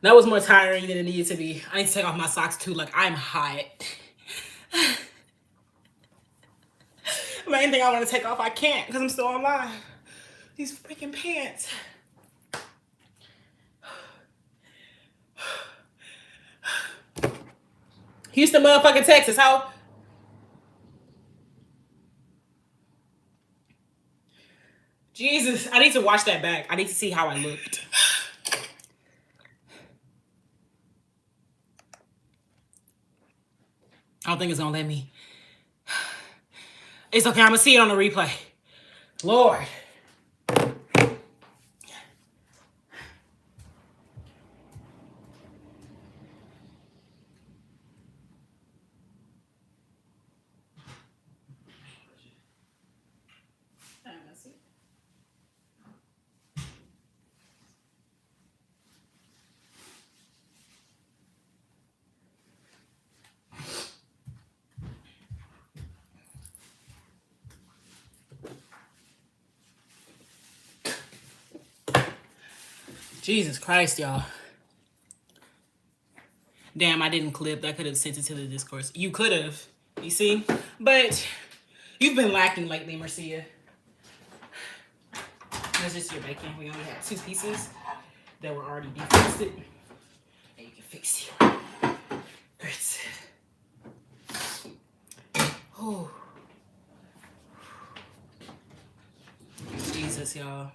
That was more tiring than it needed to be. I need to take off my socks too. Like, I'm hot. Main thing I want to take off, I can't because I'm still online. These freaking pants. Houston, motherfucking Texas. How? Jesus, I need to watch that back. I need to see how I looked. I don't think it's gonna let me. It's okay, I'm gonna see it on the replay. Lord. Jesus Christ, y'all. Damn, I didn't clip. I could have sent it to the discourse. You could have, you see? But you've been lacking lately, Marcia. That's just your bacon. We only had 2 pieces that were already defrosted. And you can fix it. Great. Oh. Jesus, y'all.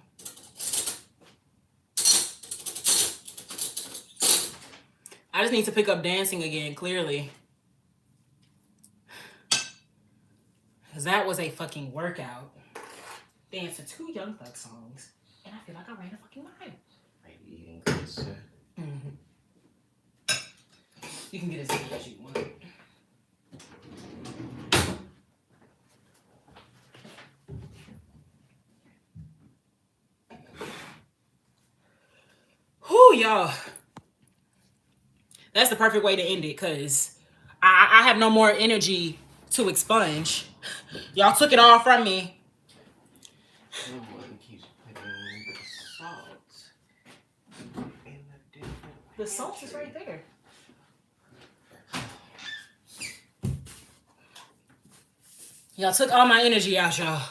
I just need to pick up dancing again, clearly. Because that was a fucking workout. Dance to 2 Young Thug songs. And I feel like I ran a fucking mile. Like eating pizza. You can get as big as you want. Whew, y'all. That's the perfect way to end it, because I have no more energy to expunge. Y'all took it all from me. Someone keeps putting the salt in a different The salt is right there. Y'all took all my energy out, y'all.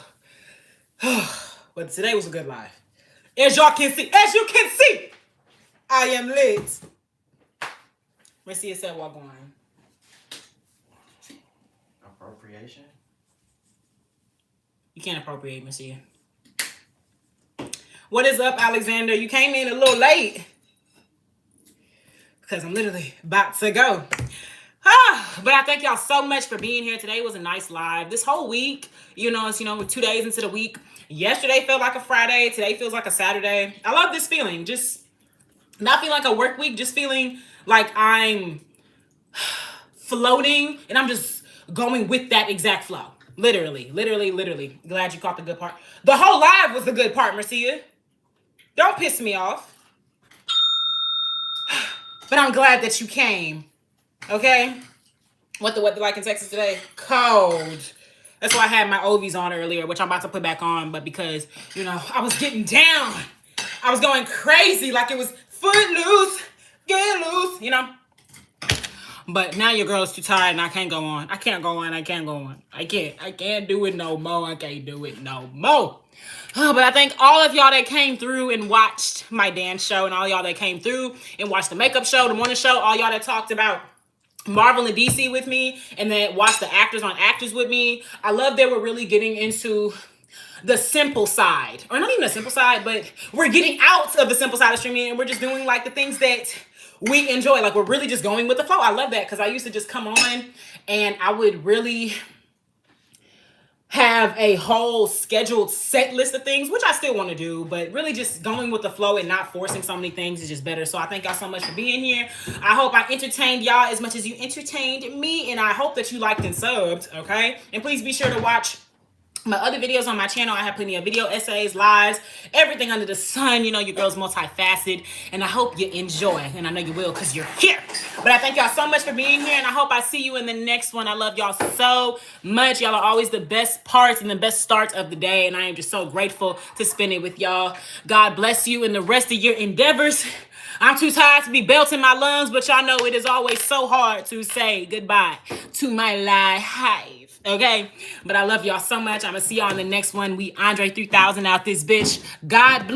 But today was a good live. As you can see, I am lit. Marcia said, "What going?" appropriation. You can't appropriate, Marcia. What is up, Alexander? You came in a little late. Because I'm literally about to go. But I thank y'all so much for being here. Today was a nice live. This whole week, we're 2 days into the week. Yesterday felt like a Friday. Today feels like a Saturday. I love this feeling. Just not feeling like a work week. Just feeling like I'm floating and I'm just going with that exact flow. Literally. Glad you caught the good part. The whole live was the good part, Marcia. Don't piss me off. But I'm glad that you came. Okay? What the weather like in Texas today? Cold. That's why I had my Ovies on earlier, which I'm about to put back on. But because, you know, I was getting down. I was going crazy like it was footloose, get loose, you know. But now your girl is too tired and I can't go on. I can't go on. I can't do it no more. I can't do it no more. Oh, but I thank all of y'all that came through and watched my dance show, and all y'all that came through and watched the makeup show, the morning show, all y'all that talked about Marvel and DC with me, and then watched the actors on actors with me. I love that we're really getting into the simple side, or not even the simple side, but we're getting out of the simple side of streaming, and we're just doing like the things that we enjoy. Like, we're really just going with the flow. I love that, because I used to just come on and I would really have a whole scheduled set list of things, which I still want to do, but really just going with the flow and not forcing so many things is just better. So I thank y'all so much for being here. I hope I entertained y'all as much as you entertained me, and I hope that you liked and subbed, okay? And please be sure to watch my other videos on my channel. I have plenty of video essays, lives, everything under the sun. You know, your girl's multifaceted, and I hope you enjoy, and I know you will because you're here. But I thank y'all so much for being here, and I hope I see you in the next one. I love y'all so much. Y'all are always the best parts and the best starts of the day, and I am just so grateful to spend it with y'all. God bless you in the rest of your endeavors. I'm too tired to be belting my lungs, but y'all know it is always so hard to say goodbye to my life. Okay, but I love y'all so much. I'm gonna see y'all in the next one. We Andre 3000 out this bitch. God bless.